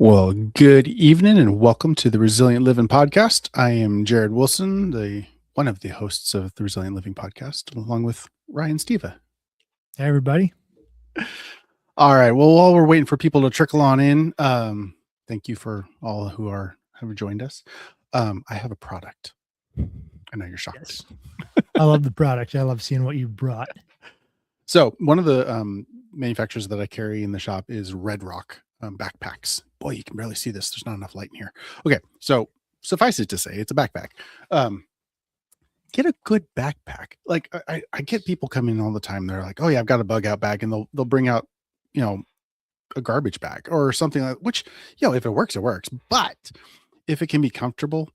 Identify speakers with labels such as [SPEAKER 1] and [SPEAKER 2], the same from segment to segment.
[SPEAKER 1] Well, good evening and welcome to the Resilient Living Podcast. I am Jared Wilson, the one of the hosts of the Resilient Living Podcast, along with Ryan Steva.
[SPEAKER 2] Hey, everybody.
[SPEAKER 1] All right. Well, while we're waiting for people to trickle on in, thank you for all who have joined us. I have a product. I know you're shocked.
[SPEAKER 2] Yes. I love the product. I love seeing what you brought.
[SPEAKER 1] So one of the manufacturers that I carry in the shop is Red Rock backpacks. Boy, you can barely see this. There's not enough light in here. Okay, so suffice it to say, it's a backpack. Get a good backpack. Like I get people come in all the time. They're like, "Oh yeah, I've got a bug out bag," and they'll bring out, a garbage bag or something like. Which, if it works, it works. But if it can be comfortable,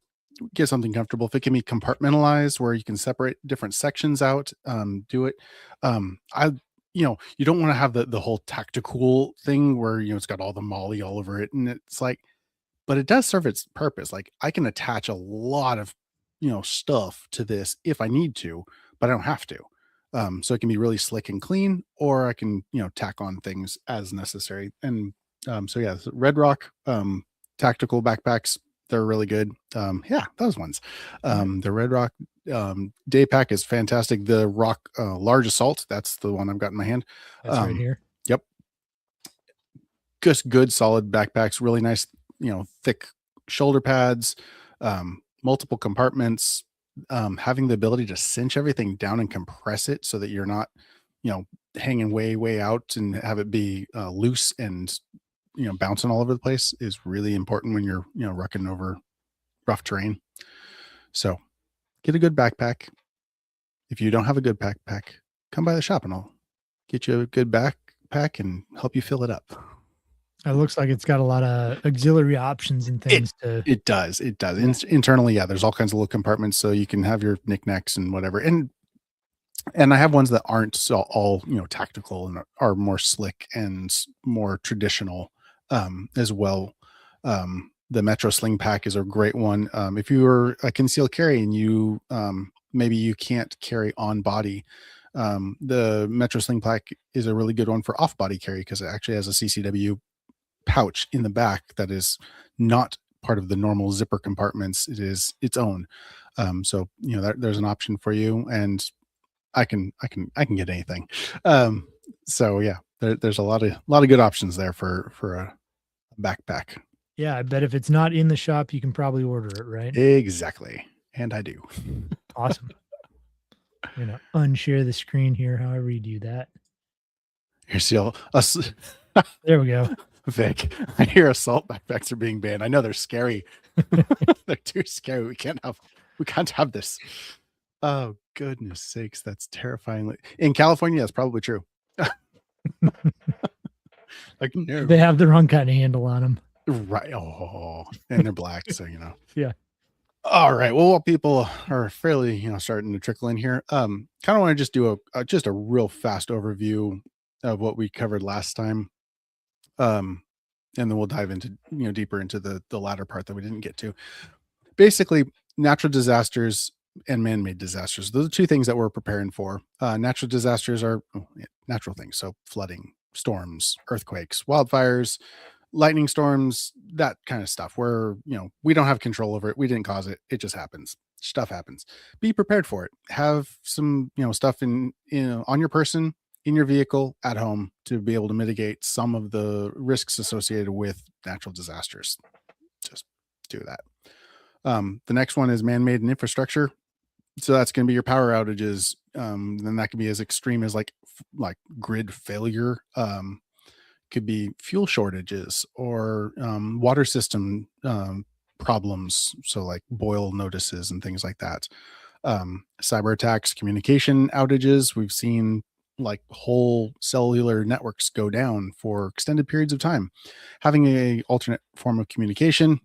[SPEAKER 1] get something comfortable. If it can be compartmentalized where you can separate different sections out, do it. I you don't want to have the whole tactical thing where it's got all the molly all over it, and it's like, but it does serve its purpose. Like I can attach a lot of stuff to this if I need to, but I don't have to. So it can be really slick and clean, or I can tack on things as necessary. And so yeah, Red Rock tactical backpacks, they're really good. Yeah, those ones. The Red Rock day pack is fantastic. The Rock large assault, that's the one I've got in my hand.
[SPEAKER 2] That's right here.
[SPEAKER 1] Yep. Just good solid backpacks, really nice, thick shoulder pads, multiple compartments, having the ability to cinch everything down and compress it so that you're not, hanging way out, and have it be loose and bouncing all over the place is really important when you're, rucking over rough terrain. So get a good backpack. If you don't have a good backpack, come by the shop and I'll get you a good backpack and help you fill it up.
[SPEAKER 2] It looks like it's got a lot of auxiliary options and things.
[SPEAKER 1] It does. Internally, yeah, there's all kinds of little compartments so you can have your knickknacks and whatever. And I have ones that aren't so all, tactical and are more slick and more traditional as well. The Metro Sling Pack is a great one. If you are a concealed carry and you maybe you can't carry on body, the Metro Sling Pack is a really good one for off body carry because it actually has a CCW pouch in the back that is not part of the normal zipper compartments. It is its own. So there's an option for you, and I can get anything. So yeah, there's a lot of good options there for a backpack.
[SPEAKER 2] Yeah, I bet if it's not in the shop, you can probably order it, right?
[SPEAKER 1] Exactly. And I do.
[SPEAKER 2] Awesome. I'm going to unshare the screen here, however you do that.
[SPEAKER 1] Here's still
[SPEAKER 2] there we go.
[SPEAKER 1] Vic, I hear assault backpacks are being banned. I know they're scary. They're too scary. We can't have this. Oh, goodness sakes. That's terrifyingly in California. That's probably true. Like, no.
[SPEAKER 2] They have the wrong kind of handle on them.
[SPEAKER 1] Right. Oh, and they're black. So,
[SPEAKER 2] Yeah.
[SPEAKER 1] All right. Well, while people are fairly, starting to trickle in here, kind of want to just do a real fast overview of what we covered last time. And then we'll dive into, deeper into the latter part that we didn't get to. Basically, natural disasters and man-made disasters. Those are two things that we're preparing for. Natural disasters are natural things. So flooding, storms, earthquakes, wildfires, lightning storms, that kind of stuff where, we don't have control over it. We didn't cause it. It just happens. Stuff happens. Be prepared for it. Have some, stuff on your person, in your vehicle, at home to be able to mitigate some of the risks associated with natural disasters. Just do that. The next one is man-made and infrastructure. So that's going to be your power outages. Then that can be as extreme as like grid failure. Could be fuel shortages or water system problems. So like boil notices and things like that. Cyber attacks, communication outages. We've seen like whole cellular networks go down for extended periods of time. Having a alternate form of communication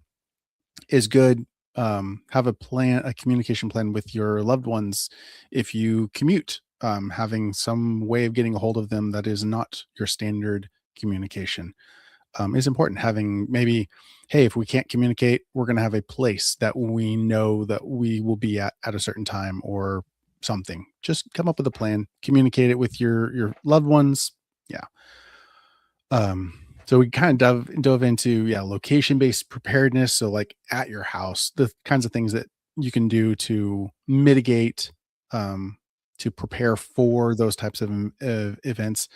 [SPEAKER 1] is good. Have a communication plan with your loved ones. If you commute, having some way of getting a hold of them that is not your standard communication is important. Having maybe, hey, if we can't communicate, we're going to have a place that we know that we will be at a certain time or something. Just come up with a plan, communicate it with your loved ones. Yeah. So we kind of dove into location-based preparedness. So like at your house, the kinds of things that you can do to mitigate, um, to prepare for those types of events.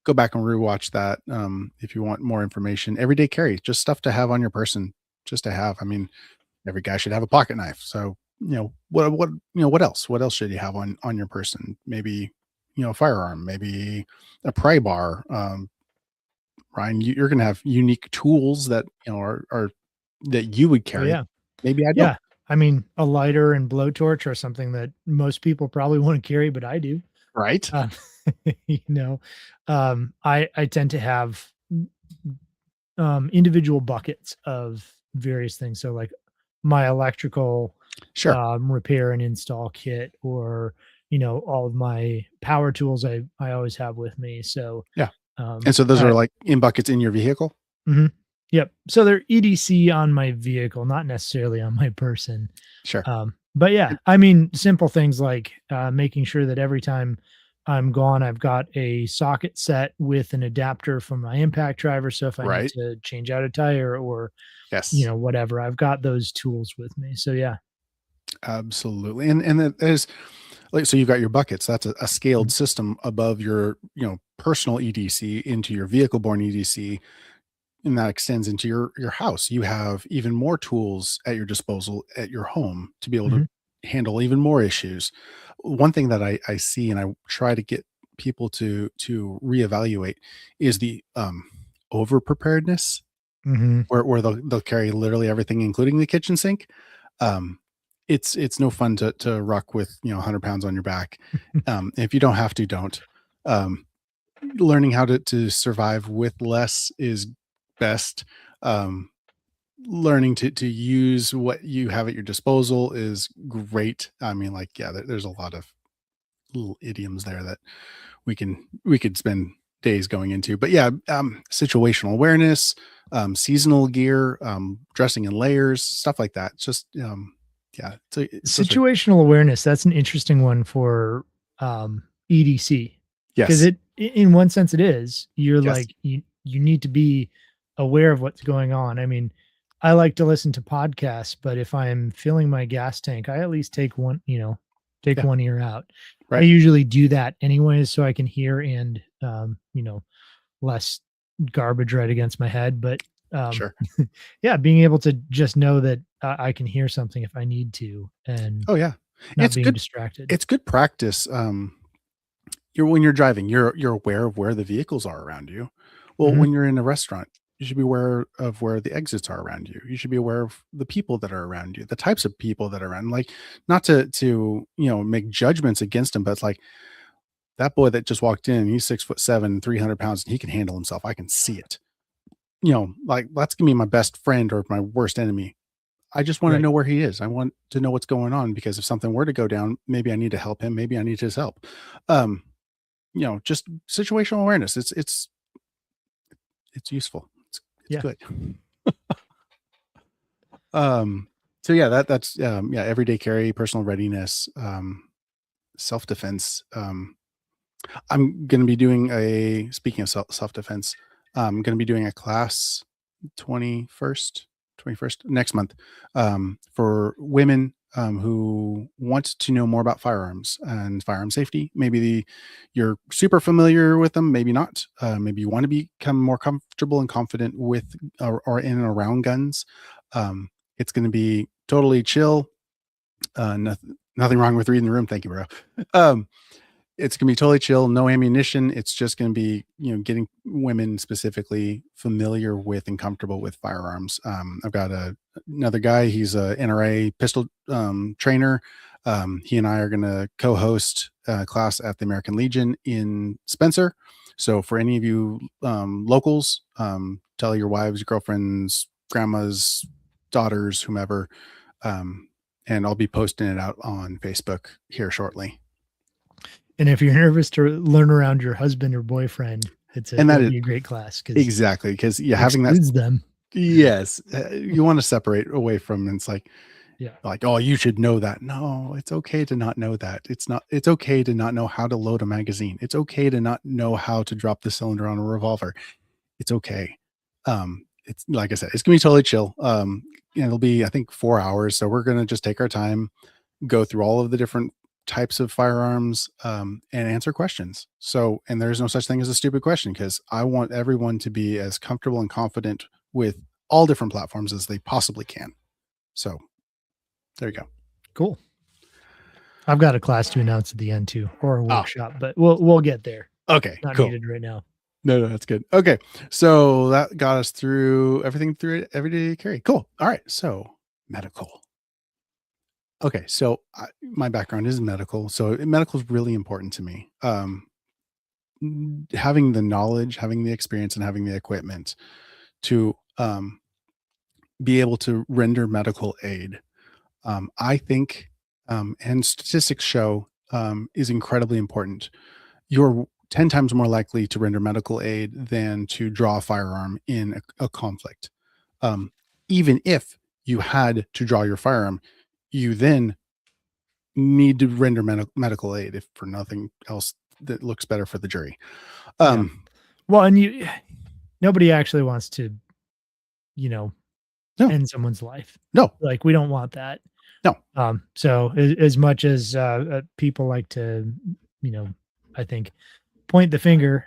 [SPEAKER 1] Go back and rewatch that if you want more information. Everyday carry, just stuff to have on your person, just to have. I mean, every guy should have a pocket knife. So what else? What else should you have on your person? Maybe a firearm, maybe a pry bar. Ryan, you're going to have unique tools that are that you would
[SPEAKER 2] Oh
[SPEAKER 1] carry.
[SPEAKER 2] yeah.
[SPEAKER 1] Maybe I don't.
[SPEAKER 2] Yeah. I mean, a lighter and blowtorch are something that most people probably want to carry, but I do.
[SPEAKER 1] Right?
[SPEAKER 2] Uh, you know, I tend to have individual buckets of various things. So like my electrical
[SPEAKER 1] Sure.
[SPEAKER 2] repair and install kit, or all of my power tools I always have with me. So
[SPEAKER 1] Yeah. And so those
[SPEAKER 2] I
[SPEAKER 1] are like in buckets in your vehicle.
[SPEAKER 2] mhm. Yep. So they're EDC on my vehicle, not necessarily on my person.
[SPEAKER 1] Sure.
[SPEAKER 2] But yeah, I mean, simple things like making sure that every time I'm gone, I've got a socket set with an adapter from my impact driver. So if I need
[SPEAKER 1] Right.
[SPEAKER 2] to change out a tire or,
[SPEAKER 1] Yes.
[SPEAKER 2] whatever, I've got those tools with me. So yeah.
[SPEAKER 1] Absolutely. And that is like, so you've got your buckets. That's a scaled
[SPEAKER 2] Mhm.
[SPEAKER 1] system above your, personal EDC into your vehicle borne EDC, and that extends into your house. You have even more tools at your disposal at your home to be able to
[SPEAKER 2] Mhm.
[SPEAKER 1] handle even more issues. One thing that I see and I try to get people to reevaluate is the over preparedness,
[SPEAKER 2] Mhm.
[SPEAKER 1] where they'll carry literally everything, including the kitchen sink. Um, it's no fun to ruck with 100 pounds on your back. If you don't have to, don't. Um, Learning how to survive with less is best. Um, Learning to use what you have at your disposal is great. I mean, like, yeah, there's a lot of little idioms there that we could spend days going into. But yeah, situational awareness, seasonal gear, dressing in layers, stuff like that. Just yeah, those are
[SPEAKER 2] Situational awareness, that's an interesting one for EDC, because
[SPEAKER 1] yes,
[SPEAKER 2] in one sense it is. You're
[SPEAKER 1] yes,
[SPEAKER 2] like you need to be aware of what's going on. I mean, I like to listen to podcasts, but if I'm filling my gas tank, I at least take one, take
[SPEAKER 1] yeah,
[SPEAKER 2] one ear out. I
[SPEAKER 1] right,
[SPEAKER 2] usually do that anyways so I can hear and less garbage right against my head, but um
[SPEAKER 1] sure.
[SPEAKER 2] yeah, being able to just know that I can hear something if I need to and
[SPEAKER 1] Oh yeah,
[SPEAKER 2] not
[SPEAKER 1] it's
[SPEAKER 2] being
[SPEAKER 1] good.
[SPEAKER 2] distracted.
[SPEAKER 1] It's good practice. When you're driving, you're aware of where the vehicles are around you. Well,
[SPEAKER 2] Mhm,
[SPEAKER 1] when you're in a restaurant, you should be aware of where the exits are around you. You should be aware of the people that are around you, the types of people that are around. Like, not to make judgments against them, but it's like that boy that just walked in. He's 6'7", 300 pounds, and he can handle himself. I can see it. Like that's gonna be my best friend or my worst enemy. I just want to
[SPEAKER 2] right.
[SPEAKER 1] know where he is. I want to know what's going on because if something were to go down, maybe I need to help him. Maybe I need his help. Um, just situational awareness. It's useful. It's
[SPEAKER 2] Yeah.
[SPEAKER 1] good. Um, so yeah, that's everyday carry, personal readiness, self defense. I'm going to be doing speaking of self defense. I'm going to be doing a class 21st 21st next month, for women who want to know more about firearms and firearm safety. Maybe you're super familiar with them, maybe not. Maybe you want to become more comfortable and confident with or in and around guns. It's going to be totally chill. Nothing wrong with reading the room. Thank you, bro. Um, it's gonna be totally chill, no ammunition. It's just gonna be, getting women specifically familiar with and comfortable with firearms. I've got another guy. He's a NRA pistol trainer. He and I are gonna co-host a class at the American Legion in Spencer. So for any of you locals, tell your wives, girlfriends, grandmas, daughters, whomever, um, and I'll be posting it out on Facebook here shortly.
[SPEAKER 2] And if you're nervous to learn around your husband or boyfriend,
[SPEAKER 1] And that
[SPEAKER 2] it'll
[SPEAKER 1] is
[SPEAKER 2] be a great class because
[SPEAKER 1] exactly, because
[SPEAKER 2] it
[SPEAKER 1] having that
[SPEAKER 2] excludes them.
[SPEAKER 1] yes, you wanna separate away from it's
[SPEAKER 2] Yeah.
[SPEAKER 1] like, "Oh, you should know that." No, it's okay to not know that. It's okay to not know how to load a magazine. It's okay to not know how to drop the cylinder on a revolver. It's okay. It's like I said, it's gonna be totally chill. It'll be, I think, 4 hours. So we're gonna just take our time, go through all of the different types of firearms, and answer questions. So, and there's no such thing as a stupid question because I want everyone to be as comfortable and confident with all different platforms as they possibly can. So there you go.
[SPEAKER 2] Cool. I've got a class to announce at the end too, or a
[SPEAKER 1] Oh,
[SPEAKER 2] workshop, but we'll get there.
[SPEAKER 1] okay,
[SPEAKER 2] Not
[SPEAKER 1] cool.
[SPEAKER 2] needed right now.
[SPEAKER 1] No, that's good. Okay. So that got us through everything through everyday carry. Cool. All right. So medical. Okay. So my background is medical. So medical is really important to me. Having the knowledge, having the experience, and having the equipment to be able to render medical aid, I think, and statistics show, is incredibly important. You're 10 times more likely to render medical aid than to draw a firearm in a conflict. Um, Even if you had to draw your firearm, you then need to render medical aid, if for nothing else that looks better for the jury.
[SPEAKER 2] Yeah.
[SPEAKER 1] Um,
[SPEAKER 2] Well, and nobody actually wants to,
[SPEAKER 1] no,
[SPEAKER 2] end someone's life.
[SPEAKER 1] no,
[SPEAKER 2] Like we don't want that.
[SPEAKER 1] no.
[SPEAKER 2] So as much as people like to, you know, I think point the finger,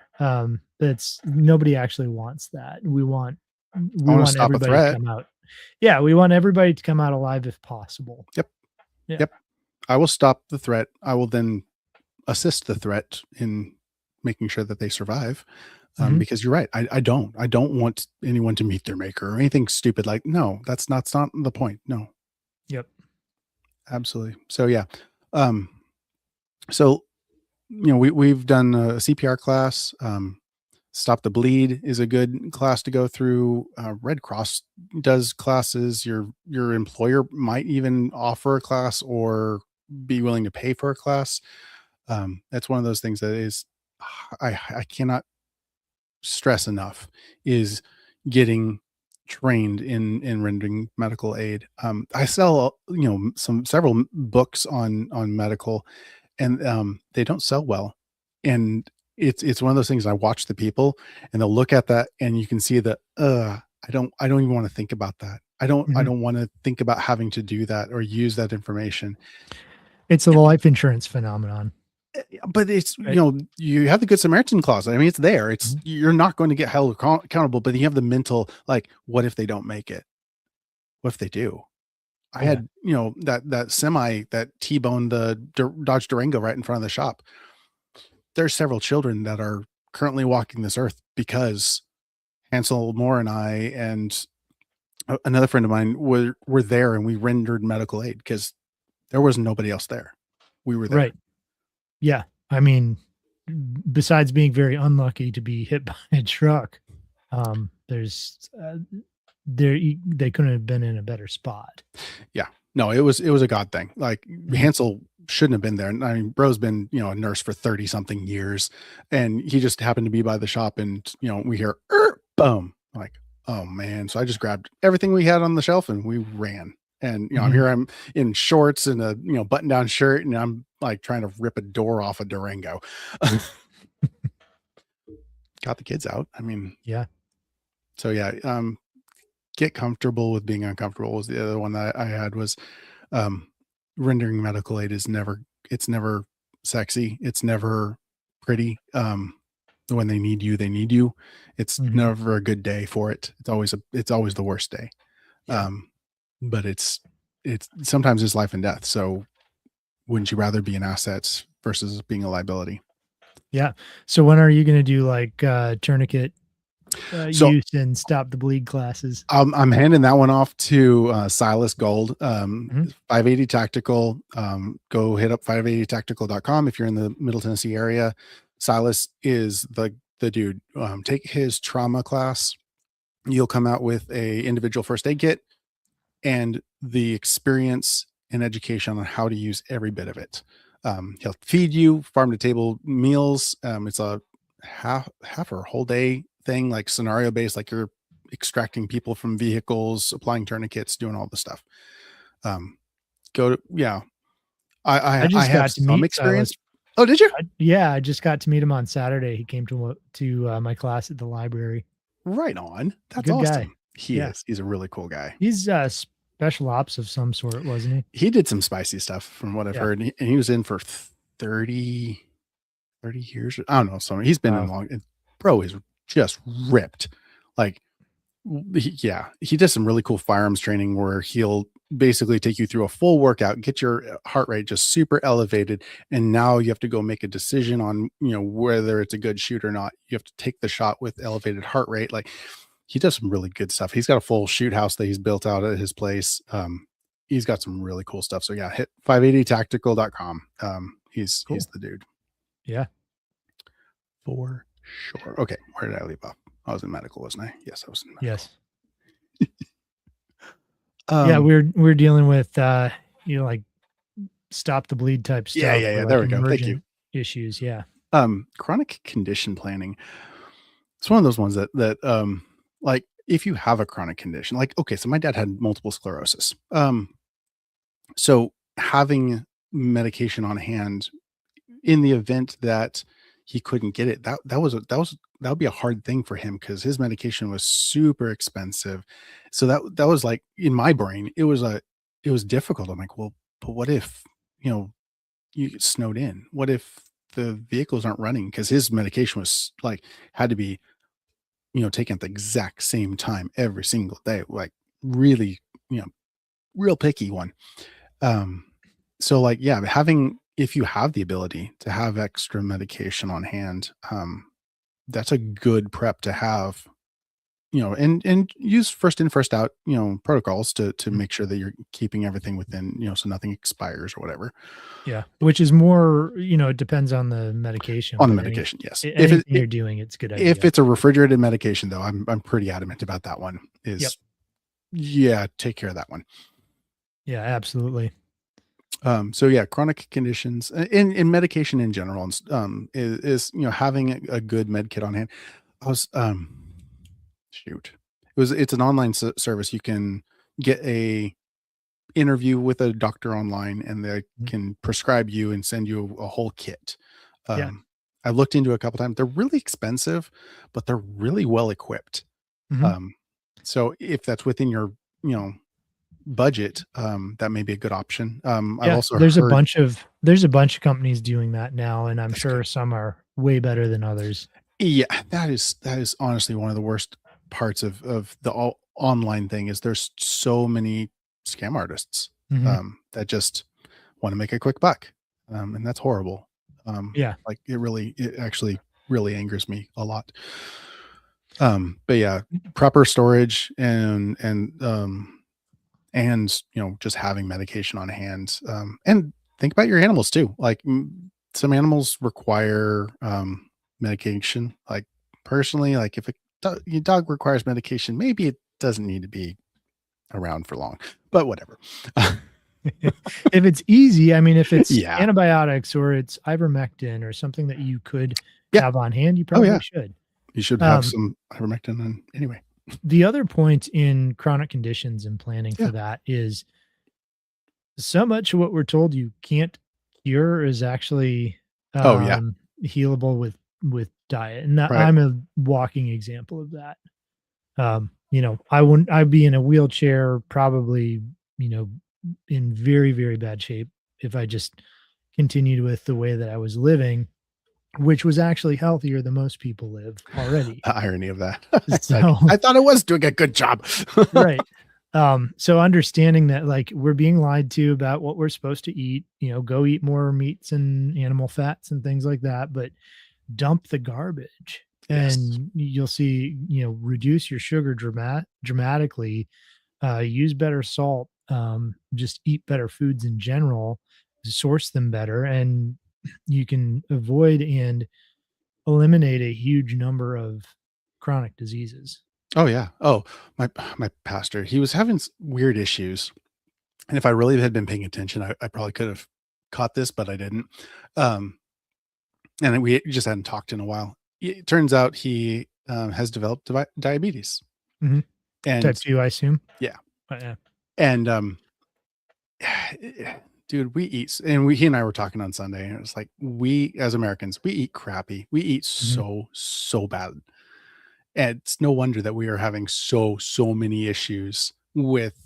[SPEAKER 2] that's nobody actually wants that. We want
[SPEAKER 1] I want to stop a
[SPEAKER 2] everybody to
[SPEAKER 1] threat.
[SPEAKER 2] come out. Yeah, we want everybody to come out alive if possible.
[SPEAKER 1] Yep.
[SPEAKER 2] Yeah.
[SPEAKER 1] Yep. I will stop the threat. I will then assist the threat in making sure that they survive.
[SPEAKER 2] Mhm.
[SPEAKER 1] Because you're right. I don't want anyone to meet their maker or anything stupid like, no, that's not the point. No,
[SPEAKER 2] Yep.
[SPEAKER 1] absolutely. So yeah. Um, so, we've done a CPR class. Stop the Bleed is a good class to go through. Red Cross does classes. Your employer might even offer a class or be willing to pay for a class. That's one of those things that is, I cannot stress enough, is getting trained in rendering medical aid. I sell, several books on medical, and they don't sell well. And it's one of those things. I watch the people, and they'll look at that, and you can see that. I don't even want to think about that. I
[SPEAKER 2] Mhm.
[SPEAKER 1] don't want to think about having to do that or use that information.
[SPEAKER 2] It's a life insurance phenomenon,
[SPEAKER 1] But it's,
[SPEAKER 2] right?
[SPEAKER 1] you have the Good Samaritan clause. I mean, it's there. It's
[SPEAKER 2] Mhm.
[SPEAKER 1] You're not going to get held accountable, but you have the mental, like, what if they don't make it? What if they do? I
[SPEAKER 2] Yeah.
[SPEAKER 1] had, that semi that T-boned the Dodge Durango right in front of the shop. There's several children that are currently walking this earth because Hansel Moore and I and another friend of mine were there, and we rendered medical aid because there was nobody else there. We were there.
[SPEAKER 2] Right. Yeah. I mean, besides being very unlucky to be hit by a truck, there's they couldn't have been in a better spot.
[SPEAKER 1] Yeah. No, it was a God thing. Like,
[SPEAKER 2] Mhm.
[SPEAKER 1] Hansel shouldn't have been there. I mean, bro's been, a nurse for 30 something years, and he just happened to be by the shop, and, we hear, boom. I'm like, oh man. So I just grabbed everything we had on the shelf and we ran. And,
[SPEAKER 2] Mhm.
[SPEAKER 1] I'm in shorts and a, button down shirt, and I'm like trying to rip a door off a Durango. Got the kids out. I mean,
[SPEAKER 2] Yeah.
[SPEAKER 1] so yeah, get comfortable with being uncomfortable was the other one that I had was, um, rendering medical aid is never, it's never sexy. It's never pretty. When they need you, they need you. It's
[SPEAKER 2] Mhm.
[SPEAKER 1] never a good day for it. It's always the worst day.
[SPEAKER 2] Yeah.
[SPEAKER 1] Um, but it's sometimes it's life and death. So wouldn't you rather be an asset versus being a liability?
[SPEAKER 2] Yeah. So when are you gonna do like tourniquet
[SPEAKER 1] So
[SPEAKER 2] use and stop the bleed classes?
[SPEAKER 1] I'm handing that one off to Silas Gold,
[SPEAKER 2] Mhm.
[SPEAKER 1] 580 Tactical. Go hit up 580tactical.com if you're in the Middle Tennessee area. Silas is the dude. Take his trauma class. You'll come out with a individual first aid kit and the experience and education on how to use every bit of it. He'll feed you farm to table meals. It's a half or whole day thing, like scenario based, like you're extracting people from vehicles, applying tourniquets, doing all the stuff. Um, go to yeah.
[SPEAKER 2] I
[SPEAKER 1] I
[SPEAKER 2] just
[SPEAKER 1] have
[SPEAKER 2] got to
[SPEAKER 1] some
[SPEAKER 2] meet Silas.
[SPEAKER 1] experience. Oh, did you?
[SPEAKER 2] Yeah, I just got to meet him on Saturday. He came to my class at the library.
[SPEAKER 1] Right on. That's
[SPEAKER 2] Good guy.
[SPEAKER 1] awesome. He
[SPEAKER 2] Yeah.
[SPEAKER 1] is. He's a really cool guy.
[SPEAKER 2] He's special ops of some sort, wasn't he?
[SPEAKER 1] He did some spicy stuff from what I've
[SPEAKER 2] Yeah.
[SPEAKER 1] heard, and he was in for 30 years. I don't know. So he's been in
[SPEAKER 2] Wow.
[SPEAKER 1] long. Bro is just ripped. Like, he does some really cool firearms training where he'll basically take you through a full workout, get your heart rate just super elevated, and now you have to go make a decision on whether it's a good shoot or not. You have to take the shot with elevated heart rate. Like, he does some really good stuff. He's got a full shoot house that he's built out at his place. He's got some really cool stuff. So yeah, hit 580tactical.com. He's
[SPEAKER 2] Cool.
[SPEAKER 1] the dude
[SPEAKER 2] Yeah.
[SPEAKER 1] for sure. Okay, where did I leave off? I was in medical, wasn't I? Yes, I was in medical.
[SPEAKER 2] Yes.
[SPEAKER 1] Yeah,
[SPEAKER 2] we're dealing with like stop the bleed type stuff.
[SPEAKER 1] yeah.
[SPEAKER 2] Like
[SPEAKER 1] There we go. Thank you.
[SPEAKER 2] Issues. Yeah.
[SPEAKER 1] Chronic condition planning. It's one of those ones that like if you have a chronic condition, like, okay, so my dad had multiple sclerosis. So having medication on hand in the event that he couldn't get it, that would be a hard thing for him because his medication was super expensive. So that was like in my brain, it was difficult. I'm like, well, but what if, you get snowed in? What if the vehicles aren't running? Because his medication was like had to be, taken at the exact same time every single day. Like really, real picky one. So like, yeah, if you have the ability to have extra medication on hand, that's a good prep to have, and use first in, first out, protocols to
[SPEAKER 2] Mhm.
[SPEAKER 1] make sure that you're keeping everything within, so nothing expires or whatever
[SPEAKER 2] Yeah. Which is more, it depends on the medication.
[SPEAKER 1] on the
[SPEAKER 2] But
[SPEAKER 1] medication. Yes.
[SPEAKER 2] anything you're doing, it's a good
[SPEAKER 1] If
[SPEAKER 2] idea.
[SPEAKER 1] it's a refrigerated medication though, I'm pretty adamant about that one
[SPEAKER 2] Yep.
[SPEAKER 1] is, yeah, take care of that one.
[SPEAKER 2] Yeah, absolutely.
[SPEAKER 1] So yeah, chronic conditions in medication in general, is having a good med kit on hand. I was shoot, it's an online service. You can get a interview with a doctor online, and they
[SPEAKER 2] Mhm.
[SPEAKER 1] can prescribe you and send you a whole kit.
[SPEAKER 2] Yeah.
[SPEAKER 1] I looked into it a couple times. They're really expensive, but they're really well equipped.
[SPEAKER 2] Mhm.
[SPEAKER 1] Um, so if that's within your you know budget, that may be a good option. I've
[SPEAKER 2] Yeah.
[SPEAKER 1] also heard
[SPEAKER 2] There's a bunch of companies doing that now, and I'm
[SPEAKER 1] that's good.
[SPEAKER 2] sure some are way better than others.
[SPEAKER 1] Yeah, that is honestly one of the worst parts of the online thing is there's so many scam artists
[SPEAKER 2] Mhm.
[SPEAKER 1] that just want to make a quick buck, and that's horrible.
[SPEAKER 2] Yeah.
[SPEAKER 1] Like it actually really angers me a lot. But yeah, proper storage and just having medication on hand, and think about your animals too. Like some animals require medication. Like personally, like if your dog requires medication, maybe it doesn't need to be around for long, but whatever.
[SPEAKER 2] If it's easy, I mean, if it's
[SPEAKER 1] Yeah,
[SPEAKER 2] antibiotics or it's ivermectin or something that you could
[SPEAKER 1] yeah.
[SPEAKER 2] have on hand, you
[SPEAKER 1] Oh yeah,
[SPEAKER 2] probably should.
[SPEAKER 1] you should have
[SPEAKER 2] Um,
[SPEAKER 1] some ivermectin. And anyway,
[SPEAKER 2] the other point in chronic conditions and planning
[SPEAKER 1] yeah.
[SPEAKER 2] for that is so much of what we're told you can't cure is actually
[SPEAKER 1] Oh yeah,
[SPEAKER 2] healable with diet. And
[SPEAKER 1] right.
[SPEAKER 2] I'm a walking example of that. I'd be in a wheelchair probably, you know, in very, very bad shape if I just continued with the way that I was living, which was actually healthier than most people live already.
[SPEAKER 1] The irony of that.
[SPEAKER 2] So,
[SPEAKER 1] I thought it was doing a good job.
[SPEAKER 2] right. So understanding that like we're being lied to about what we're supposed to eat, go eat more meats and animal fats and things like that, but dump the garbage
[SPEAKER 1] Yes.
[SPEAKER 2] and you'll see, reduce your sugar dramatically, use better salt, just eat better foods in general, source them better, and you can avoid and eliminate a huge number of chronic diseases.
[SPEAKER 1] Oh yeah. Oh, my pastor, he was having weird issues, and if I really had been paying attention, I probably could have caught this, but I didn't. Um, and we just hadn't talked in a while. It turns out he has developed diabetes,
[SPEAKER 2] Mhm. Type
[SPEAKER 1] and
[SPEAKER 2] 2, I assume.
[SPEAKER 1] yeah,
[SPEAKER 2] Yeah.
[SPEAKER 1] and dude, he and I were talking on Sunday, and it's like we as Americans we eat crappy, we eat
[SPEAKER 2] Mhm.
[SPEAKER 1] so bad, And it's no wonder that we are having so many issues with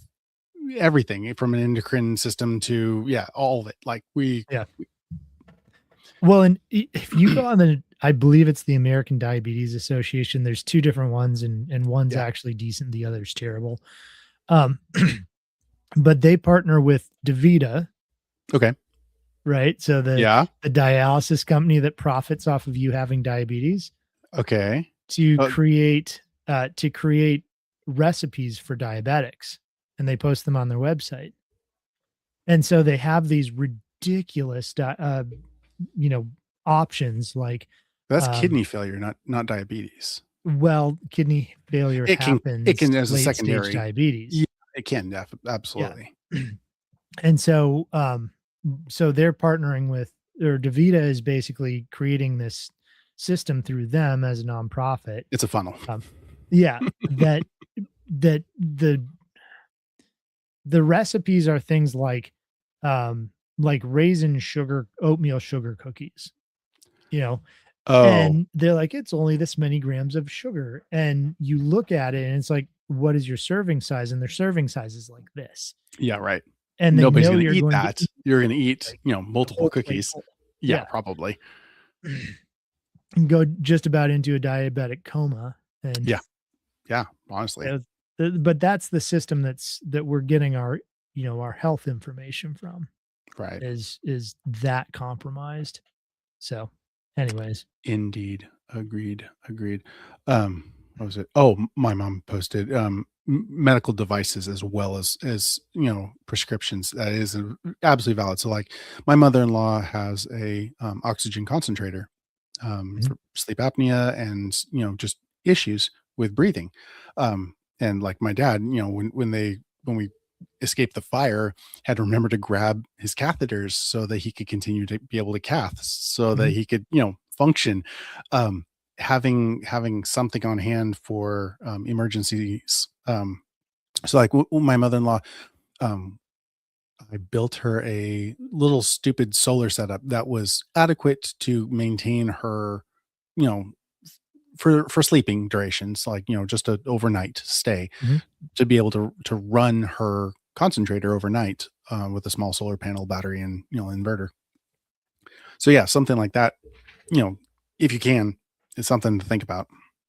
[SPEAKER 1] everything from an endocrine system to all of it. Like
[SPEAKER 2] Yeah. Well, and if you go on I believe it's the American Diabetes Association. There's two different ones, and one's
[SPEAKER 1] Yeah.
[SPEAKER 2] actually decent, the other's terrible. Um, but they partner with DaVita,
[SPEAKER 1] Okay.
[SPEAKER 2] right? So the
[SPEAKER 1] Yeah.
[SPEAKER 2] dialysis company that profits off of you having diabetes,
[SPEAKER 1] Okay.
[SPEAKER 2] to
[SPEAKER 1] Uh,
[SPEAKER 2] create recipes for diabetics, and they post them on their website. And so they have these ridiculous options like,
[SPEAKER 1] that's
[SPEAKER 2] um,
[SPEAKER 1] kidney failure, not diabetes.
[SPEAKER 2] well, kidney failure
[SPEAKER 1] It
[SPEAKER 2] happens
[SPEAKER 1] can as a
[SPEAKER 2] late stage
[SPEAKER 1] secondary. Yeah,
[SPEAKER 2] diabetes.
[SPEAKER 1] it can
[SPEAKER 2] Yeah.
[SPEAKER 1] absolutely.
[SPEAKER 2] And so so they're partnering with, or DaVita is basically creating this system through them as a nonprofit.
[SPEAKER 1] It's a funnel.
[SPEAKER 2] Yeah, that the recipes are things like raisin sugar, oatmeal sugar cookies, you know,
[SPEAKER 1] Oh,
[SPEAKER 2] and they're like, it's only this many grams of sugar. And you look at it and it's like, what is your serving size? And their serving size is like this.
[SPEAKER 1] yeah, right.
[SPEAKER 2] And they
[SPEAKER 1] Nobody's
[SPEAKER 2] know
[SPEAKER 1] gonna
[SPEAKER 2] you're
[SPEAKER 1] eat
[SPEAKER 2] going to
[SPEAKER 1] that.
[SPEAKER 2] eat
[SPEAKER 1] You're gonna eat,
[SPEAKER 2] the
[SPEAKER 1] multiple
[SPEAKER 2] whole plate
[SPEAKER 1] cookies.
[SPEAKER 2] full.
[SPEAKER 1] Yeah,
[SPEAKER 2] Yeah.
[SPEAKER 1] probably.
[SPEAKER 2] And go just about into a diabetic coma. And
[SPEAKER 1] Yeah. Yeah, honestly.
[SPEAKER 2] but that's the system that we're getting our, our health information from,
[SPEAKER 1] Right.
[SPEAKER 2] is that compromised. So anyways,
[SPEAKER 1] Indeed. Agreed. What was it? Oh, my mom posted medical devices as well as prescriptions. That is absolutely valid. So like my mother-in-law has a oxygen concentrator
[SPEAKER 2] mhm,
[SPEAKER 1] for sleep apnea and just issues with breathing. And like my dad, when we escaped the fire, had to remember to grab his catheters so that he could continue to be able to cath, so that
[SPEAKER 2] mhm,
[SPEAKER 1] he could function. Having something on hand for emergencies. So like my mother-in-law, um, I built her a little stupid solar setup that was adequate to maintain her, you know, for sleeping durations, like just an overnight stay,
[SPEAKER 2] mhm.
[SPEAKER 1] to be able to run her concentrator overnight with a small solar panel battery and inverter. So yeah, something like that, if you can, is something to think about.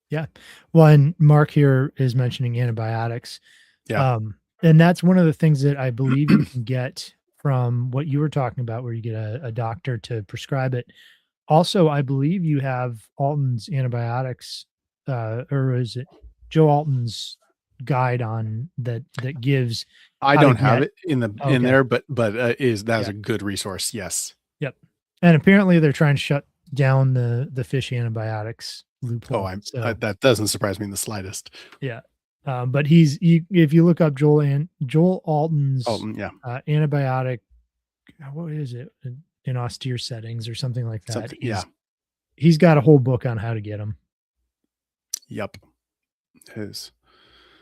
[SPEAKER 2] Yeah. Well, and Mark here is mentioning antibiotics.
[SPEAKER 1] Yeah.
[SPEAKER 2] And that's one of the things that I believe you can get from what you were talking about, where you get a doctor to prescribe it. Also, I believe you have Alton's antibiotics, or is it Joe Alton's guide on that gives
[SPEAKER 1] I
[SPEAKER 2] how to
[SPEAKER 1] don't have
[SPEAKER 2] get.
[SPEAKER 1] it in
[SPEAKER 2] Okay.
[SPEAKER 1] there, but is that is
[SPEAKER 2] Yeah.
[SPEAKER 1] a good resource. Yes.
[SPEAKER 2] Yep. And apparently they're trying to shut down the fish antibiotics
[SPEAKER 1] Oh,
[SPEAKER 2] loophole.
[SPEAKER 1] I'm
[SPEAKER 2] So
[SPEAKER 1] that doesn't surprise me in the slightest.
[SPEAKER 2] yeah. But if you look up Joel Alton's
[SPEAKER 1] Yeah,
[SPEAKER 2] antibiotic, what is it, in austere settings or something like that,
[SPEAKER 1] something. Yeah.
[SPEAKER 2] he's got a whole book on how to get them,
[SPEAKER 1] Yep. It is.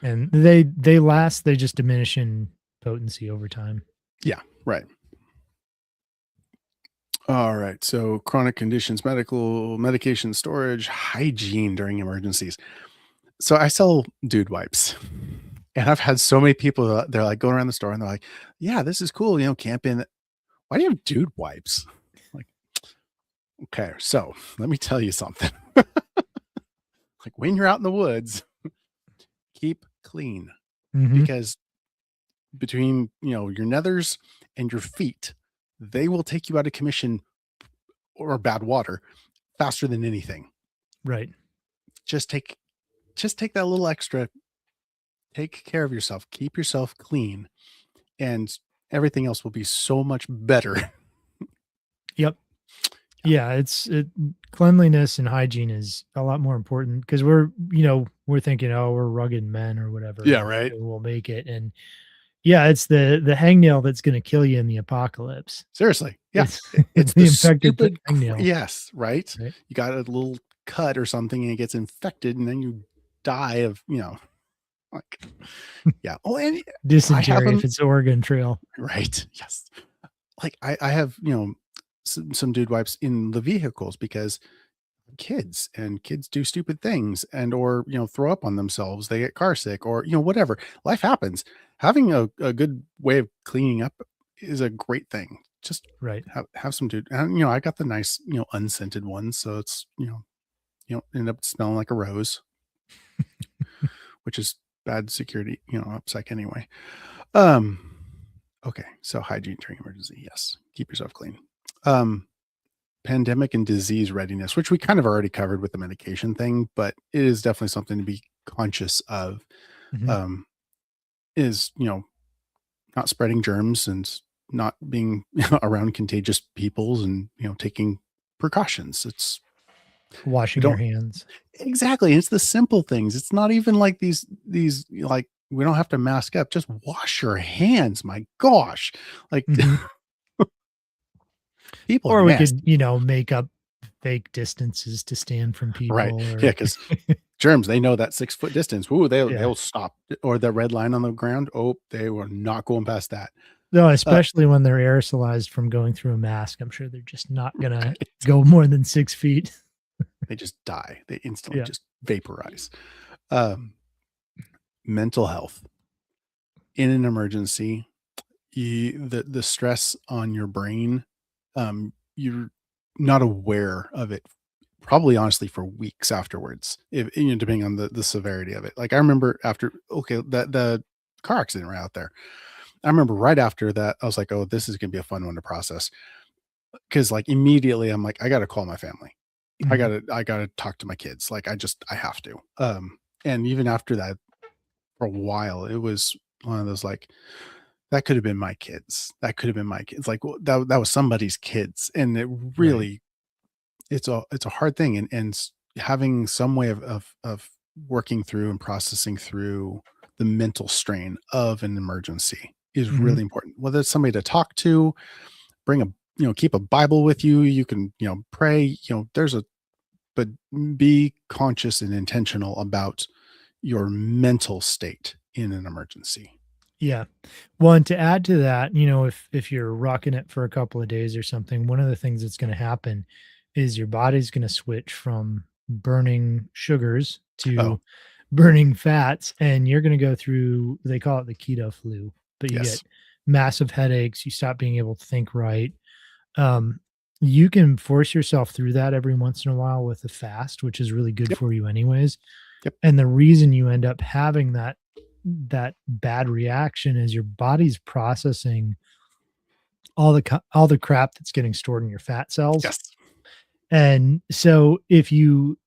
[SPEAKER 2] and they just diminish in potency over time.
[SPEAKER 1] Yeah. Right. All right. So chronic conditions, medical medication storage, hygiene during emergencies. So I sell dude wipes. And I've had so many people they're like going around the store and they're like, yeah, this is cool, camping. Why do you have dude wipes? Like, okay, so let me tell you something. Like when you're out in the woods, keep clean,
[SPEAKER 2] Mhm.
[SPEAKER 1] because between your nethers and your feet, they will take you out of commission or bad water faster than anything.
[SPEAKER 2] Right.
[SPEAKER 1] Just take that little extra. Take care of yourself. Keep yourself clean, and everything else will be so much better.
[SPEAKER 2] Yep. Yeah, cleanliness and hygiene is a lot more important, because we're thinking, oh, we're rugged men or whatever,
[SPEAKER 1] Yeah,
[SPEAKER 2] and
[SPEAKER 1] right.
[SPEAKER 2] we'll make it. And yeah, it's the hangnail that's going to kill you in the apocalypse.
[SPEAKER 1] Seriously. Yeah.
[SPEAKER 2] It's
[SPEAKER 1] It's
[SPEAKER 2] the
[SPEAKER 1] the
[SPEAKER 2] infected
[SPEAKER 1] stupid
[SPEAKER 2] hangnail,
[SPEAKER 1] yes, right?
[SPEAKER 2] right?
[SPEAKER 1] You got a little cut or something and it gets infected and then you die of, like yeah. Oh, and I have
[SPEAKER 2] Dysentery if
[SPEAKER 1] them
[SPEAKER 2] it's Oregon Trail.
[SPEAKER 1] right. Yes. Like I have, some dude wipes in the vehicles because kids, and kids do stupid things and or throw up on themselves, they get car sick, or whatever. Life happens. Having a good way of cleaning up is a great thing. Just
[SPEAKER 2] Right.
[SPEAKER 1] have some dude. And I got the nice unscented ones, so it's you don't end up smelling like a rose, which is bad security upsec anyway. um okay, so hygiene during emergency, yes, keep yourself clean. um Pandemic and disease readiness, which we kind of already covered with the medication thing, but it is definitely something to be conscious of.
[SPEAKER 2] Mhm.
[SPEAKER 1] Um, is not spreading germs and not being around contagious peoples, and taking precautions. It's we
[SPEAKER 2] Washing your
[SPEAKER 1] don't
[SPEAKER 2] hands.
[SPEAKER 1] exactly. It's the simple things. It's not even like these like we don't have to mask up. Just wash your hands. My gosh, like
[SPEAKER 2] Mhm.
[SPEAKER 1] people are
[SPEAKER 2] Or we could,
[SPEAKER 1] nasty,
[SPEAKER 2] make up fake distances to stand from
[SPEAKER 1] right?
[SPEAKER 2] people
[SPEAKER 1] Yeah,
[SPEAKER 2] or
[SPEAKER 1] because germs, they know that 6 foot distance. Ooh,
[SPEAKER 2] yeah.
[SPEAKER 1] they'll stop. Or the red line on the ground. Oh, they were not going past that.
[SPEAKER 2] No,
[SPEAKER 1] Uh,
[SPEAKER 2] especially when they're aerosolized from going through a mask, I'm sure they're just not gonna go more than 6 feet.
[SPEAKER 1] they just die. They instantly
[SPEAKER 2] Yeah.
[SPEAKER 1] just vaporize. Um, Mental health in an emergency, the stress on your brain, you're not aware of it. Probably honestly for weeks afterwards, if depending on the severity of it. Like I remember after the car accident right out there. I remember right after that, I was like, "Oh, this is gonna be a fun one to process." Because like immediately I'm like, I gotta call my family.
[SPEAKER 2] Mhm.
[SPEAKER 1] I gotta talk to my kids. Like I have to. And even after that, for a while, it was one of those like that could have been my kids. That could have been my kids. Like that was somebody's kids. And it
[SPEAKER 2] Right.
[SPEAKER 1] really it's a hard thing. And having some way of working through and processing through the mental strain of an emergency is
[SPEAKER 2] Mhm.
[SPEAKER 1] really important. Whether it's somebody to talk to, bring a keep a Bible with you. You can, pray, there's a but be conscious and intentional about your mental state in an emergency.
[SPEAKER 2] Yeah. Well, and to add to that, if you're rocking it for a couple of days or something, one of the things that's gonna happen is your body's gonna switch from burning sugars
[SPEAKER 1] Oh,
[SPEAKER 2] to burning fats, and you're gonna go through they call it the keto flu, but you
[SPEAKER 1] yes.
[SPEAKER 2] get massive headaches, you stop being able to think right. Um, you can force yourself through that every once in a while with a fast, which is really good
[SPEAKER 1] Yep.
[SPEAKER 2] for you anyways.
[SPEAKER 1] Yep.
[SPEAKER 2] And the reason you end up having that bad reaction is your body's processing all the crap that's getting stored in your fat cells.
[SPEAKER 1] Yes.
[SPEAKER 2] And so if you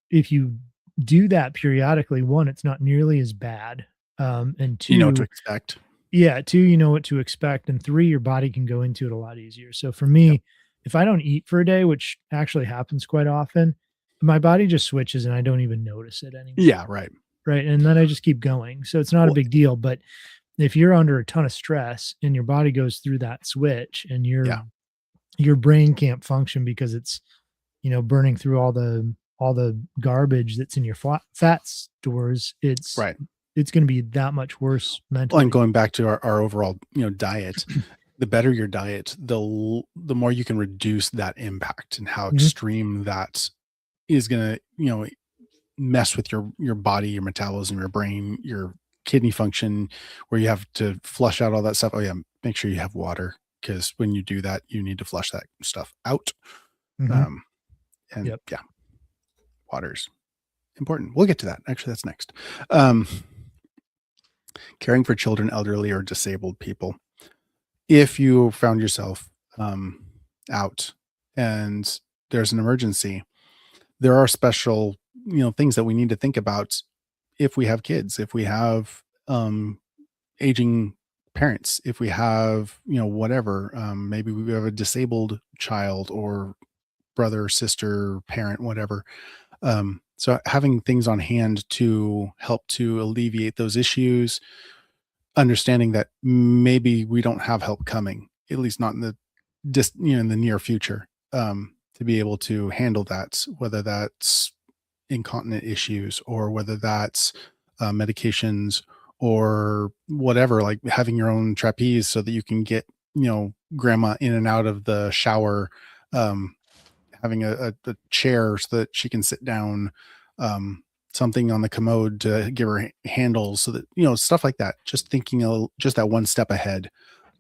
[SPEAKER 2] do that periodically, one, it's not nearly as bad. And
[SPEAKER 1] You know what to
[SPEAKER 2] two,
[SPEAKER 1] expect.
[SPEAKER 2] yeah, two, you know what to expect. And three, your body can go into it a lot easier. So for
[SPEAKER 1] Yep.
[SPEAKER 2] me, if I don't eat for a day, which actually happens quite often, my body just switches and I don't even notice it anymore.
[SPEAKER 1] Yeah. Right.
[SPEAKER 2] Right. And then I just keep going. So it's not a
[SPEAKER 1] Well,
[SPEAKER 2] big deal. But if you're under a ton of stress and your body goes through that switch and
[SPEAKER 1] yeah.
[SPEAKER 2] your brain can't function because it's, burning through all the garbage that's in your fat stores,
[SPEAKER 1] Right.
[SPEAKER 2] it's going to be that much worse
[SPEAKER 1] Well, and
[SPEAKER 2] mentally.
[SPEAKER 1] going back to our overall, diet, the better your diet, the more you can reduce that impact and how
[SPEAKER 2] Mhm.
[SPEAKER 1] extreme that is gonna, mess with your body, your metabolism, your brain, your kidney function, where you have to flush out all that stuff. Oh yeah, make sure you have water, because when you do that, you need to flush that stuff out.
[SPEAKER 2] Mhm.
[SPEAKER 1] Um, and
[SPEAKER 2] Yep.
[SPEAKER 1] yeah, water's important. We'll get to that. Actually, that's next. Um, Caring for children, elderly, or disabled people. If you found yourself um, out and there's an emergency, there are special, things that we need to think about if we have kids, if we have aging parents, if we have, whatever, maybe we have a disabled child or brother, sister, parent, whatever. So having things on hand to help to alleviate those issues, understanding that maybe we don't have help coming, at least not in the in the near future, to be able to handle that, whether that's incontinent issues or whether that's medications or whatever, like having your own trapeze so that you can get, grandma in and out of the shower, um, having a chair so that she can sit down, um, something on the commode to give her handles so that, stuff like that. Just thinking just that one step ahead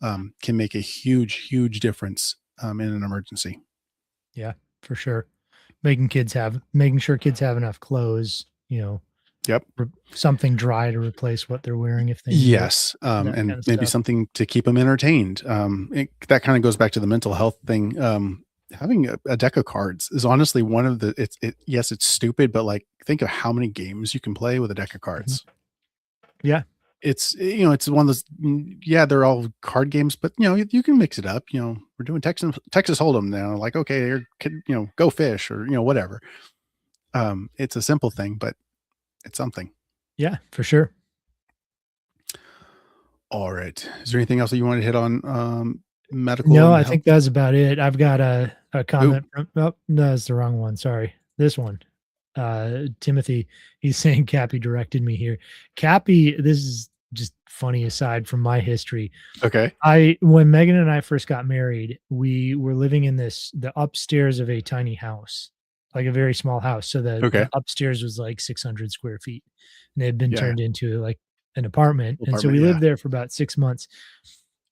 [SPEAKER 1] can make a huge, huge difference in an emergency.
[SPEAKER 2] Yeah, for sure. Making sure kids have enough clothes,
[SPEAKER 1] Yep.
[SPEAKER 2] something dry to replace what they're wearing if they need it,
[SPEAKER 1] Yes,
[SPEAKER 2] that
[SPEAKER 1] and
[SPEAKER 2] kind of
[SPEAKER 1] maybe
[SPEAKER 2] stuff.
[SPEAKER 1] something to keep them entertained. That kind of goes back to the mental health thing. Having a deck of cards is honestly one of the. Yes, it's stupid, but like think of how many games you can play with a deck of
[SPEAKER 2] Mhm.
[SPEAKER 1] cards.
[SPEAKER 2] Yeah.
[SPEAKER 1] It's one of those. Yeah, they're all card games, but you can mix it up. We're doing Texas Hold'em now. Like, okay, go fish or whatever. It's a simple thing, but it's something.
[SPEAKER 2] Yeah, for sure.
[SPEAKER 1] All right. Is there anything else that you want to hit on? Medical
[SPEAKER 2] No,
[SPEAKER 1] and
[SPEAKER 2] I
[SPEAKER 1] health.
[SPEAKER 2] think that's about it. I've got a
[SPEAKER 1] Ooh,
[SPEAKER 2] comment from oh, no, that's the wrong one. Sorry. This one. Timothy, he's saying Cappy directed me here. Cappy, this is just funny aside from my history.
[SPEAKER 1] okay.
[SPEAKER 2] I when Megan and I first got married, we were living in the upstairs of a tiny house, like a very small house. So the
[SPEAKER 1] Okay.
[SPEAKER 2] upstairs was like 600 square feet, and it had been
[SPEAKER 1] Yeah.
[SPEAKER 2] turned into like an apartment. And so
[SPEAKER 1] Apartment.
[SPEAKER 2] we
[SPEAKER 1] Yeah.
[SPEAKER 2] lived there for about 6 months.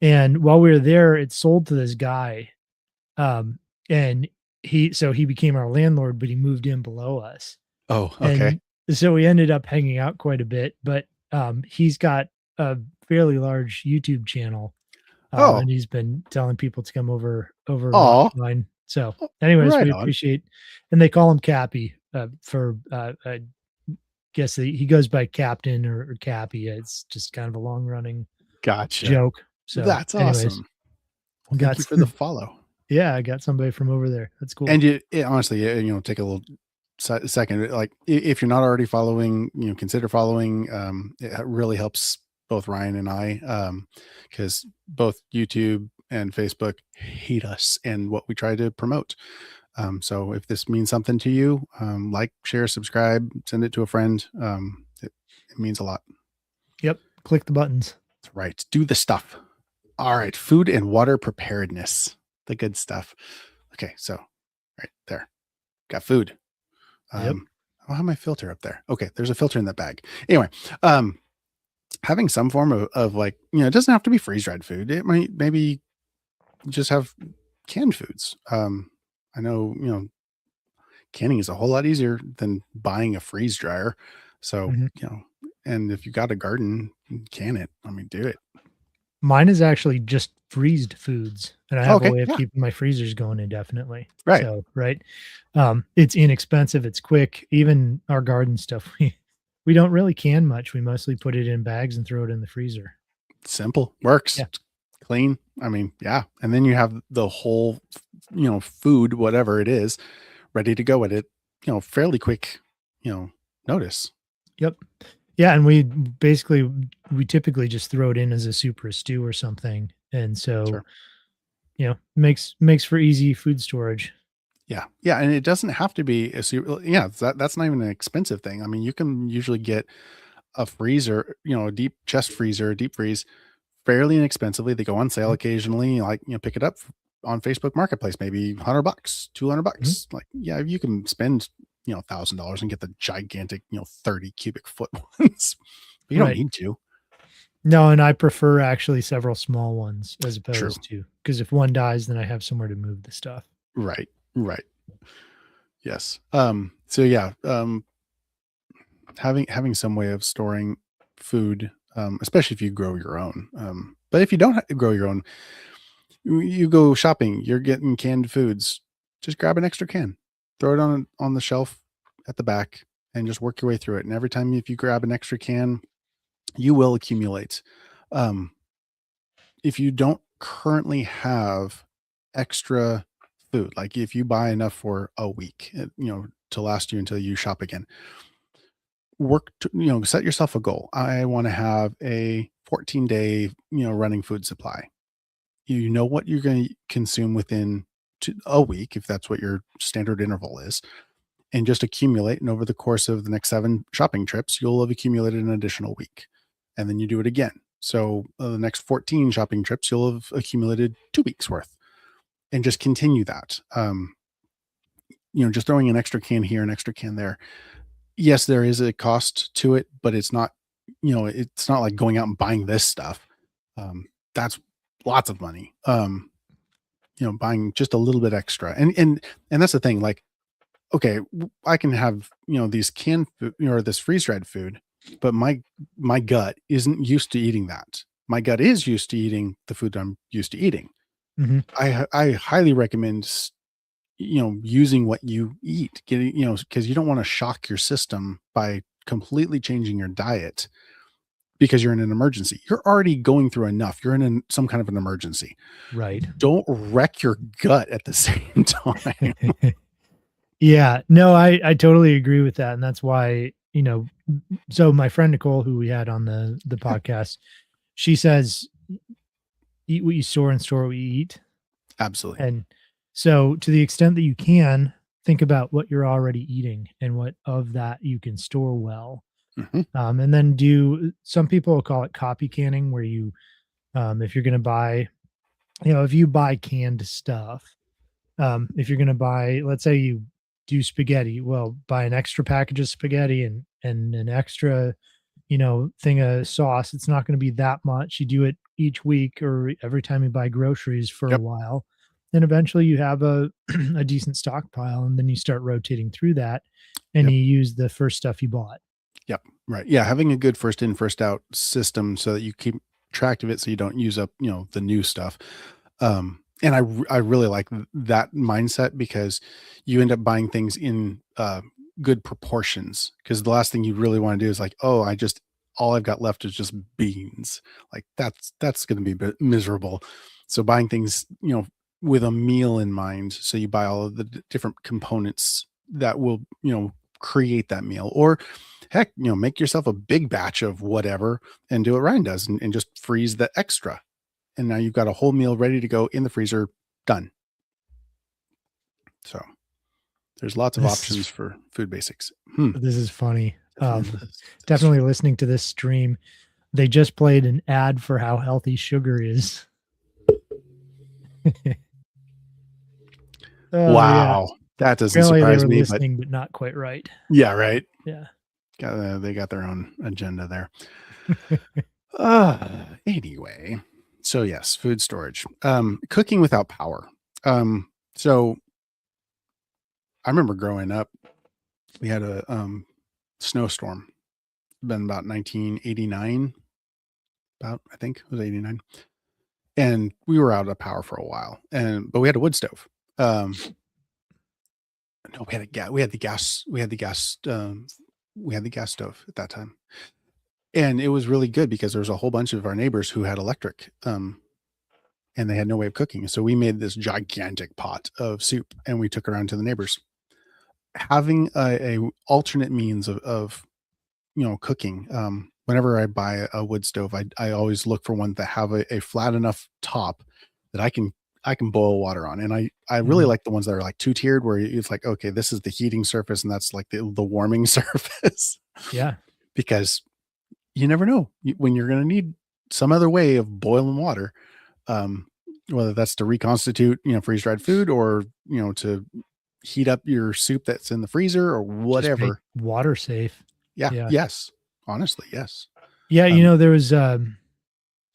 [SPEAKER 2] And while we were there, it sold to this guy. Um, and he became our landlord, but he moved in below us.
[SPEAKER 1] Oh, okay.
[SPEAKER 2] And so we ended up hanging out quite a bit. But he's got a fairly large YouTube channel,
[SPEAKER 1] Oh,
[SPEAKER 2] and he's been telling people to come over and watch
[SPEAKER 1] oh,
[SPEAKER 2] mine. So, anyways,
[SPEAKER 1] right
[SPEAKER 2] we
[SPEAKER 1] on.
[SPEAKER 2] appreciate, and they call him Cappy for I guess he goes by Captain or Cappy. It's just kind of a long running
[SPEAKER 1] Gotcha.
[SPEAKER 2] joke. So,
[SPEAKER 1] That's
[SPEAKER 2] anyways,
[SPEAKER 1] awesome. Well, thank you
[SPEAKER 2] got
[SPEAKER 1] for the follow.
[SPEAKER 2] yeah, I got somebody from over there. That's cool.
[SPEAKER 1] And honestly, take a little second. Like, if you're not already following, consider following. It really helps both Ryan and I, because both YouTube and Facebook hate us and what we try to promote. So if this means something to you, like, share, subscribe, send it to a friend. It means a lot.
[SPEAKER 2] Yep, click the buttons.
[SPEAKER 1] That's right. Do the stuff. All right. Food and water preparedness. The good stuff. Okay. So right there. Got food.
[SPEAKER 2] Yep.
[SPEAKER 1] I'll have my filter up there. Okay. There's a filter in that bag. Anyway, um, having some form of like, it doesn't have to be freeze dried food. It might maybe just have canned foods. I know, canning is a whole lot easier than buying a freeze dryer. So,
[SPEAKER 2] Mhm.
[SPEAKER 1] and if you got a garden, can it. I mean, do it.
[SPEAKER 2] Mine is actually just freezed foods, and I
[SPEAKER 1] Oh,
[SPEAKER 2] have a
[SPEAKER 1] okay.
[SPEAKER 2] way of
[SPEAKER 1] Yeah.
[SPEAKER 2] keeping my freezers going indefinitely.
[SPEAKER 1] Right.
[SPEAKER 2] So, right, it's inexpensive, it's quick. Even our garden stuff, we don't really can much. We mostly put it in bags and throw it in the freezer.
[SPEAKER 1] Simple, works,
[SPEAKER 2] Yeah.
[SPEAKER 1] clean. I mean, yeah. And then you have the whole, food, whatever it is, ready to go at it, fairly quick, notice.
[SPEAKER 2] Yep. Yeah, and we typically just throw it in as a soup or a stew or something, and so,
[SPEAKER 1] Sure.
[SPEAKER 2] makes for easy food storage.
[SPEAKER 1] Yeah. Yeah. And it doesn't have to be yeah, that's not even an expensive thing. I mean, you can usually get a freezer, a deep chest freezer, deep freeze fairly inexpensively. They go on sale
[SPEAKER 2] Mhm,
[SPEAKER 1] occasionally, like, pick it up on Facebook Marketplace, maybe $100, $200
[SPEAKER 2] mhm.
[SPEAKER 1] bucks. Like, yeah, you can spend, $1,000 and get the gigantic, 30 cubic foot ones, but you don't
[SPEAKER 2] Right.
[SPEAKER 1] need to.
[SPEAKER 2] No, and I prefer actually several small ones as
[SPEAKER 1] True.
[SPEAKER 2] opposed to because if one dies, then I have somewhere to move the stuff.
[SPEAKER 1] Right. Right. Yes. So yeah, having some way of storing food, especially if you grow your own. But if you don't grow your own, you go shopping, you're getting canned foods. Just grab an extra can, throw it on the shelf at the back, and just work your way through it. And every time if you grab an extra can, you will accumulate. Um, if you don't currently have extra food, like if you buy enough for a week, to last you until you shop again, set yourself a goal. I want to have a 14-day, running food supply. You know what you're going to consume within a week, if that's what your standard interval is, and just accumulate. And over the course of the next 7 shopping trips, you'll have accumulated an additional week. And then you do it again. So the next 14 shopping trips, you'll have accumulated 2 weeks worth, and just continue that. just throwing an extra can here, an extra can there. Yes, there is a cost to it, but it's not like going out and buying this stuff. That's lots of money. Buying just a little bit extra. And that's the thing, like, okay, I can have, these canned food, or this freeze-dried food, but my gut isn't used to eating that. My gut is used to eating the food I'm used to eating.
[SPEAKER 2] Mhm.
[SPEAKER 1] I highly recommend using what you eat, getting, because you don't want to shock your system by completely changing your diet because you're in an emergency. You're already going through enough. You're in some kind of an emergency.
[SPEAKER 2] Right.
[SPEAKER 1] Don't wreck your gut at the same time.
[SPEAKER 2] Yeah. No, I totally agree with that, and that's why, so my friend Nicole, who we had on the podcast, she says, "Eat what you store and store what you eat."
[SPEAKER 1] Absolutely.
[SPEAKER 2] And so to the extent that you can, think about what you're already eating and what of that you can store well.
[SPEAKER 1] Mhm.
[SPEAKER 2] And then some people call it copy canning, where you, if you're going to buy, if you buy canned stuff, if you're going to buy, let's say you do spaghetti, well, buy an extra package of spaghetti and an extra, thing of sauce. It's not going to be that much. You do it each week or every time you buy groceries for a
[SPEAKER 1] Yep.
[SPEAKER 2] while. Then eventually you have a a decent stockpile, and then you start rotating through that, and
[SPEAKER 1] Yep.
[SPEAKER 2] you use the first stuff you bought.
[SPEAKER 1] Yep. Right. Yeah. Having a good first in, first out system so that you keep track of it so you don't use up, the new stuff. And I really like that mindset because you end up buying things in good proportions. Because the last thing you really want to do is like, oh, all I've got left is just beans. Like that's going to be miserable. So buying things, with a meal in mind. So you buy all of the different components that will, create that meal. Or heck, make yourself a big batch of whatever and do what Ryan does and just freeze the extra. And now you've got a whole meal ready to go in the freezer, done. So there's lots of
[SPEAKER 2] This
[SPEAKER 1] options
[SPEAKER 2] is
[SPEAKER 1] for food basics.
[SPEAKER 2] this is funny.
[SPEAKER 1] That's
[SPEAKER 2] Definitely
[SPEAKER 1] true.
[SPEAKER 2] listening to this stream, they just played an ad for how healthy sugar is. Oh yeah.
[SPEAKER 1] Wow. That doesn't
[SPEAKER 2] Apparently they
[SPEAKER 1] surprise
[SPEAKER 2] were
[SPEAKER 1] me, but
[SPEAKER 2] listening, but not quite right.
[SPEAKER 1] yeah, right.
[SPEAKER 2] Yeah.
[SPEAKER 1] They got their own agenda there. Anyway, so yes, food storage. Cooking without power. So I remember growing up, we had a snowstorm. Been about 1989, I think it was 89. And we were out of power for a while. But we had a wood stove. No, we had the gas stove at that time. And it was really good because there was a whole bunch of our neighbors who had electric, and they had no way of cooking. So we made this gigantic pot of soup and we took it around to the neighbors. Having a alternate means of cooking. Whenever I buy a wood stove, I always look for one that have a flat enough top that I can boil water on. And I really
[SPEAKER 2] Mhm.
[SPEAKER 1] like the ones that are like two tiered, where it's like, okay, this is the heating surface and that's like the warming surface.
[SPEAKER 2] Yeah.
[SPEAKER 1] Because you never know when you're going to need some other way of boiling water. Um, whether that's to reconstitute, freeze dried food, or, to heat up your soup that's in the freezer or
[SPEAKER 2] Just make
[SPEAKER 1] whatever.
[SPEAKER 2] water safe.
[SPEAKER 1] Yeah.
[SPEAKER 2] Yeah.
[SPEAKER 1] Yes. Honestly, yes.
[SPEAKER 2] Yeah,
[SPEAKER 1] Um,
[SPEAKER 2] there was, I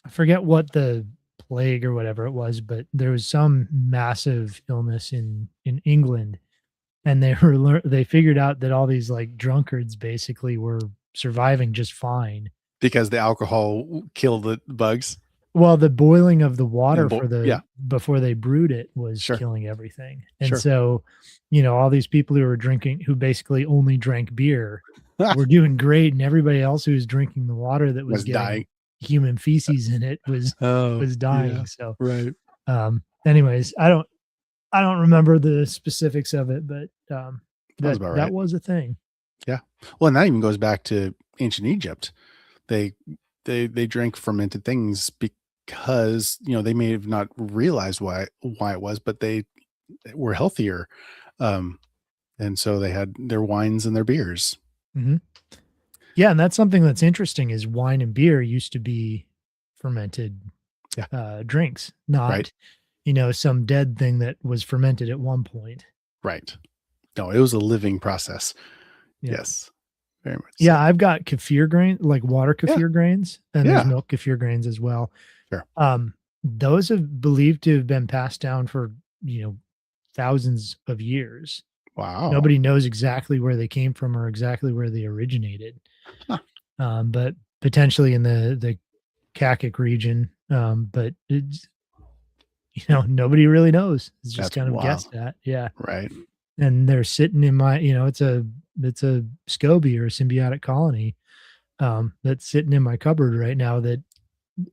[SPEAKER 2] forget what the plague or whatever it was, but there was some massive illness in England, and they they figured out that all these, like, drunkards basically were surviving just fine.
[SPEAKER 1] because the alcohol killed the bugs.
[SPEAKER 2] Well, the boiling of the water
[SPEAKER 1] And
[SPEAKER 2] for
[SPEAKER 1] yeah,
[SPEAKER 2] before they brewed it was
[SPEAKER 1] sure,
[SPEAKER 2] killing everything, and
[SPEAKER 1] sure.
[SPEAKER 2] so, all these people who basically only drank beer were doing great, and everybody else who was drinking the water that was
[SPEAKER 1] Was
[SPEAKER 2] getting
[SPEAKER 1] dying.
[SPEAKER 2] human feces in it was
[SPEAKER 1] Oh, yeah,
[SPEAKER 2] dying, so,
[SPEAKER 1] right.
[SPEAKER 2] anyways, I don't remember the specifics of it, but,
[SPEAKER 1] Sounds
[SPEAKER 2] that
[SPEAKER 1] about
[SPEAKER 2] that
[SPEAKER 1] right.
[SPEAKER 2] was a thing.
[SPEAKER 1] Yeah. Well, and that even goes back to ancient Egypt. They they drank fermented things because, they may have not realized why it was, but they were healthier. Um, and so they had their wines and their beers.
[SPEAKER 2] Mhm. Yeah, and that's something that's interesting is wine and beer used to be fermented,
[SPEAKER 1] Yeah.
[SPEAKER 2] drinks,
[SPEAKER 1] Right.
[SPEAKER 2] not, some dead thing that was fermented at one point.
[SPEAKER 1] Right. No, it was a living process.
[SPEAKER 2] Yeah.
[SPEAKER 1] Yes, very much
[SPEAKER 2] Yeah,
[SPEAKER 1] so.
[SPEAKER 2] I've got kefir grain, like water
[SPEAKER 1] Yeah,
[SPEAKER 2] kefir grains, and there's
[SPEAKER 1] yeah,
[SPEAKER 2] milk kefir grains as well.
[SPEAKER 1] sure.
[SPEAKER 2] Those have believed to have been passed down for, thousands of years.
[SPEAKER 1] Wow.
[SPEAKER 2] Nobody knows exactly where they came from or exactly where they originated.
[SPEAKER 1] Huh,
[SPEAKER 2] But potentially in the Kakak region, but it's, nobody really knows. It's just
[SPEAKER 1] that's
[SPEAKER 2] kind of
[SPEAKER 1] wild,
[SPEAKER 2] guessed at. Yeah.
[SPEAKER 1] right?
[SPEAKER 2] And they're sitting in my, it's a SCOBY or a symbiotic colony, that's sitting in my cupboard right now that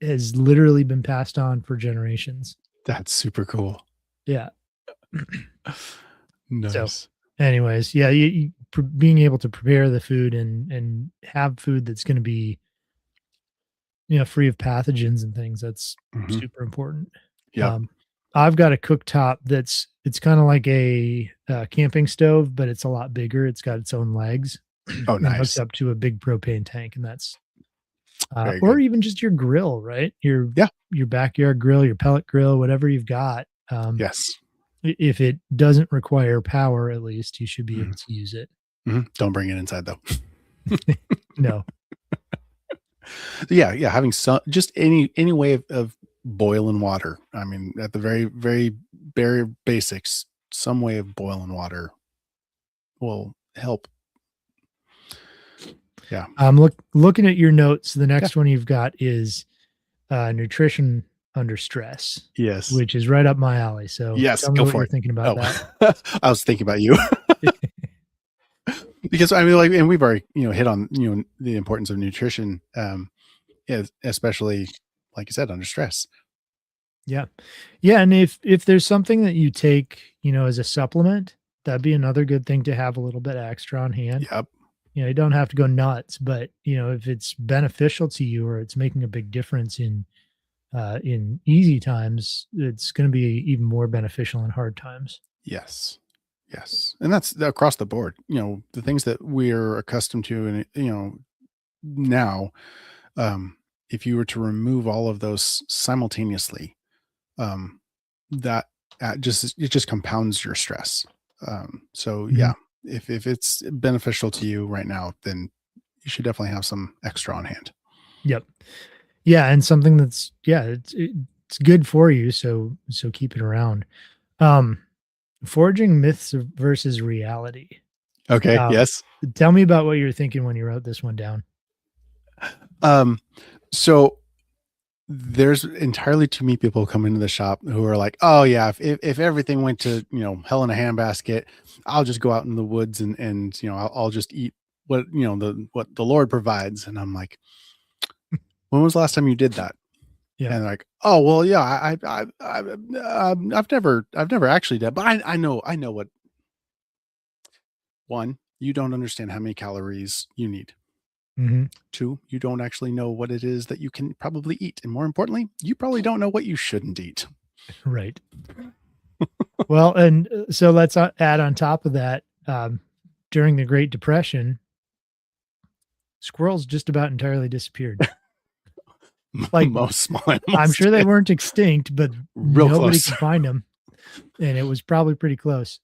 [SPEAKER 2] has literally been passed on for generations.
[SPEAKER 1] That's super cool.
[SPEAKER 2] Yeah. So,
[SPEAKER 1] Nice.
[SPEAKER 2] anyways, yeah, being able to prepare the food and have food that's going to be, free of pathogens and things, that's
[SPEAKER 1] Mhm.
[SPEAKER 2] super important.
[SPEAKER 1] Yep.
[SPEAKER 2] Um, I've got a cooktop it's kind of like a camping stove, but it's a lot bigger. It's got its own legs
[SPEAKER 1] Oh,
[SPEAKER 2] and hooked
[SPEAKER 1] nice.
[SPEAKER 2] up to a big propane tank, and that's
[SPEAKER 1] Very
[SPEAKER 2] or
[SPEAKER 1] good.
[SPEAKER 2] even just your grill, right?
[SPEAKER 1] Yeah.
[SPEAKER 2] Your backyard grill, your pellet grill, whatever you've got.
[SPEAKER 1] Yes.
[SPEAKER 2] If it doesn't require power, at least you should be
[SPEAKER 1] Mhm,
[SPEAKER 2] able to use it.
[SPEAKER 1] mhm. Don't bring it inside though.
[SPEAKER 2] No.
[SPEAKER 1] Yeah, yeah, having some just any way of boiling water. I mean, at the very, very bare basics, some way of boiling water will help. Yeah.
[SPEAKER 2] I'm looking at your notes. The
[SPEAKER 1] Yeah.
[SPEAKER 2] next one you've got is nutrition under stress,
[SPEAKER 1] Yes.
[SPEAKER 2] which is right up my alley. So
[SPEAKER 1] Yes,
[SPEAKER 2] tell me
[SPEAKER 1] go
[SPEAKER 2] what
[SPEAKER 1] for
[SPEAKER 2] you're
[SPEAKER 1] it.
[SPEAKER 2] thinking about
[SPEAKER 1] Oh,
[SPEAKER 2] that.
[SPEAKER 1] I was thinking about you because I mean, like, and we've already, hit on, the importance of nutrition, especially like you said, under stress.
[SPEAKER 2] Yeah. Yeah. And if there's something that you take, as a supplement, that'd be another good thing to have a little bit extra on hand.
[SPEAKER 1] Yep.
[SPEAKER 2] You don't have to go nuts, but if it's beneficial to you or it's making a big difference in easy times, it's going to be even more beneficial in hard times.
[SPEAKER 1] Yes. Yes. And that's across the board. The things that we're accustomed to and now, um, if you were to remove all of those simultaneously, um, that it just compounds your stress. So
[SPEAKER 2] Mhm.
[SPEAKER 1] yeah, if it's beneficial to you right now, then you should definitely have some extra on hand.
[SPEAKER 2] Yep. Yeah, and something that's it's good for you, so keep it around. Um, Forging myths versus reality.
[SPEAKER 1] Okay.
[SPEAKER 2] Um,
[SPEAKER 1] Yes.
[SPEAKER 2] Tell me about what you were thinking when you wrote this one down.
[SPEAKER 1] Um, so there's entirely too many people come into the shop who are like, "Oh yeah, if everything went to hell in a handbasket, I'll just go out in the woods and I'll just eat what the Lord provides." And I'm like, "When was the last time you did that?"
[SPEAKER 2] Yeah.
[SPEAKER 1] And they're like, "Oh well, yeah, I've never actually done, but I know what. One, you don't understand how many calories you need.
[SPEAKER 2] Mhm.
[SPEAKER 1] Two, you don't actually know what it is that you can probably eat, and more importantly, you probably don't know what you shouldn't eat."
[SPEAKER 2] Right. Well, and so let's add on top of that, during the Great Depression, squirrels just about entirely disappeared. Like,
[SPEAKER 1] Most small
[SPEAKER 2] I'm
[SPEAKER 1] animals
[SPEAKER 2] sure they
[SPEAKER 1] did.
[SPEAKER 2] weren't extinct, but
[SPEAKER 1] Real
[SPEAKER 2] nobody
[SPEAKER 1] close.
[SPEAKER 2] could find them. And it was probably pretty close.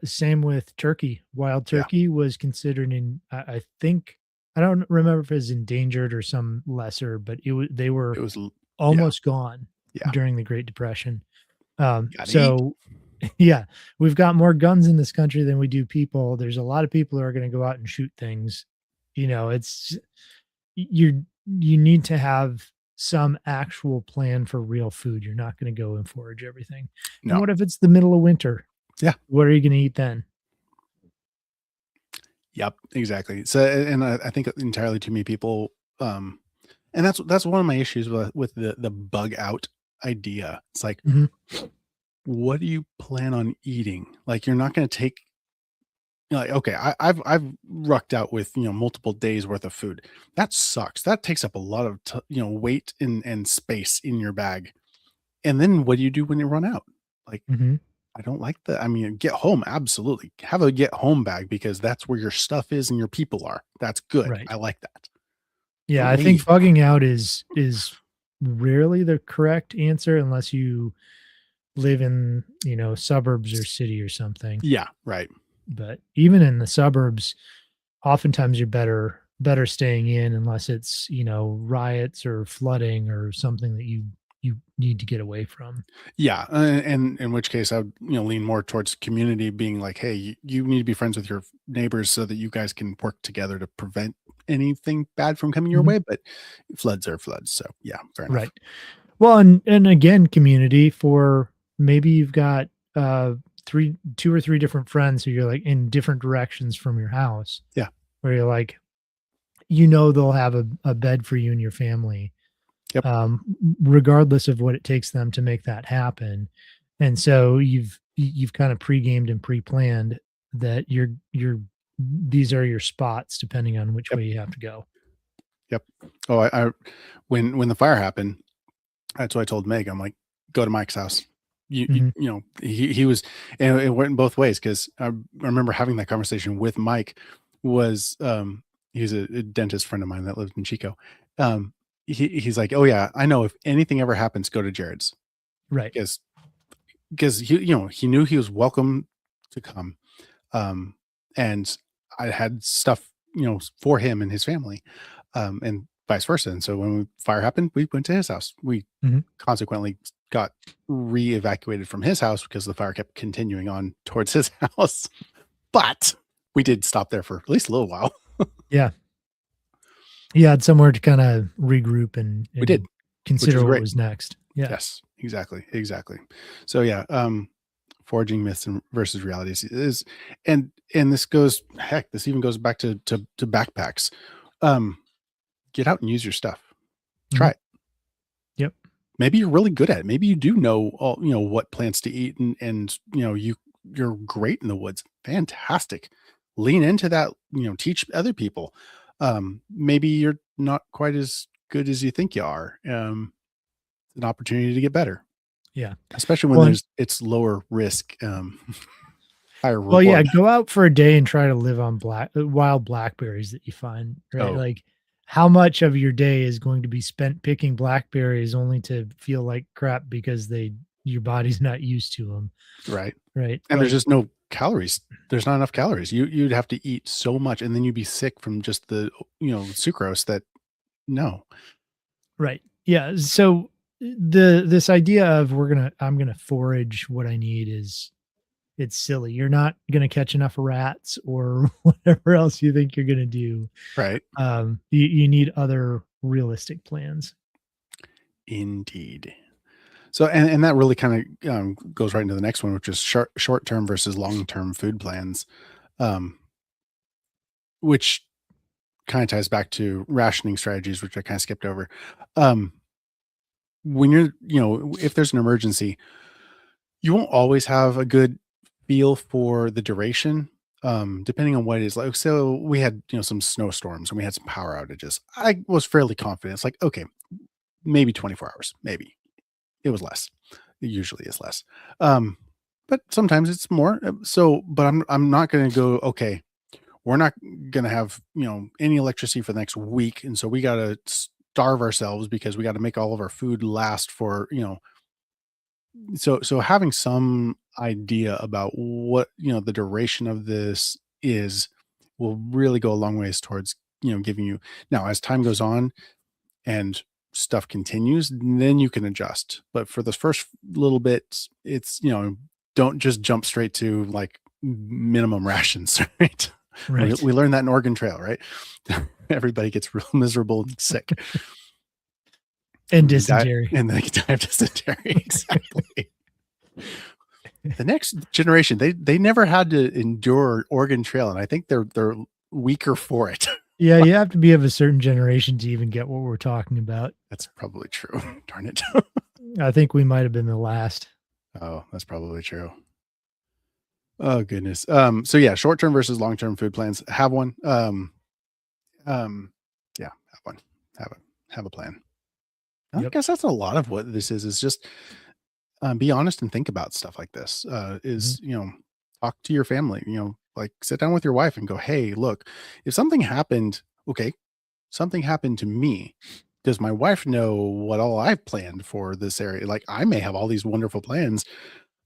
[SPEAKER 2] Same with turkey. Wild
[SPEAKER 1] Yeah,
[SPEAKER 2] turkey was considered I think I don't remember if it was endangered or some lesser, but they were
[SPEAKER 1] it was yeah,
[SPEAKER 2] almost gone
[SPEAKER 1] yeah.
[SPEAKER 2] during the Great Depression.
[SPEAKER 1] Gotta eat.
[SPEAKER 2] So yeah, we've got more guns in this country than we do people. There's a lot of people who are going to go out and shoot things. It's you need to have some actual plan for real food. You're not going to go and forage everything. And
[SPEAKER 1] No.
[SPEAKER 2] what if it's the middle of winter?
[SPEAKER 1] Yeah.
[SPEAKER 2] What are you going to eat then?
[SPEAKER 1] Yep, exactly. So, and I think entirely too many people, and that's one of my issues with the bug out idea. It's like,
[SPEAKER 2] Mhm.
[SPEAKER 1] what do you plan on eating? Like, you're not going to take. Like, okay, I've rucked out with multiple days worth of food. That sucks. That takes up a lot of weight and space in your bag. And then what do you do when you run out? Like,
[SPEAKER 2] Mhm.
[SPEAKER 1] I don't like that. I mean, get home, absolutely. Have a get home bag because that's where your stuff is and your people are. That's good.
[SPEAKER 2] Right.
[SPEAKER 1] I like that.
[SPEAKER 2] Yeah,
[SPEAKER 1] Don't
[SPEAKER 2] I think
[SPEAKER 1] leave.
[SPEAKER 2] bugging out is rarely the correct answer unless you live in, suburbs or city or something.
[SPEAKER 1] Yeah, right.
[SPEAKER 2] But even in the suburbs, oftentimes you're better staying in unless it's, riots or flooding or something that you need to get away from.
[SPEAKER 1] Yeah, and in which case I would, lean more towards community being like, hey, you need to be friends with your neighbors so that you guys can work together to prevent anything bad from coming your
[SPEAKER 2] Mhm.
[SPEAKER 1] way. But floods are floods, so yeah, fair enough.
[SPEAKER 2] Right. Well, and again, community for maybe you've got, 2 or 3 different friends who you're, like, in different directions from your house,
[SPEAKER 1] Yeah,
[SPEAKER 2] where you're like, they'll have a bed for you and your family,
[SPEAKER 1] yep,
[SPEAKER 2] regardless of what it takes them to make that happen. And so you've kind of pre-gamed and pre-planned that you're these are your spots depending on which
[SPEAKER 1] yep,
[SPEAKER 2] way you have to go.
[SPEAKER 1] yep. Oh, I when the fire happened, that's what I told Meg. I'm like, go to Mike's house.
[SPEAKER 2] Mhm,
[SPEAKER 1] He was, and it went in both ways because I remember having that conversation with Mike. Was he's a dentist friend of mine that lived in Chico. Um, he's like, oh yeah, I know if anything ever happens, go to Jared's
[SPEAKER 2] right.
[SPEAKER 1] because he knew he was welcome to come. Um, and I had stuff for him and his family, and vice versa. And so when fire happened, we went to his house. We
[SPEAKER 2] Mhm.
[SPEAKER 1] consequently got re-evacuated from his house because the fire kept continuing on towards his house. But we did stop there for at least a little while.
[SPEAKER 2] Yeah. You had somewhere to kinda regroup and
[SPEAKER 1] We did, which was
[SPEAKER 2] consider what
[SPEAKER 1] great.
[SPEAKER 2] was next. Yeah.
[SPEAKER 1] Yes, exactly, exactly. So yeah, forging myths and versus realities is, and this goes, heck, this even goes back to backpacks. Um, get out and use your stuff. Try
[SPEAKER 2] Mhm.
[SPEAKER 1] it.
[SPEAKER 2] Yep.
[SPEAKER 1] Maybe you're really good at it. Maybe you do know all, what plants to eat, and you're great in the woods. Fantastic. Lean into that, teach other people. Maybe you're not quite as good as you think you are. An opportunity to get better,
[SPEAKER 2] Yeah.
[SPEAKER 1] especially when
[SPEAKER 2] Well, and
[SPEAKER 1] it's lower risk, higher
[SPEAKER 2] well, yeah,
[SPEAKER 1] reward.
[SPEAKER 2] go out for a day and try to live on wild blackberries that you find, right?
[SPEAKER 1] Oh,
[SPEAKER 2] Like, how much of your day is going to be spent picking blackberries only to feel like crap because your body's not used to them,
[SPEAKER 1] right.
[SPEAKER 2] right?
[SPEAKER 1] And there's
[SPEAKER 2] Like,
[SPEAKER 1] just no calories. There's not enough calories. You'd have to eat so much, and then you'd be sick from just the sucrose that no.
[SPEAKER 2] right. Yeah. So this idea of I'm gonna forage what I need is it's silly. You're not gonna catch enough rats or whatever else you think you're gonna do.
[SPEAKER 1] Right.
[SPEAKER 2] You need other realistic plans.
[SPEAKER 1] Indeed. So, and that really kind of goes right into the next one, which is short term versus long term food plans, um, which kind of ties back to rationing strategies, which I kind of skipped over. Um, when you're, if there's an emergency, you won't always have a good feel for the duration, depending on what it is. Like, so we had, some snowstorms and we had some power outages. I was fairly confident. It's like, okay, maybe 24 hours, maybe. It was less. It usually is less. Um, but sometimes it's more. So, but I'm not going to go, okay, we're not going to have, any electricity for the next week. And so we got to starve ourselves because we got to make all of our food last for, so having some idea about what, the duration of this is will really go a long ways towards, giving you, now as time goes on and stuff continues, then you can adjust. But for the first little bit, it's, don't just jump straight to like minimum rations, right? We
[SPEAKER 2] Right.
[SPEAKER 1] learned that in Oregon Trail, right? Everybody gets real miserable and sick.
[SPEAKER 2] And
[SPEAKER 1] And they die,
[SPEAKER 2] dysentery.
[SPEAKER 1] and they die of dysentery. Exactly. The next generation, they never had to endure Oregon Trail, and I think they're weaker for it.
[SPEAKER 2] Yeah, you have to be of a certain generation to even get what we're talking about.
[SPEAKER 1] That's probably true. Darn it.
[SPEAKER 2] I think we might have been the last.
[SPEAKER 1] Oh, that's probably true. Oh goodness. So yeah, short term versus long term food plans. Have one. Um, yeah, have one. Have a plan. I
[SPEAKER 2] Yep.
[SPEAKER 1] guess that's a lot of what this is just be honest and think about stuff like this.
[SPEAKER 2] Mhm.
[SPEAKER 1] Is talk to your family, like sit down with your wife and go, hey, look, if something happened, okay, something happened to me. Does my wife know what all I've planned for this area? Like I may have all these wonderful plans,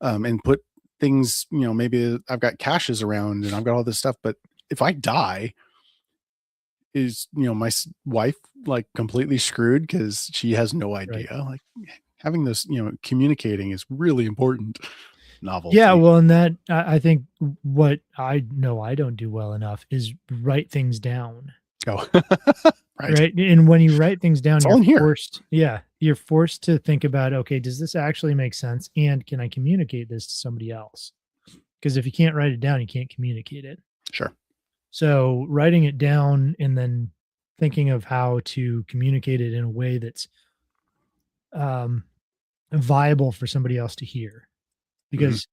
[SPEAKER 1] and put things, maybe I've got caches around and I've got all this stuff, but if I die, is, my wife like completely screwed because she has no
[SPEAKER 2] Right.
[SPEAKER 1] idea? Like having this, communicating is really important.
[SPEAKER 2] Yeah,
[SPEAKER 1] Novelty.
[SPEAKER 2] well, and that I think what I know I don't do well enough is write things down,
[SPEAKER 1] Oh, right.
[SPEAKER 2] right? And when you write things down,
[SPEAKER 1] It's all
[SPEAKER 2] you're
[SPEAKER 1] in here.
[SPEAKER 2] forced you're forced to think about, "Okay, does this actually make sense, and can I communicate this to somebody else?" Because if you can't write it down, you can't communicate it.
[SPEAKER 1] Sure.
[SPEAKER 2] So, writing it down and then thinking of how to communicate it in a way that's, um, viable for somebody else to hear.
[SPEAKER 1] Mhm.
[SPEAKER 2] Because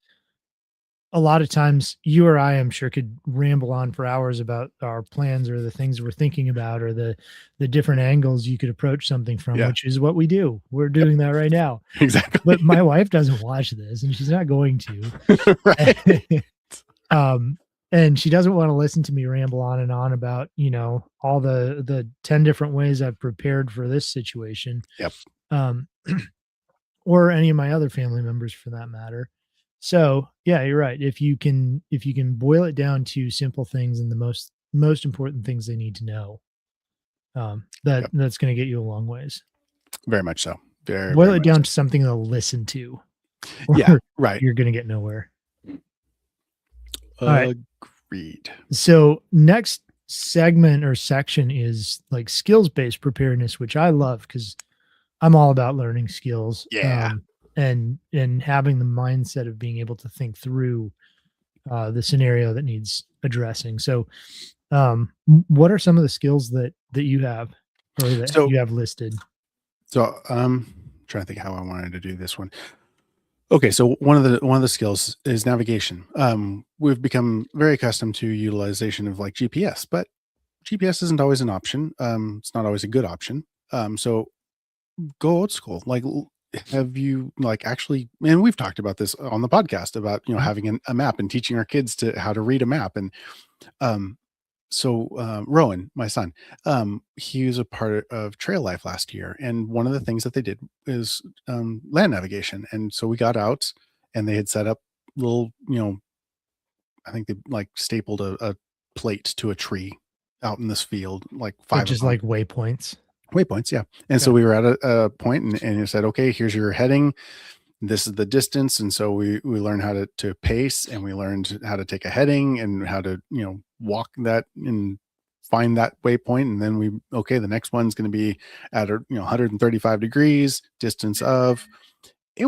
[SPEAKER 2] a lot of times you or I, am sure, could ramble on for hours about our plans or the things we're thinking about or the different angles you could approach something from,
[SPEAKER 1] Yeah.
[SPEAKER 2] which is what we do. We're
[SPEAKER 1] Yep.
[SPEAKER 2] doing that right now.
[SPEAKER 1] Exactly.
[SPEAKER 2] But my wife doesn't watch this, and she's not going to.
[SPEAKER 1] Right.
[SPEAKER 2] Um, and she doesn't wanna listen to me ramble on and on about, all the 10 different ways I've prepared for this situation,
[SPEAKER 1] Yep.
[SPEAKER 2] um, or any of my other family members for that matter. So, yeah, you're right. If you can boil it down to simple things and the most important things they need to know,
[SPEAKER 1] Yep.
[SPEAKER 2] that's gonna get you a long ways.
[SPEAKER 1] Very much so. Very,
[SPEAKER 2] Boil
[SPEAKER 1] very
[SPEAKER 2] it
[SPEAKER 1] much so.
[SPEAKER 2] down to something they'll listen to,
[SPEAKER 1] Yeah.
[SPEAKER 2] or
[SPEAKER 1] Right.
[SPEAKER 2] you're gonna get nowhere. Alright.
[SPEAKER 1] Agreed.
[SPEAKER 2] So next segment or section is like skills-based preparedness, which I love because I'm all about learning skills,
[SPEAKER 1] Yeah.
[SPEAKER 2] and having the mindset of being able to think through the scenario that needs addressing. So, what are some of the skills that you have or that
[SPEAKER 1] So
[SPEAKER 2] you have listed?
[SPEAKER 1] trying to think how I wanted to do this one. Okay, so one of the skills is navigation. We've become very accustomed to utilization of like GPS, but GPS isn't always an option. It's not always a good option. So go old school. Like, have you like actually? And we've talked about this on the podcast about
[SPEAKER 2] Mhm.
[SPEAKER 1] having a map and teaching our kids to how to read a map. And um, Rowan, my son, he was a part of Trail Life last year, and one of the things that they did is land navigation. And so we got out, and they had set up little, I think they like stapled a plate to a tree out in this field, like
[SPEAKER 2] So
[SPEAKER 1] five of
[SPEAKER 2] just
[SPEAKER 1] them.
[SPEAKER 2] like waypoints.
[SPEAKER 1] Waypoints, yeah. And so
[SPEAKER 2] Okay.
[SPEAKER 1] we were at a point, and it said, "Okay, here's your heading. This is the distance." And so we learned how to pace, and we learned how to take a heading and how to walk that and find that waypoint. And then the next one's going to be at 135 degrees distance of. It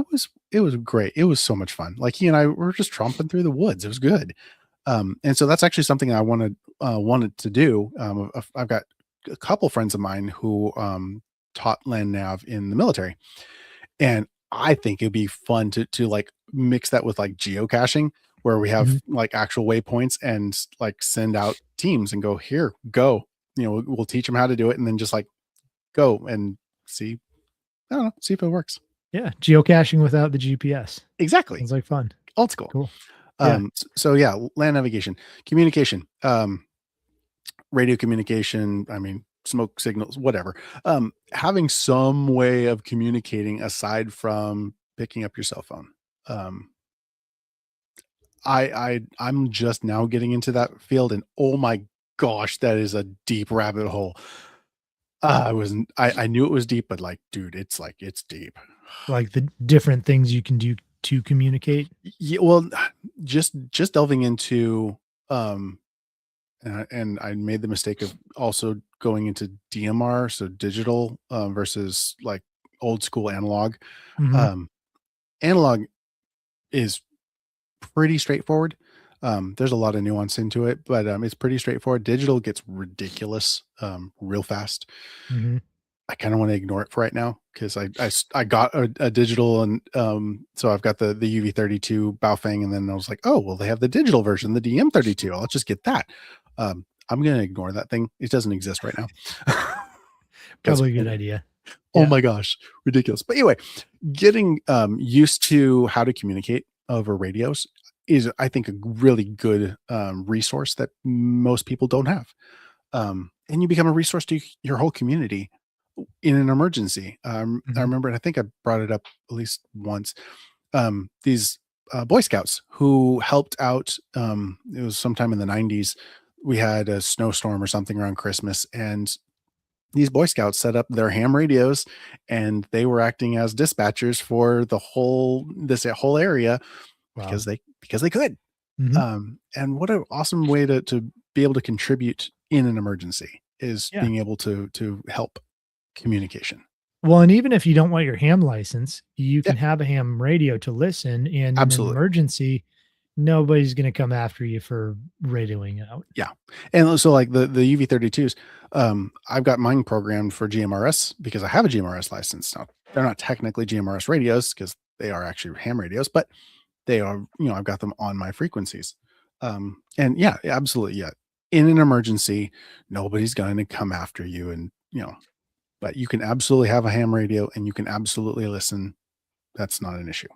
[SPEAKER 1] was great. It was so much fun. Like he and I were just tromping through the woods. It was good. And so that's actually something I wanted to do. I've got a couple friends of mine who taught land nav in the military, and I think it'd be fun to like mix that with like geocaching, where we have
[SPEAKER 2] Mhm.
[SPEAKER 1] like actual waypoints and like send out teams and go here, go. We'll teach them how to do it, and then just like go and see. I don't know, see if it works.
[SPEAKER 2] Yeah, geocaching without the GPS.
[SPEAKER 1] Exactly,
[SPEAKER 2] Sounds like fun.
[SPEAKER 1] old school.
[SPEAKER 2] Cool. Yeah.
[SPEAKER 1] So yeah, land navigation, communication, radio communication. I mean, smoke signals, whatever. Having some way of communicating aside from picking up your cell phone. Um, I'm just now getting into that field, and oh my gosh, that is a deep rabbit hole. I knew it was deep, but like, dude, it's deep.
[SPEAKER 2] Like the different things you can do to communicate.
[SPEAKER 1] Yeah, well, just delving into um and I made the mistake of also going into DMR, so digital versus like old school analog.
[SPEAKER 2] Mhm.
[SPEAKER 1] Um, Analog is pretty straightforward. There's a lot of nuance into it, but it's pretty straightforward. Digital gets ridiculous real fast.
[SPEAKER 2] Mhm.
[SPEAKER 1] I kind of want to ignore it for right now because I got a digital, and so I've got the UV32 Baofeng, and then I was like, oh well, they have the digital version, the DM32. I'll just get that. I'm gonna ignore that thing. It doesn't exist right now because
[SPEAKER 2] Probably a good idea.
[SPEAKER 1] oh
[SPEAKER 2] Yeah.
[SPEAKER 1] my gosh, ridiculous. But anyway, getting used to how to communicate over radios is, I think, a really good resource that most people don't have. And you become a resource to your whole community in an emergency. I
[SPEAKER 2] Mhm.
[SPEAKER 1] remember, and I think I brought it up at least once. These Boy Scouts who helped out. It was sometime in the 90s. We had a snowstorm or something around Christmas, and these Boy Scouts set up their ham radios, and they were acting as dispatchers for this whole area
[SPEAKER 2] Wow.
[SPEAKER 1] because they could.
[SPEAKER 2] Mhm.
[SPEAKER 1] And what an awesome way to be able to contribute in an emergency is
[SPEAKER 2] Yeah.
[SPEAKER 1] being able to help communication.
[SPEAKER 2] Well, and even if you don't want your ham license, you
[SPEAKER 1] Yeah,
[SPEAKER 2] can have a ham radio to listen, and in an
[SPEAKER 1] absolutely.
[SPEAKER 2] emergency, nobody's gonna come after you for radioing out.
[SPEAKER 1] Yeah. And so like the UV32s, I've got mine programmed for GMRS because I have a GMRS license. Now, they're not technically GMRS radios because they are actually ham radios, but they are, I've got them on my frequencies. And yeah, absolutely. Yeah. In an emergency, nobody's going to come after you. And, but you can absolutely have a ham radio and you can absolutely listen. That's not an issue.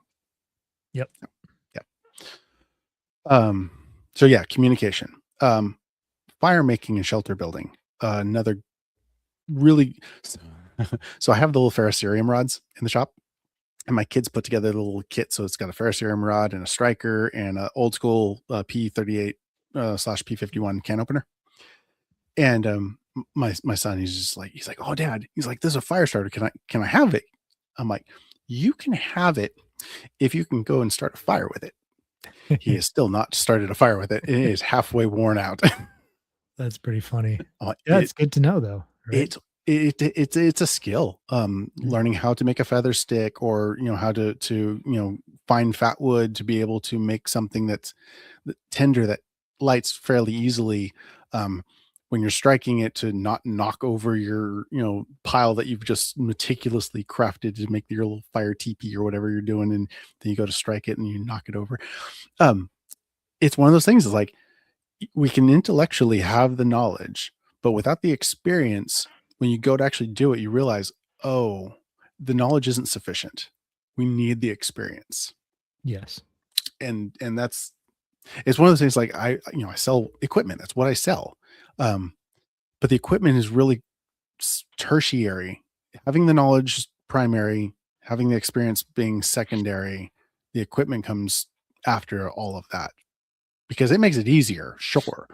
[SPEAKER 2] Yep.
[SPEAKER 1] Yeah. So yeah, communication, fire making and shelter building. Another really, so I have the little ferrocerium rods in the shop, and my kids put together the little kit. So it's got a ferrocerium rod and a striker and an old school P38 slash P51 can opener. And my son, he's like, oh dad, he's like, this is a fire starter. Can I have it? I'm like, you can have it if you can go and start a fire with it. He has still not started a fire with it. It is halfway worn out.
[SPEAKER 2] That's pretty funny.
[SPEAKER 1] Uh,
[SPEAKER 2] Yeah,
[SPEAKER 1] it
[SPEAKER 2] it's good to know though, right?
[SPEAKER 1] it's it's a skill.
[SPEAKER 2] Mhm.
[SPEAKER 1] Learning how to make a feather stick, or how to find fat wood to be able to make something that's tender that lights fairly easily. Um, when you're striking it, to not knock over your pile that you've just meticulously crafted to make your little fire teepee or whatever you're doing, and then you go to strike it and you knock it over. Um, it's one of those things. Is like we can intellectually have the knowledge, but without the experience, when you go to actually do it, you realize, oh, the knowledge isn't sufficient. We need the experience.
[SPEAKER 2] Yes.
[SPEAKER 1] And that's it's one of those things. Like I sell equipment. That's what I sell. Um, but the equipment is really tertiary. Having the knowledge is primary, having the experience being secondary. The equipment comes after all of that because it makes it easier, sure.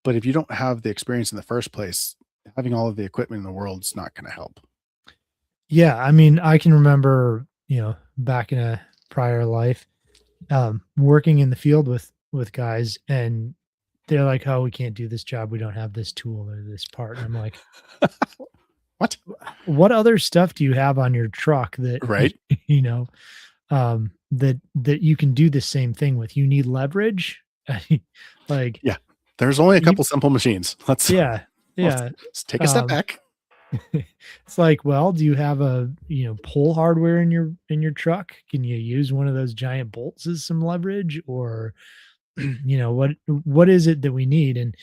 [SPEAKER 1] But if you don't have the experience in the first place, having all of the equipment in the world is not going to help.
[SPEAKER 2] Yeah, I mean, I can remember, back in a prior life, working in the field with guys, and they're like, "Oh, we can't do this job. We don't have this tool or this part." And I'm like,
[SPEAKER 1] What?
[SPEAKER 2] "What other stuff do you have on your truck that
[SPEAKER 1] Right?
[SPEAKER 2] you know that you can do the same thing with? You need leverage, like
[SPEAKER 1] Yeah. There's only a
[SPEAKER 2] you,
[SPEAKER 1] couple simple machines.
[SPEAKER 2] yeah,
[SPEAKER 1] Let's,
[SPEAKER 2] yeah."
[SPEAKER 1] let's take a step
[SPEAKER 2] Um,
[SPEAKER 1] back.
[SPEAKER 2] it's like, well, do you have a, pull hardware in your truck? Can you use one of those giant bolts as some leverage? Or, what is it that we need? And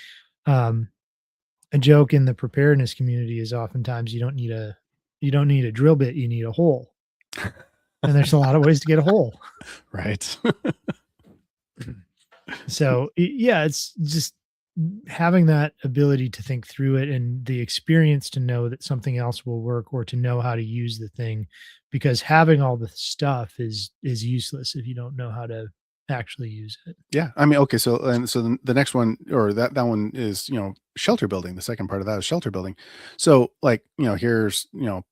[SPEAKER 2] um a joke in the preparedness community is oftentimes you don't need a drill bit, you need a hole. And there's a lot of ways to get a hole.
[SPEAKER 1] Right.
[SPEAKER 2] So yeah, it's just having that ability to think through it and the experience to know that something else will work, or to know how to use the thing, because having all the stuff is useless if you don't know how to actually use it.
[SPEAKER 1] Yeah. I mean, okay. So the next one, or that one is, shelter building. The second part of that is shelter building. So like, here's,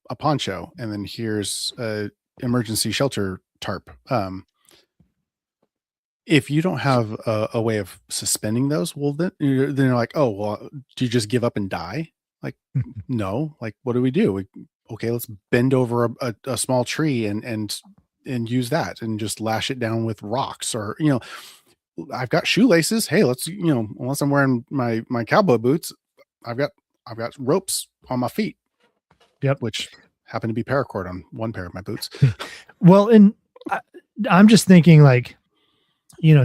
[SPEAKER 1] a poncho, and then here's a emergency shelter tarp. If you don't have a way of suspending those, well, then you're like, oh, well, do you just give up and die? Like, no. Like, what do we do? Okay, let's bend over a small tree and use that and just lash it down with rocks, or I've got shoelaces. Hey, let's unless I'm wearing my cowboy boots, I've got ropes on my feet,
[SPEAKER 2] Yep.
[SPEAKER 1] which happen to be paracord on one pair of my boots.
[SPEAKER 2] Well, and I, I'm just thinking like,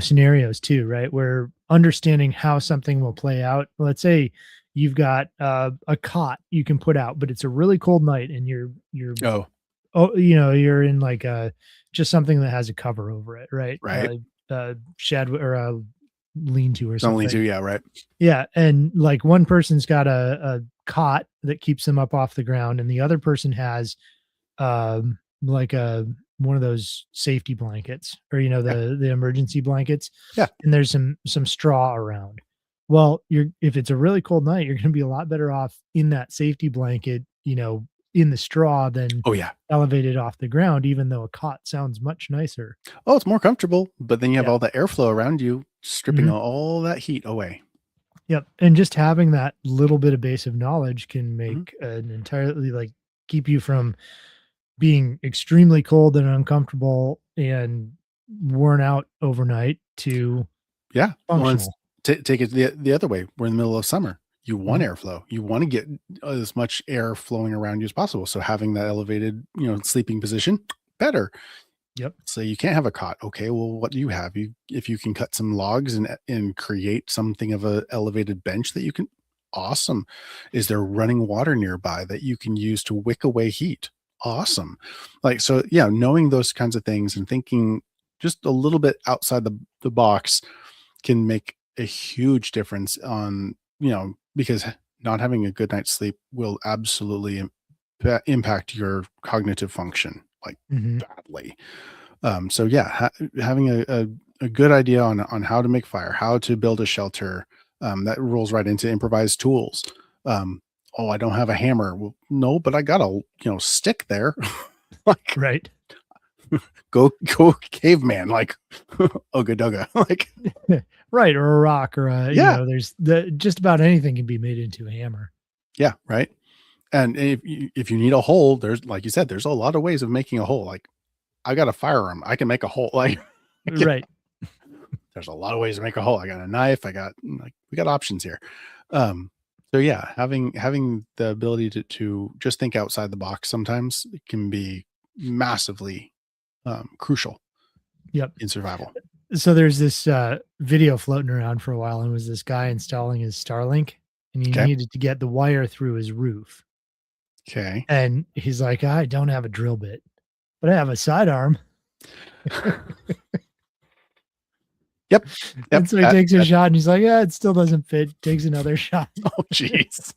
[SPEAKER 2] scenarios too, right? Where understanding how something will play out. Let's say you've got a cot you can put out, but it's a really cold night, and you're
[SPEAKER 1] Oh,
[SPEAKER 2] oh, you're in like a just something that has a cover over it, right?
[SPEAKER 1] right.
[SPEAKER 2] Shed or a lean to or
[SPEAKER 1] Don't lean to,
[SPEAKER 2] something.
[SPEAKER 1] yeah, right.
[SPEAKER 2] Yeah, and like one person's got a cot that keeps them up off the ground, and the other person has like one of those safety blankets, or
[SPEAKER 1] Yeah.
[SPEAKER 2] the emergency blankets,
[SPEAKER 1] Yeah.
[SPEAKER 2] and there's some straw around. Well, you're if it's a really cold night, you're gonna be a lot better off in that safety blanket, in the straw than
[SPEAKER 1] Oh yeah.
[SPEAKER 2] elevated off the ground, even though a cot sounds much nicer.
[SPEAKER 1] Oh, it's more comfortable, but then you have
[SPEAKER 2] Yep.
[SPEAKER 1] all the airflow around you, stripping
[SPEAKER 2] Mhm.
[SPEAKER 1] all that heat away.
[SPEAKER 2] Yep, and just having that little bit of base of knowledge can
[SPEAKER 1] Mhm.
[SPEAKER 2] make an entirely like, keep you from being extremely cold and uncomfortable and worn out overnight to
[SPEAKER 1] Yeah. Well,
[SPEAKER 2] functional.
[SPEAKER 1] take it the other way. We're in the middle of summer. You want
[SPEAKER 2] Mhm.
[SPEAKER 1] airflow. You want to get as much air flowing around you as possible. So having that elevated, sleeping position, better.
[SPEAKER 2] Yep.
[SPEAKER 1] So you can't have a cot. Okay, well, what do you have? If you can cut some logs and create something of a elevated bench that you can, awesome. Is there running water nearby that you can use to wick away heat? Awesome. Like so, yeah, knowing those kinds of things and thinking just a little bit outside the box can make a huge difference on, because not having a good night's sleep will absolutely impact your cognitive function like
[SPEAKER 2] Mhm.
[SPEAKER 1] badly. So yeah, having a good idea on how to make fire, how to build a shelter, that rolls right into improvised tools. Oh, I don't have a hammer. Well, no, but I got a stick there. Like
[SPEAKER 2] Right.
[SPEAKER 1] go caveman, like Ogadoga. Like
[SPEAKER 2] Right, or a rock or
[SPEAKER 1] yeah,
[SPEAKER 2] there's the just about anything can be made into a hammer.
[SPEAKER 1] yeah, right. And if you need a hole, there's like you said, there's a lot of ways of making a hole. Like I got a firearm, I can make a hole. Like
[SPEAKER 2] Right.
[SPEAKER 1] there's a lot of ways to make a hole. I got a knife. We got options here. Um, so yeah, having the ability to just think outside the box sometimes it can be massively crucial
[SPEAKER 2] Yep.
[SPEAKER 1] in survival.
[SPEAKER 2] So there's this, video floating around for a while, and it was this guy installing his Starlink, and he
[SPEAKER 1] Okay.
[SPEAKER 2] needed to get the wire through his roof,
[SPEAKER 1] Okay.
[SPEAKER 2] and he's like, "I don't have a drill bit, but I have a sidearm."
[SPEAKER 1] Yep. Yep.
[SPEAKER 2] And so he takes a shot and he's like, "Yeah, it still doesn't fit." Takes another shot.
[SPEAKER 1] Oh, jeez.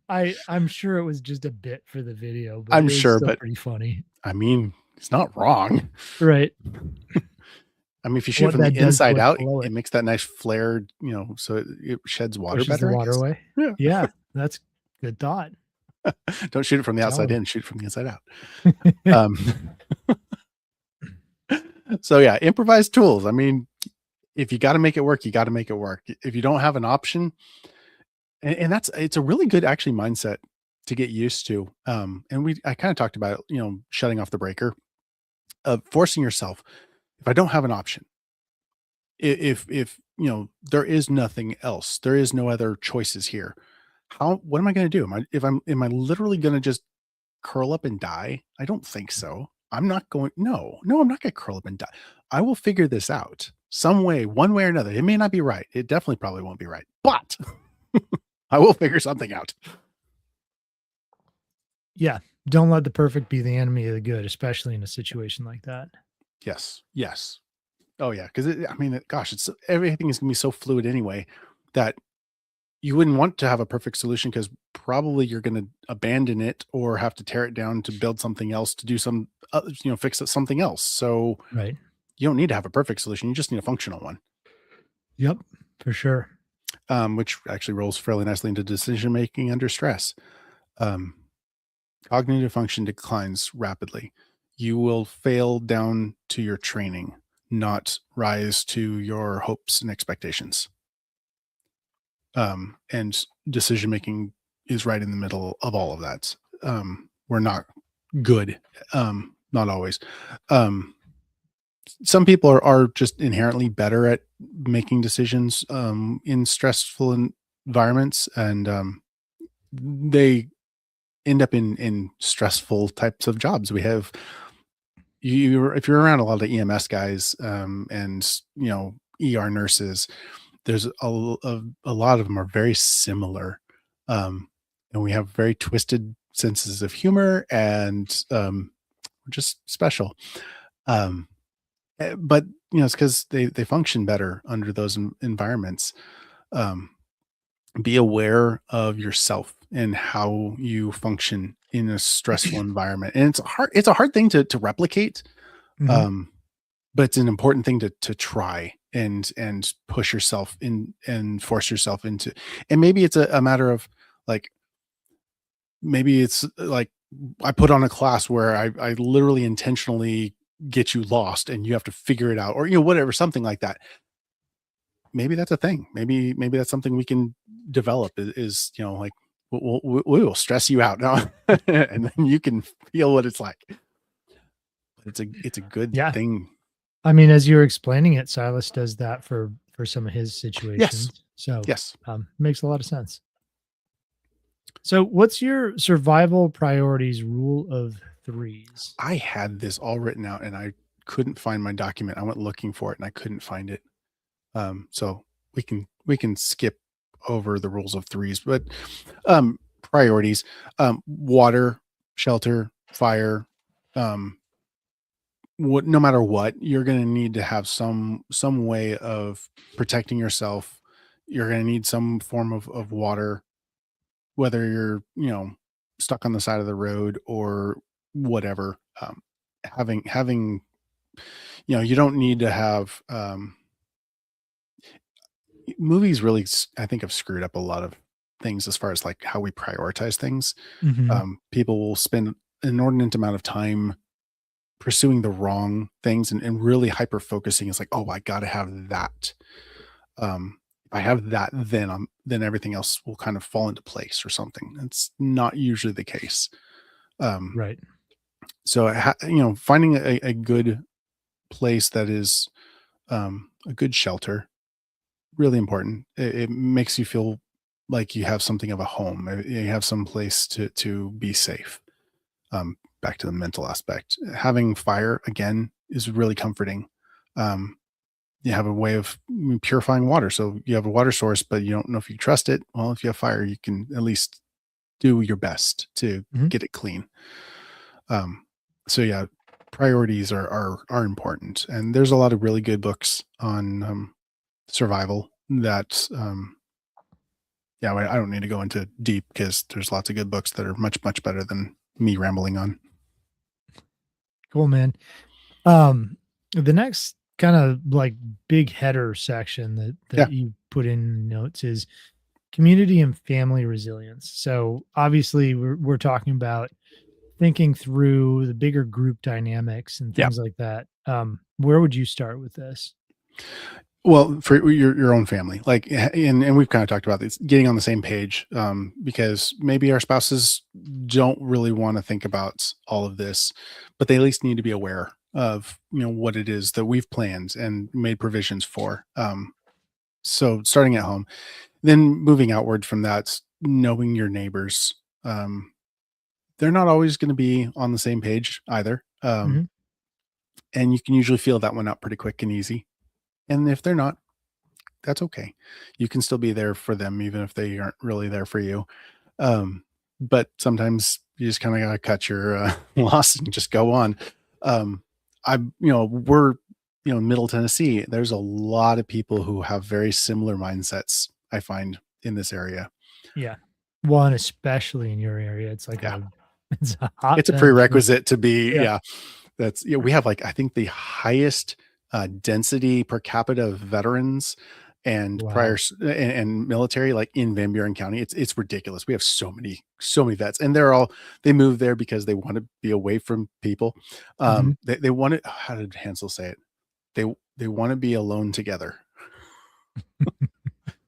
[SPEAKER 2] I'm sure it was just a bit for the video, but
[SPEAKER 1] I'm
[SPEAKER 2] it was
[SPEAKER 1] sure,
[SPEAKER 2] still
[SPEAKER 1] but
[SPEAKER 2] pretty funny.
[SPEAKER 1] I mean, it's not wrong.
[SPEAKER 2] Right.
[SPEAKER 1] I mean, if you shoot
[SPEAKER 2] What
[SPEAKER 1] from the
[SPEAKER 2] that does to
[SPEAKER 1] inside
[SPEAKER 2] what's
[SPEAKER 1] out,
[SPEAKER 2] below
[SPEAKER 1] it
[SPEAKER 2] it.
[SPEAKER 1] makes that nice flared, so it sheds water
[SPEAKER 2] Pushes the
[SPEAKER 1] better, I
[SPEAKER 2] water
[SPEAKER 1] guess.
[SPEAKER 2] away.
[SPEAKER 1] Yeah.
[SPEAKER 2] Yeah, that's good thought.
[SPEAKER 1] Don't shoot it from the outside
[SPEAKER 2] Telling
[SPEAKER 1] in, shoot it from the inside out.
[SPEAKER 2] him.
[SPEAKER 1] Um, so yeah, improvised tools. I mean, if you got to make it work, you got to make it work. If you don't have an option, and it's a really good actually mindset to get used to. And I kind of talked about, shutting off the breaker, forcing yourself. If I don't have an option, if there is nothing else, there is no other choices here. What am I going to do? Am I literally going to just curl up and die? I don't think so. I'm not going, no, I'm not going to curl up and die. I will figure this out some way, one way or another. It may not be right. It definitely probably won't be right, but I will figure something out.
[SPEAKER 2] Yeah, don't let the perfect be the enemy of the good, especially in a situation like that.
[SPEAKER 1] Yes. Yes. Oh yeah. Cause I mean, gosh, everything is going to be so fluid anyway that you wouldn't want to have a perfect solution because probably you're going to abandon it or have to tear it down to build something else to do fix it something else. So
[SPEAKER 2] Right.
[SPEAKER 1] you don't need to have a perfect solution. You just need a functional one,
[SPEAKER 2] Yep, for sure.
[SPEAKER 1] which actually rolls fairly nicely into decision making under stress. Um, Cognitive function declines rapidly. You will fail down to your training, not rise to your hopes and expectations. And decision making is right in the middle of all of that. We're not good, not always. Um, some people are just inherently better at making decisions in stressful environments, and they end up in stressful types of jobs. We have if you're around a lot of EMS guys and ER nurses, there's a lot of them are very similar, and we have very twisted senses of humor, and we're just special. Um, but it's because they function better under those environments. Um, be aware of yourself and how you function in a stressful environment. And it's a hard thing to replicate.
[SPEAKER 2] Mhm.
[SPEAKER 1] Um, but it's an important thing to try and push yourself in and force yourself into. And maybe it's a matter of like, maybe it's like I put on a class where I literally intentionally get you lost and you have to figure it out, or whatever, something like that. Maybe that's a thing. Maybe that's something we can develop is like we will stress you out now and then you can feel what it's like. But it's a good
[SPEAKER 2] Yeah.
[SPEAKER 1] thing.
[SPEAKER 2] I mean, as you're explaining it, Silas does that for some of his
[SPEAKER 1] Yes.
[SPEAKER 2] situations. So,
[SPEAKER 1] Yes.
[SPEAKER 2] makes a lot of sense. So, what's your survival priorities rule of threes?
[SPEAKER 1] I had this all written out and I couldn't find my document. I went looking for it and I couldn't find it. So we can skip over the rules of threes, but priorities, water, shelter, fire, um, no matter what, you're going to need to have some way of protecting yourself. You're going to need some form of water, whether you're stuck on the side of the road or whatever. Having you don't need to have movies really I think have screwed up a lot of things as far as like how we prioritize things.
[SPEAKER 2] Mhm.
[SPEAKER 1] People will spend an inordinate amount of time pursuing the wrong things and really hyper focusing. It's like, oh, I gotta have that. If I have that, then everything else will kind of fall into place or something. It's not usually the case. um
[SPEAKER 2] Right.
[SPEAKER 1] so finding a good place that is a good shelter, really important. It makes you feel like you have something of a home. You have some place to be safe. Back to the mental aspect. Having fire again is really comforting. Um, you have a way of purifying water. So you have a water source, but you don't know if you trust it. Well, if you have fire, you can at least do your best to
[SPEAKER 2] Mhm.
[SPEAKER 1] get it clean. Um, so yeah, priorities are important, and there's a lot of really good books on survival that yeah, I don't need to go into deep because there's lots of good books that are much better than me rambling on.
[SPEAKER 2] Cool, man. Um, the next kind of like big header section that
[SPEAKER 1] Yeah,
[SPEAKER 2] you put in notes is community and family resilience. So obviously we're talking about thinking through the bigger group dynamics and
[SPEAKER 1] yeah.
[SPEAKER 2] things like that. Where would you start with this?
[SPEAKER 1] Well, for your own family, like, and we've kind of talked about this, getting on the same page, because maybe our spouses don't really want to think about all of this, but they at least need to be aware of what it is that we've planned and made provisions for. So starting at home, then moving outward from that, knowing your neighbors. They're not always going to be on the same page either,
[SPEAKER 2] Mhm.
[SPEAKER 1] and you can usually feel that one out pretty quick and easy. And if they're not, that's okay. You can still be there for them even if they aren't really there for you. But sometimes you just kind of got to cut your loss and just go on. Um, we're, Middle Tennessee. There's a lot of people who have very similar mindsets, I find, in this area.
[SPEAKER 2] Yeah. Well, and especially in your area, it's like
[SPEAKER 1] Yeah.
[SPEAKER 2] a it's a
[SPEAKER 1] It's a
[SPEAKER 2] hotbed for
[SPEAKER 1] prerequisite to be,
[SPEAKER 2] yeah.
[SPEAKER 1] yeah. We have like, I think the highest density per capita of veterans and
[SPEAKER 2] Wow.
[SPEAKER 1] and military, like in Van Buren County. It's ridiculous. We have so many vets, and they move there because they want to be away from people.
[SPEAKER 2] Mhm.
[SPEAKER 1] They want it. How did Hansel say it? They want to be alone together.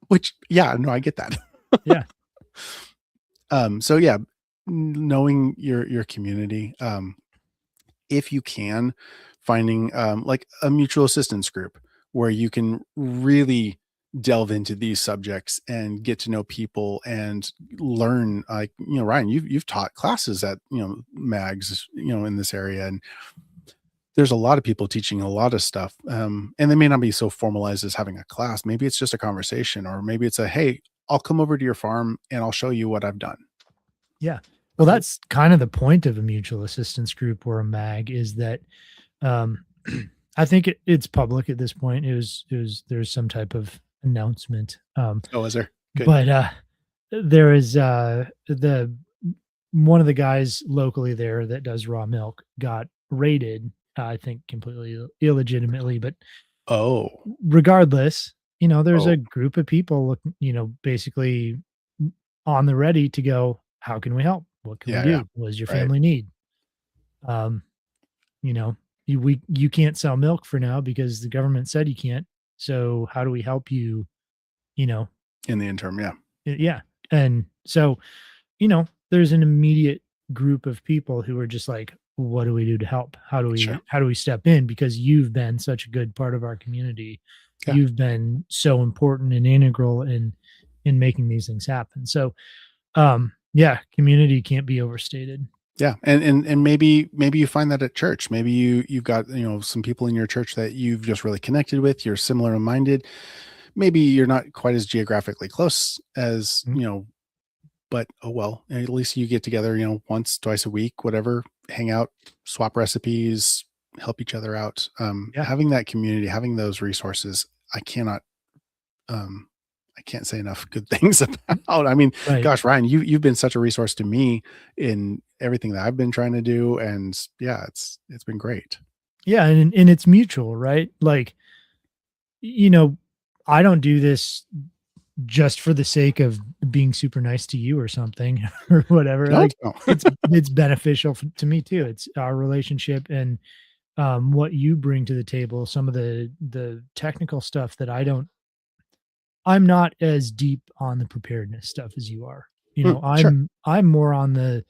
[SPEAKER 1] Which, yeah, no, I get that.
[SPEAKER 2] Yeah.
[SPEAKER 1] So yeah, knowing your community, if you can, finding like a mutual assistance group where you can really delve into these subjects and get to know people and learn. Like, Ryan, you've taught classes at mags in this area, and there's a lot of people teaching a lot of stuff, and they may not be so formalized as having a class. Maybe it's just a conversation, or maybe it's a, hey, I'll come over to your farm and I'll show you what I've done.
[SPEAKER 2] Yeah. Well, that's kind of the point of a mutual assistance group or a MAG is that um I think it's public at this point. It was there's some type of announcement.
[SPEAKER 1] Oh, is there? Good.
[SPEAKER 2] But there is the one of the guys locally there that does raw milk got raided, I think completely illegitimately, but
[SPEAKER 1] Oh,
[SPEAKER 2] regardless, there's
[SPEAKER 1] oh,
[SPEAKER 2] a group of people basically on the ready to go, how can we help? What can we
[SPEAKER 1] yeah, yeah,
[SPEAKER 2] do? What does your
[SPEAKER 1] right,
[SPEAKER 2] family need? Um, you know, you can't sell milk for now because the government said you can't. So how do we help you, you know,
[SPEAKER 1] in the interim, yeah,
[SPEAKER 2] yeah. And so, there's an immediate group of people who are just like, what do we do to help?
[SPEAKER 1] sure,
[SPEAKER 2] How do we step in? Because you've been such a good part of our community.
[SPEAKER 1] yeah.
[SPEAKER 2] You've been so important and integral in making these things happen. So yeah, community can't be overstated.
[SPEAKER 1] Yeah, and maybe you find that at church. Maybe you've got, some people in your church that you've just really connected with. You're similar minded. Maybe you're not quite as geographically close as,
[SPEAKER 2] Mm,
[SPEAKER 1] but oh well. At least you get together, once, twice a week, whatever, hang out, swap recipes, help each other out.
[SPEAKER 2] yeah,
[SPEAKER 1] Having that community, having those resources, I cannot um I can't say enough good things about. I mean,
[SPEAKER 2] right.
[SPEAKER 1] gosh, Ryan, you've been such a resource to me in everything that I've been trying to do, and yeah, it's been great.
[SPEAKER 2] Yeah, and it's mutual, right? Like, you know, I don't do this just for the sake of being super nice to you or something or whatever.
[SPEAKER 1] No,
[SPEAKER 2] Like
[SPEAKER 1] no,
[SPEAKER 2] it's beneficial to me too. It's our relationship and what you bring to the table, some of the technical stuff that I'm not as deep on the preparedness stuff as you are.
[SPEAKER 1] sure,
[SPEAKER 2] I'm more on the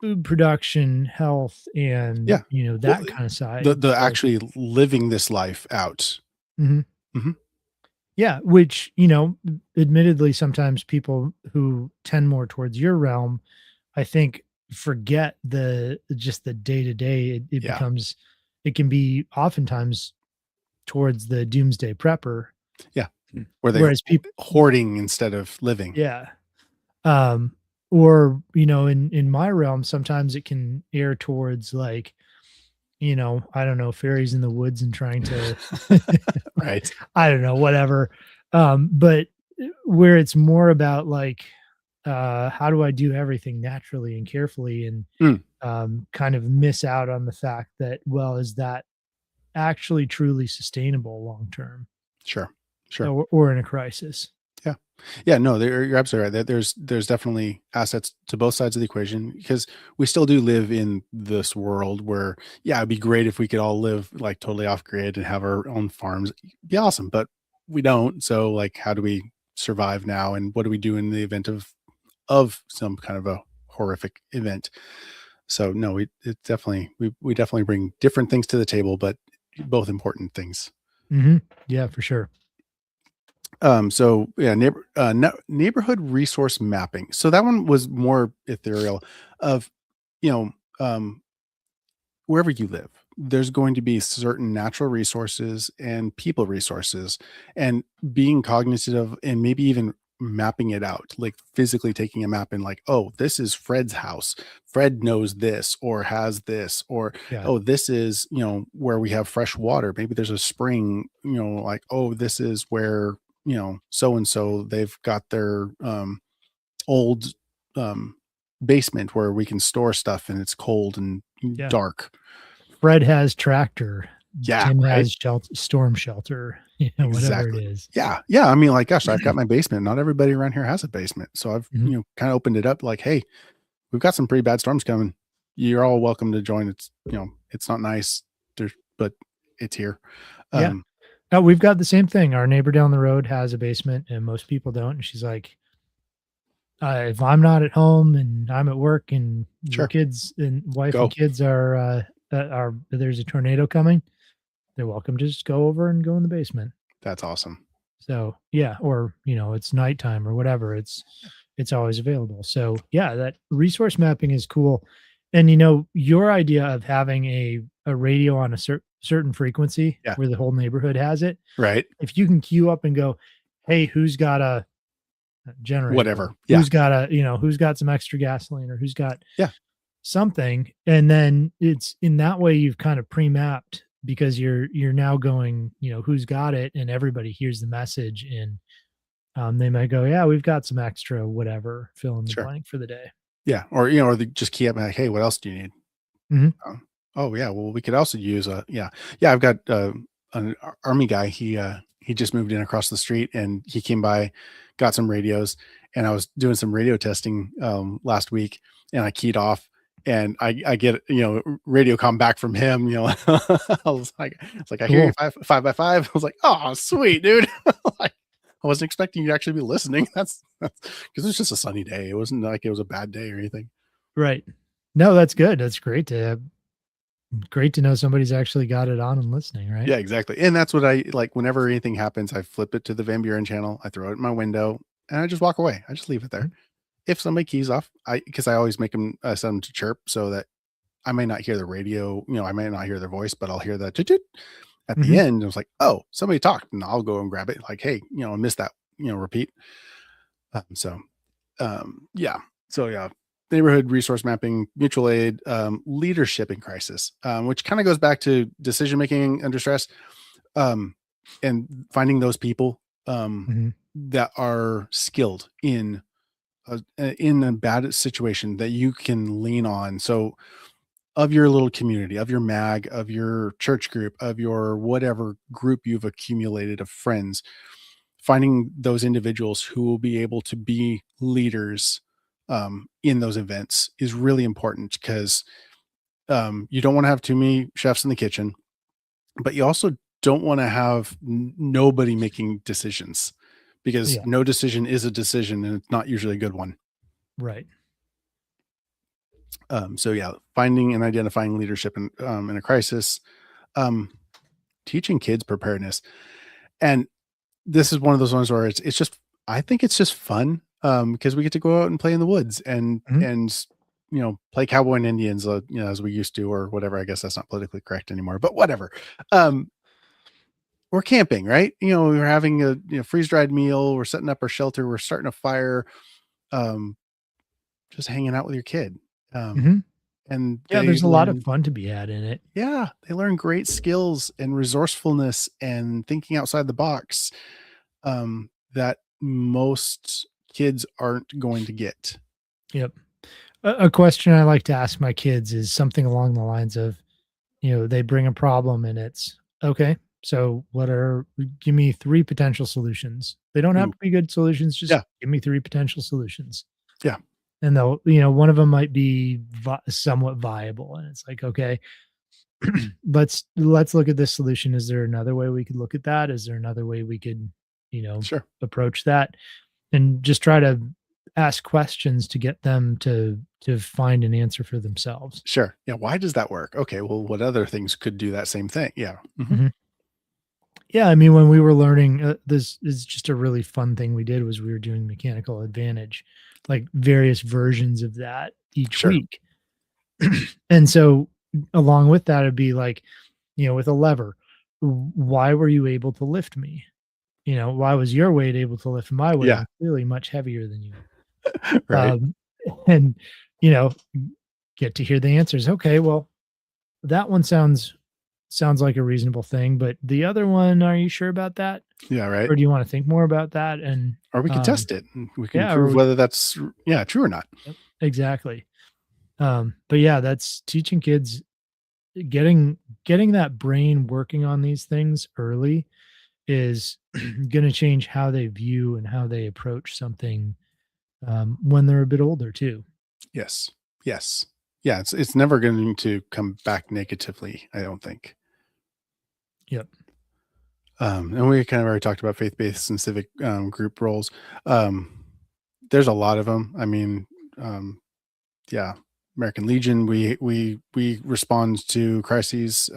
[SPEAKER 2] food production, health, and
[SPEAKER 1] yeah. Well,
[SPEAKER 2] that kind of
[SPEAKER 1] the
[SPEAKER 2] side.
[SPEAKER 1] the
[SPEAKER 2] So
[SPEAKER 1] actually living this life out.
[SPEAKER 2] mhm.
[SPEAKER 1] Mhm.
[SPEAKER 2] Yeah, which, admittedly, sometimes people who tend more towards your realm, I think, forget the day to day. It
[SPEAKER 1] Yeah,
[SPEAKER 2] becomes, it can be oftentimes towards the doomsday prepper.
[SPEAKER 1] yeah. Were they
[SPEAKER 2] Whereas people,
[SPEAKER 1] hoarding instead of living?
[SPEAKER 2] yeah, um, or in my realm, sometimes it can err towards like, I don't know, fairies in the woods and trying to,
[SPEAKER 1] Right.
[SPEAKER 2] I don't know, whatever. But where it's more about like, how do I do everything naturally and carefully and
[SPEAKER 1] Mm,
[SPEAKER 2] kind of miss out on the fact that, well, is that actually truly sustainable long term
[SPEAKER 1] sure, sure.
[SPEAKER 2] or in a crisis?
[SPEAKER 1] Yeah. Yeah, no, you're absolutely right. That there's definitely assets to both sides of the equation because we still do live in this world where, yeah, it'd be great if we could all live like totally off grid and have our own farms. Be awesome, but we don't. So like how do we survive now and what do we do in the event of some kind of a horrific event? So no, we definitely bring different things to the table, but both important things.
[SPEAKER 2] Hmm. Yeah, for sure.
[SPEAKER 1] So yeah, neighborhood resource mapping. So that one was more ethereal of, you know, um, wherever you live, there's going to be certain natural resources and people resources, and being cognizant of, and maybe even mapping it out, like physically taking a map and like, oh, this is Fred's house. Fred knows this or has this, or
[SPEAKER 2] Yeah.
[SPEAKER 1] oh, this is, where we have fresh water. Maybe there's a spring, like, oh, this is where, so and so they've got their old um basement where we can store stuff and it's cold and
[SPEAKER 2] Yeah.
[SPEAKER 1] dark.
[SPEAKER 2] Fred has tractor.
[SPEAKER 1] Yeah,
[SPEAKER 2] Tim
[SPEAKER 1] right?
[SPEAKER 2] has storm shelter, whatever it
[SPEAKER 1] Exactly.
[SPEAKER 2] is.
[SPEAKER 1] Yeah, yeah, I mean, like, gosh, I've got my basement, not everybody around here has a basement, so I've,
[SPEAKER 2] Mhm.
[SPEAKER 1] kinda opened it up like, "Hey, we've got some pretty bad storms coming. You're all welcome to join. It's, it's not nice, there's but it's here."
[SPEAKER 2] Yeah.
[SPEAKER 1] Um,
[SPEAKER 2] No, we've got the same thing. Our neighbor down the road has a basement and most people don't. And she's like, if I'm not at home and I'm at work and the
[SPEAKER 1] sure,
[SPEAKER 2] kids and wife and
[SPEAKER 1] go.
[SPEAKER 2] kids are there's a tornado coming, they're welcome to just go over and go in the basement.
[SPEAKER 1] That's awesome.
[SPEAKER 2] So yeah, or it's nighttime or whatever. It's always available. So yeah, that resource mapping is cool. And your idea of having a radio on a certain frequency
[SPEAKER 1] Yeah,
[SPEAKER 2] where the whole neighborhood has it,
[SPEAKER 1] right?
[SPEAKER 2] if you can queue up and go, hey, who's got a generator?
[SPEAKER 1] Whatever. Yeah,
[SPEAKER 2] Who's got some extra gasoline or who's got
[SPEAKER 1] yeah,
[SPEAKER 2] something, and then it's in that way you've kind of pre-mapped because you're now going, who's got it, and everybody hears the message and They might go, yeah, we've got some extra whatever, fill in the
[SPEAKER 1] Sure.
[SPEAKER 2] blank for the day.
[SPEAKER 1] Yeah. Or, or they just key up like, hey, what else do you need?
[SPEAKER 2] Mhm.
[SPEAKER 1] Um, oh yeah, well we could also use yeah, I've got an army guy. He just moved in across the street and he came by, got some radios, and I was doing some radio testing last week, and I keyed off and I get radio com back from him. I was like, I hear you
[SPEAKER 2] Cool.
[SPEAKER 1] 5 by 5. I was like, oh sweet dude. Like, I wasn't expecting you to actually be listening. That's because it's just a sunny day. It wasn't like it was a bad day or anything.
[SPEAKER 2] Right. No, that's good. That's great to know somebody's actually got it on and listening, right?
[SPEAKER 1] Yeah, exactly. And that's what I like whenever anything happens, I flip it to the Van Buren channel, I throw it in my window, and I just walk away. I just leave it there.
[SPEAKER 2] Mhm.
[SPEAKER 1] If somebody keys off, because I always make them set them to chirp so that I may not hear the radio, I may not hear their voice, but I'll hear the toot toot at the
[SPEAKER 2] Mhm.
[SPEAKER 1] end. I was like, oh, somebody talked, and I'll go and grab it. Like, hey, I missed that, repeat. So yeah. So yeah, neighborhood resource mapping, mutual aid, leadership in crisis, which kind of goes back to decision making under stress, um, and finding those people
[SPEAKER 2] Mhm.
[SPEAKER 1] that are skilled in a bad situation that you can lean on. So of your little community, of your mag, of your church group, of your whatever group you've accumulated of friends, finding those individuals who will be able to be leaders in those events is really important because you don't want to have too many chefs in the kitchen, but you also don't want to have nobody making decisions because
[SPEAKER 2] Yeah.
[SPEAKER 1] no decision is a decision and it's not usually a good one.
[SPEAKER 2] Right.
[SPEAKER 1] So yeah, finding and identifying leadership in a crisis, um, teaching kids preparedness, and this is one of those ones where it's just I think it's just fun, because we get to go out and play in the woods
[SPEAKER 2] Mhm.
[SPEAKER 1] and play cowboy and Indians, as we used to or whatever. I guess that's not politically correct anymore, but whatever. Um, we're camping, right? We're having a freeze dried meal. We're setting up our shelter. We're starting a fire. Um, just hanging out with your kid, um,
[SPEAKER 2] Mhm.
[SPEAKER 1] and
[SPEAKER 2] Yeah,
[SPEAKER 1] they
[SPEAKER 2] there's a lot of
[SPEAKER 1] learn.
[SPEAKER 2] fun to be had in it.
[SPEAKER 1] Yeah, they learn great skills and resourcefulness and thinking outside the box, that most kids aren't going to get.
[SPEAKER 2] Yep. A question I like to ask my kids is something along the lines of, they bring a problem and it's, "Okay, so give me 3 potential solutions." They don't have
[SPEAKER 1] Ooh,
[SPEAKER 2] to be good solutions, just
[SPEAKER 1] yeah,
[SPEAKER 2] give me 3 potential solutions.
[SPEAKER 1] yeah,
[SPEAKER 2] And they'll one of them might be somewhat viable, and it's like, "Okay, let's look at this solution. Is there another way we could look at that? Is there another way we could, you know,
[SPEAKER 1] sure,
[SPEAKER 2] approach that?" And just try to ask questions to get them to find an answer for themselves.
[SPEAKER 1] sure. Yeah, why does that work? Okay, well, what other things could do that same thing? Yeah, mhm,
[SPEAKER 2] Mhm. Yeah, I mean, when we were learning, this is just a really fun thing we did was we were doing mechanical advantage, like various versions of that each
[SPEAKER 1] sure.
[SPEAKER 2] week. And so along with that, it'd be like, with a lever, why were you able to lift me? Why was your weight able to lift my weight?
[SPEAKER 1] Yeah,
[SPEAKER 2] I'm clearly much heavier than you.
[SPEAKER 1] right.
[SPEAKER 2] Um, and, you know, get to hear the answers. Okay, well, that one sounds like a reasonable thing, but the other one, are you sure about that?
[SPEAKER 1] Yeah, right.
[SPEAKER 2] Or do you want to think more about that? And
[SPEAKER 1] Or we could
[SPEAKER 2] um,
[SPEAKER 1] test it, and we can
[SPEAKER 2] yeah,
[SPEAKER 1] prove whether that's yeah, true or not.
[SPEAKER 2] yep, exactly. But yeah, that's teaching kids getting that brain working on these things early is going to change how they view and how they approach something when they're a bit older too.
[SPEAKER 1] Yes, yes, yeah. It's never going to come back negatively, I don't think.
[SPEAKER 2] Yep.
[SPEAKER 1] And we kind of already talked about faith-based and civic group roles. Um, there's a lot of them. I mean, um, yeah, American Legion. We respond to crises.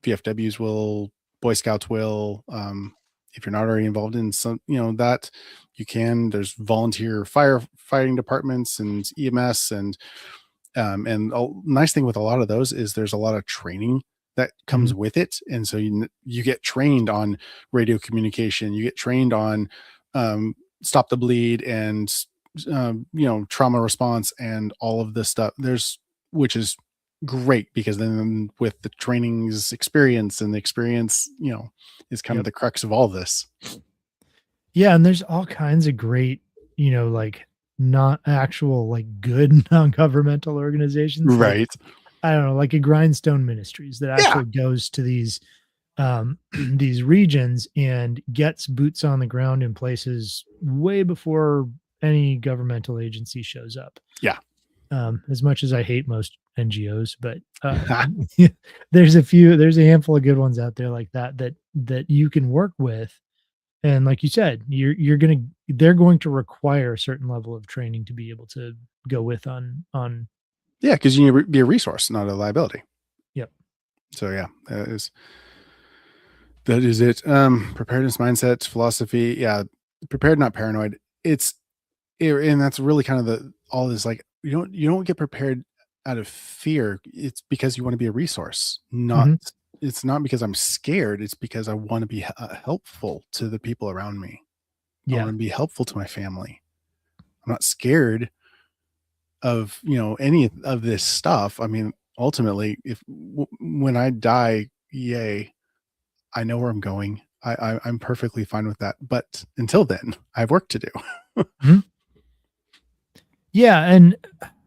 [SPEAKER 1] VFWs will, Boy Scouts will. If you're not already involved in some, that you can. There's volunteer firefighting departments and EMS and a nice thing with a lot of those is there's a lot of training that
[SPEAKER 2] Mhm.
[SPEAKER 1] comes with it, and so you get trained on radio communication, you get trained on stop the bleed and trauma response and all of this stuff. There's which is great because then with the training's experience and the experience, is kind of
[SPEAKER 2] Yep.
[SPEAKER 1] the crux of all this.
[SPEAKER 2] Yeah, and there's all kinds of great, like not actual like good non-governmental organizations like
[SPEAKER 1] Right.
[SPEAKER 2] I don't know, like a Grindstone Ministries that
[SPEAKER 1] Yeah.
[SPEAKER 2] actually goes to these these regions and gets boots on the ground in places way before any governmental agency shows up.
[SPEAKER 1] Yeah.
[SPEAKER 2] As much as I hate most NGOs, but there's a handful of good ones out there like that you can work with. And like you said, they're going to require a certain level of training to be able to go with on.
[SPEAKER 1] Yeah. Because you need to be a resource, not a liability.
[SPEAKER 2] Yep.
[SPEAKER 1] So yeah, that is it. Preparedness mindset, philosophy. Yeah. Prepared, not paranoid. And that's really kind of the all this like you don't get prepared out of fear. It's because you want to be a resource, not
[SPEAKER 2] Mhm.
[SPEAKER 1] it's not because I'm scared. It's because I want to be helpful to the people around me. I want
[SPEAKER 2] Yeah.
[SPEAKER 1] to be helpful to my family. I'm not scared of any of this stuff. I mean, ultimately, if when I die, yay, I know where I'm going. I'm perfectly fine with that. But until then, I have work to do.
[SPEAKER 2] Mhm. Yeah, and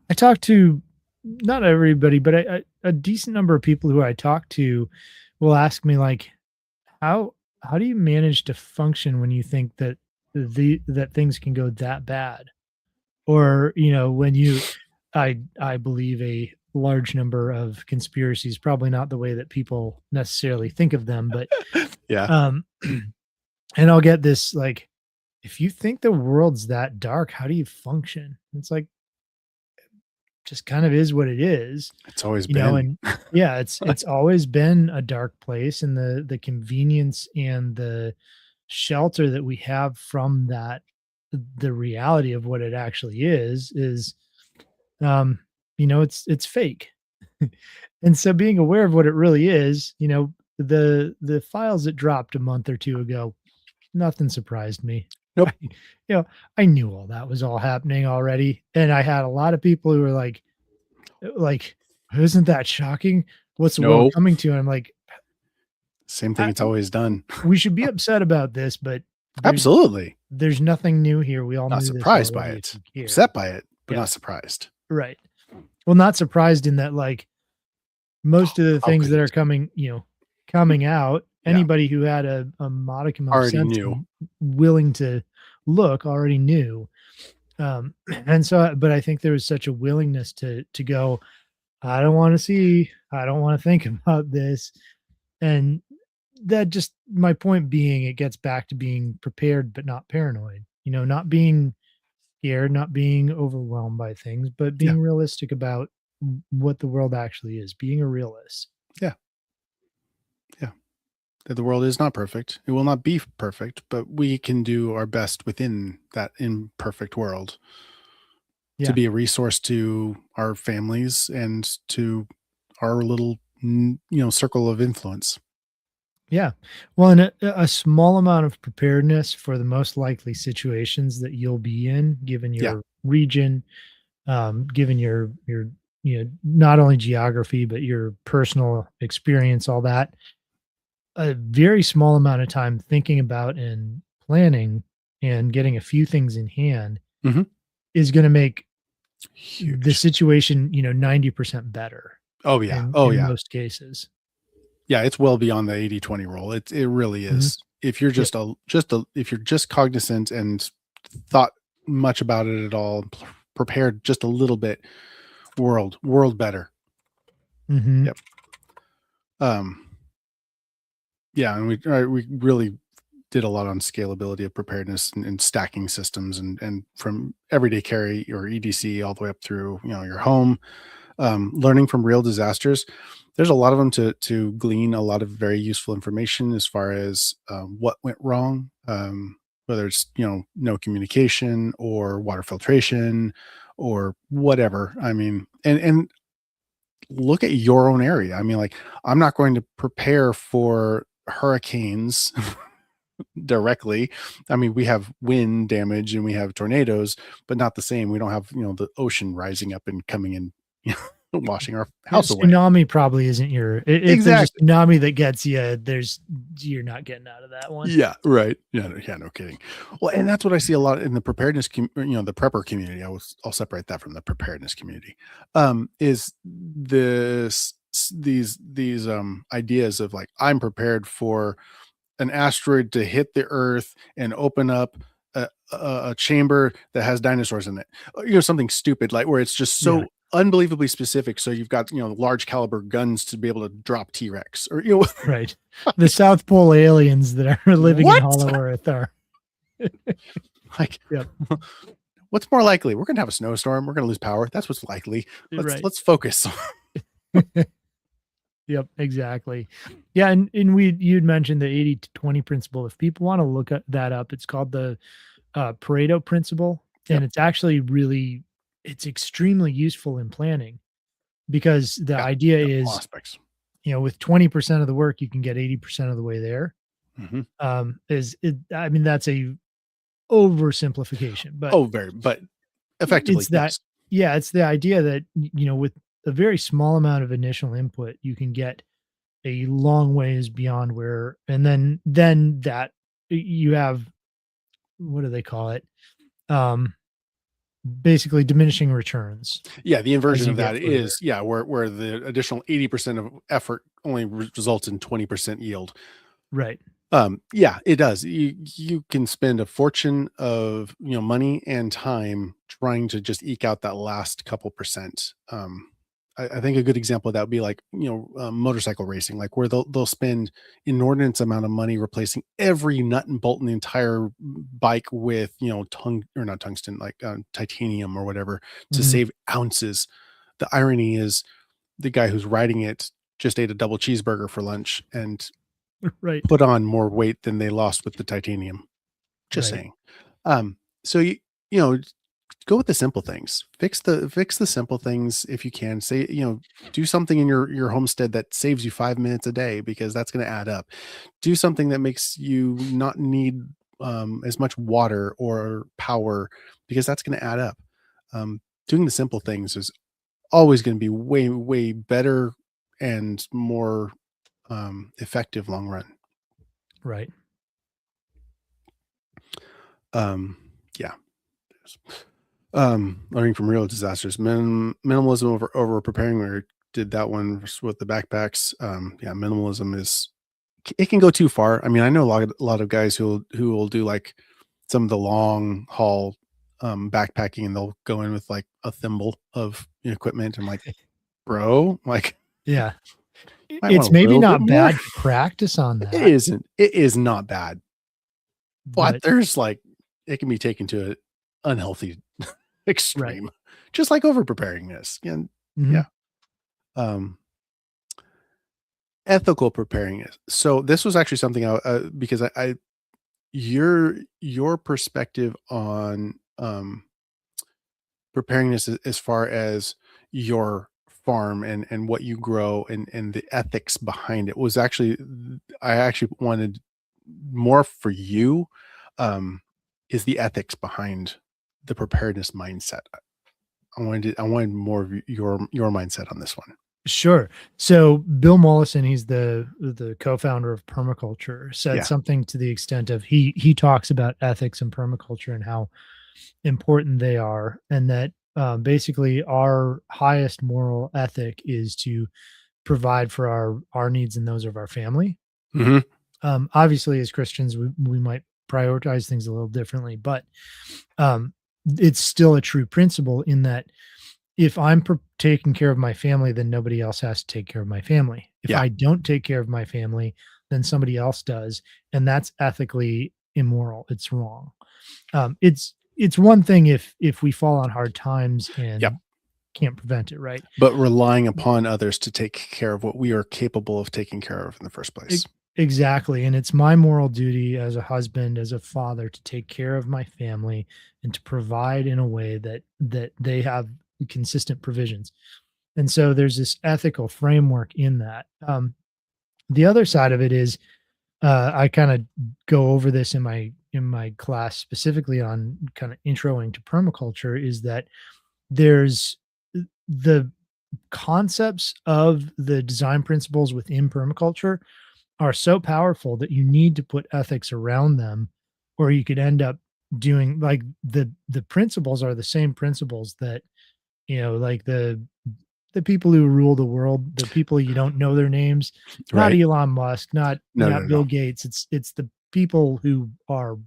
[SPEAKER 2] I talk to not everybody, but a decent number of people who I talk to will ask me like, how do you manage to function when you think that things can go that bad? Or, when I believe a large number of conspiracies, probably not the way that people necessarily think of them, but
[SPEAKER 1] Yeah.
[SPEAKER 2] um and I'll get this like, if you think the world's that dark, how do you function? It's like just kind of is what it is,
[SPEAKER 1] It's always been.
[SPEAKER 2] and yeah, it's always been a dark place, and the convenience and the shelter that we have from that, the reality of what it actually is um it's fake. And so being aware of what it really is, the files that dropped a month or two ago, nothing surprised me.
[SPEAKER 1] Nope.
[SPEAKER 2] I, I knew all that was all happening already, and I had a lot of people who were like, "Isn't that shocking? What's the world
[SPEAKER 1] No.
[SPEAKER 2] coming to?" And I'm like,
[SPEAKER 1] Same thing
[SPEAKER 2] I,
[SPEAKER 1] it's always done.
[SPEAKER 2] "We should be upset about this, but
[SPEAKER 1] Absolutely.
[SPEAKER 2] there's nothing new here. We all
[SPEAKER 1] Not
[SPEAKER 2] knew this
[SPEAKER 1] surprised by
[SPEAKER 2] already. If
[SPEAKER 1] it.
[SPEAKER 2] you care."
[SPEAKER 1] Upset by it, but
[SPEAKER 2] Yeah,
[SPEAKER 1] not surprised.
[SPEAKER 2] right. Well, not surprised in that, like, most of the
[SPEAKER 1] How
[SPEAKER 2] things
[SPEAKER 1] could
[SPEAKER 2] that
[SPEAKER 1] it?
[SPEAKER 2] are coming out,
[SPEAKER 1] Yeah.
[SPEAKER 2] anybody who had a modicum of
[SPEAKER 1] Already
[SPEAKER 2] sense
[SPEAKER 1] knew.
[SPEAKER 2] and willing to look already knew. And so, but I think there was such a willingness to go, I don't want to see, I don't want to think about this. And that just my point being, it gets back to being prepared but not paranoid, not being scared, not being overwhelmed by things, but
[SPEAKER 1] Yeah.
[SPEAKER 2] being realistic about what the world actually is, being a realist.
[SPEAKER 1] Yeah. Yeah. That the world is not perfect. It will not be perfect, but we can do our best within that imperfect world to
[SPEAKER 2] Yeah.
[SPEAKER 1] be a resource to our families and to our little, circle of influence.
[SPEAKER 2] Yeah. Well, and a small amount of preparedness for the most likely situations that you'll be in, given
[SPEAKER 1] Yeah.
[SPEAKER 2] your region, given your not only geography but your personal experience, all that. A very small amount of time thinking about and planning and getting a few things in hand
[SPEAKER 1] Mhm.
[SPEAKER 2] is going to make the
[SPEAKER 1] Huge.
[SPEAKER 2] situation 90% better
[SPEAKER 1] Oh, yeah. Oh,
[SPEAKER 2] in
[SPEAKER 1] yeah.
[SPEAKER 2] most cases.
[SPEAKER 1] Yeah, it's well beyond the 80-20 rule. It really
[SPEAKER 2] Mhm.
[SPEAKER 1] is. If you're
[SPEAKER 2] Yep.
[SPEAKER 1] if you're just cognizant and thought much about it at all, prepared just a little bit, world better.
[SPEAKER 2] Mhm.
[SPEAKER 1] Yep. Um, yeah, and we really did a lot on scalability of preparedness and stacking systems and from everyday carry or EDC all the way up through, your home, learning from real disasters. There's a lot of them to glean a lot of very useful information as far as what went wrong, whether it's no communication or water filtration or whatever. I mean, and look at your own area. I mean, like I'm not going to prepare for hurricanes directly. I mean, we have wind damage and we have tornadoes, but not the same. We don't have the ocean rising up and coming in. washing our
[SPEAKER 2] Yeah,
[SPEAKER 1] house away.
[SPEAKER 2] tsunami probably isn't if there's a
[SPEAKER 1] Exactly.
[SPEAKER 2] tsunami that gets you, you're not getting out of that one.
[SPEAKER 1] Yeah, right. Yeah, no kidding. Well, and that's what I see a lot in the preparedness the prepper community. I'll separate that from the preparedness community. Is these ideas of like, I'm prepared for an asteroid to hit the earth and open up a chamber that has dinosaurs in it. Something stupid like where it's just
[SPEAKER 2] Yeah,
[SPEAKER 1] so unbelievably specific. So you've got, large caliber guns to be able to drop T-Rex or,
[SPEAKER 2] right. The South Pole aliens that are living in
[SPEAKER 1] what?
[SPEAKER 2] Hollow Earth are.
[SPEAKER 1] Like,
[SPEAKER 2] Yep.
[SPEAKER 1] what's more likely? We're gonna have a snowstorm. We're gonna lose power. That's what's likely. Let's
[SPEAKER 2] Right.
[SPEAKER 1] let's focus.
[SPEAKER 2] Yep, exactly. Yeah, and you'd mentioned the 80 to 20 principle. If people want to look at that up, it's called the Pareto principle, and
[SPEAKER 1] Yep.
[SPEAKER 2] it's extremely useful in planning because the
[SPEAKER 1] Yeah.
[SPEAKER 2] idea
[SPEAKER 1] Yeah. All
[SPEAKER 2] is,
[SPEAKER 1] aspects.
[SPEAKER 2] with 20% of the work, you can get 80% of the way there.
[SPEAKER 1] Mhm.
[SPEAKER 2] I mean, that's a oversimplification, but
[SPEAKER 1] Oh, but effectively,
[SPEAKER 2] it's that,
[SPEAKER 1] yes.
[SPEAKER 2] yeah, it's the idea that, with a very small amount of initial input, you can get a long ways beyond where, and then that you have, what do they call it? Um, Basically diminishing returns
[SPEAKER 1] Yeah, the
[SPEAKER 2] as
[SPEAKER 1] inversion
[SPEAKER 2] you
[SPEAKER 1] of
[SPEAKER 2] get
[SPEAKER 1] that
[SPEAKER 2] further.
[SPEAKER 1] is, yeah, where the additional 80% of effort only results in 20% yield.
[SPEAKER 2] Right.
[SPEAKER 1] Yeah, it does. You can spend a fortune of, money and time trying to just eke out that last couple percent. I think a good example of that would be like, motorcycle racing, like where they'll spend inordinate amount of money replacing every nut and bolt in the entire bike with, or not tungsten, like titanium or whatever to
[SPEAKER 2] Mhm.
[SPEAKER 1] save ounces. The irony is the guy who's riding it just ate a double cheeseburger for lunch and
[SPEAKER 2] Right.
[SPEAKER 1] put on more weight than they lost with the titanium. Just
[SPEAKER 2] Right.
[SPEAKER 1] saying. So you know, go with the simple things. Fix the simple things if you can. Say, do something in your homestead that saves you 5 minutes a day because that's going to add up. Do something that makes you not need as much water or power because that's going to add up. Doing the simple things is always going to be way way better and more effective long run.
[SPEAKER 2] Right.
[SPEAKER 1] Um, yeah. Learning from real disasters, minimalism over preparing. We did that one with the backpacks. Yeah, minimalism it can go too far. I mean, I know a lot of guys who will do like some of the long haul backpacking, and they'll go in with like a thimble of equipment. I'm like, bro, like,
[SPEAKER 2] Yeah.
[SPEAKER 1] might want
[SPEAKER 2] It's
[SPEAKER 1] a
[SPEAKER 2] maybe
[SPEAKER 1] little bit
[SPEAKER 2] not
[SPEAKER 1] more.
[SPEAKER 2] bad to practice on
[SPEAKER 1] It
[SPEAKER 2] that,
[SPEAKER 1] isn't. It is not bad, but
[SPEAKER 2] but
[SPEAKER 1] there's like it can be taken to an unhealthy
[SPEAKER 2] right.
[SPEAKER 1] extreme, just like over preparing this. And
[SPEAKER 2] Mhm.
[SPEAKER 1] yeah. Um, ethical preparing is. So this was actually something because I your perspective on preparing this as far as your farm and what you grow and the ethics behind it was actually I actually wanted more for you is the ethics behind the preparedness mindset. I wanted more of your mindset on this one.
[SPEAKER 2] Sure. So Bill Mollison, he's the co-founder of permaculture, said
[SPEAKER 1] Yeah.
[SPEAKER 2] something to the extent of he talks about ethics and permaculture and how important they are, and that basically our highest moral ethic is to provide for our needs and those of our family.
[SPEAKER 1] Mhm.
[SPEAKER 2] Obviously, as Christians, we might prioritize things a little differently, but um, it's still a true principle in that if I'm taking care of my family, then nobody else has to take care of my family. If
[SPEAKER 1] Yeah.
[SPEAKER 2] I don't take care of my family, then somebody else does, and that's ethically immoral. It's wrong. It's one thing if we fall on hard times
[SPEAKER 1] Yep.
[SPEAKER 2] and can't prevent it, right?
[SPEAKER 1] But relying upon others to take care of what we are capable of taking care of in the first
[SPEAKER 2] E
[SPEAKER 1] place.
[SPEAKER 2] Exactly, and it's my moral duty as a husband, as a father, to take care of my family and to provide in a way that they have consistent provisions. And so there's this ethical framework in that. The other side of it is, I kinda go over this in my class specifically on kinda introing to permaculture, is that there's the concepts of the design principles within permaculture are so powerful that you need to put ethics around them, or you could end up doing like the principles are the same principles that, like the people who rule the world, the people you don't know their names, not
[SPEAKER 1] Right.
[SPEAKER 2] Elon Musk, not
[SPEAKER 1] No, no,
[SPEAKER 2] not
[SPEAKER 1] no.
[SPEAKER 2] Bill Gates. It's the people who are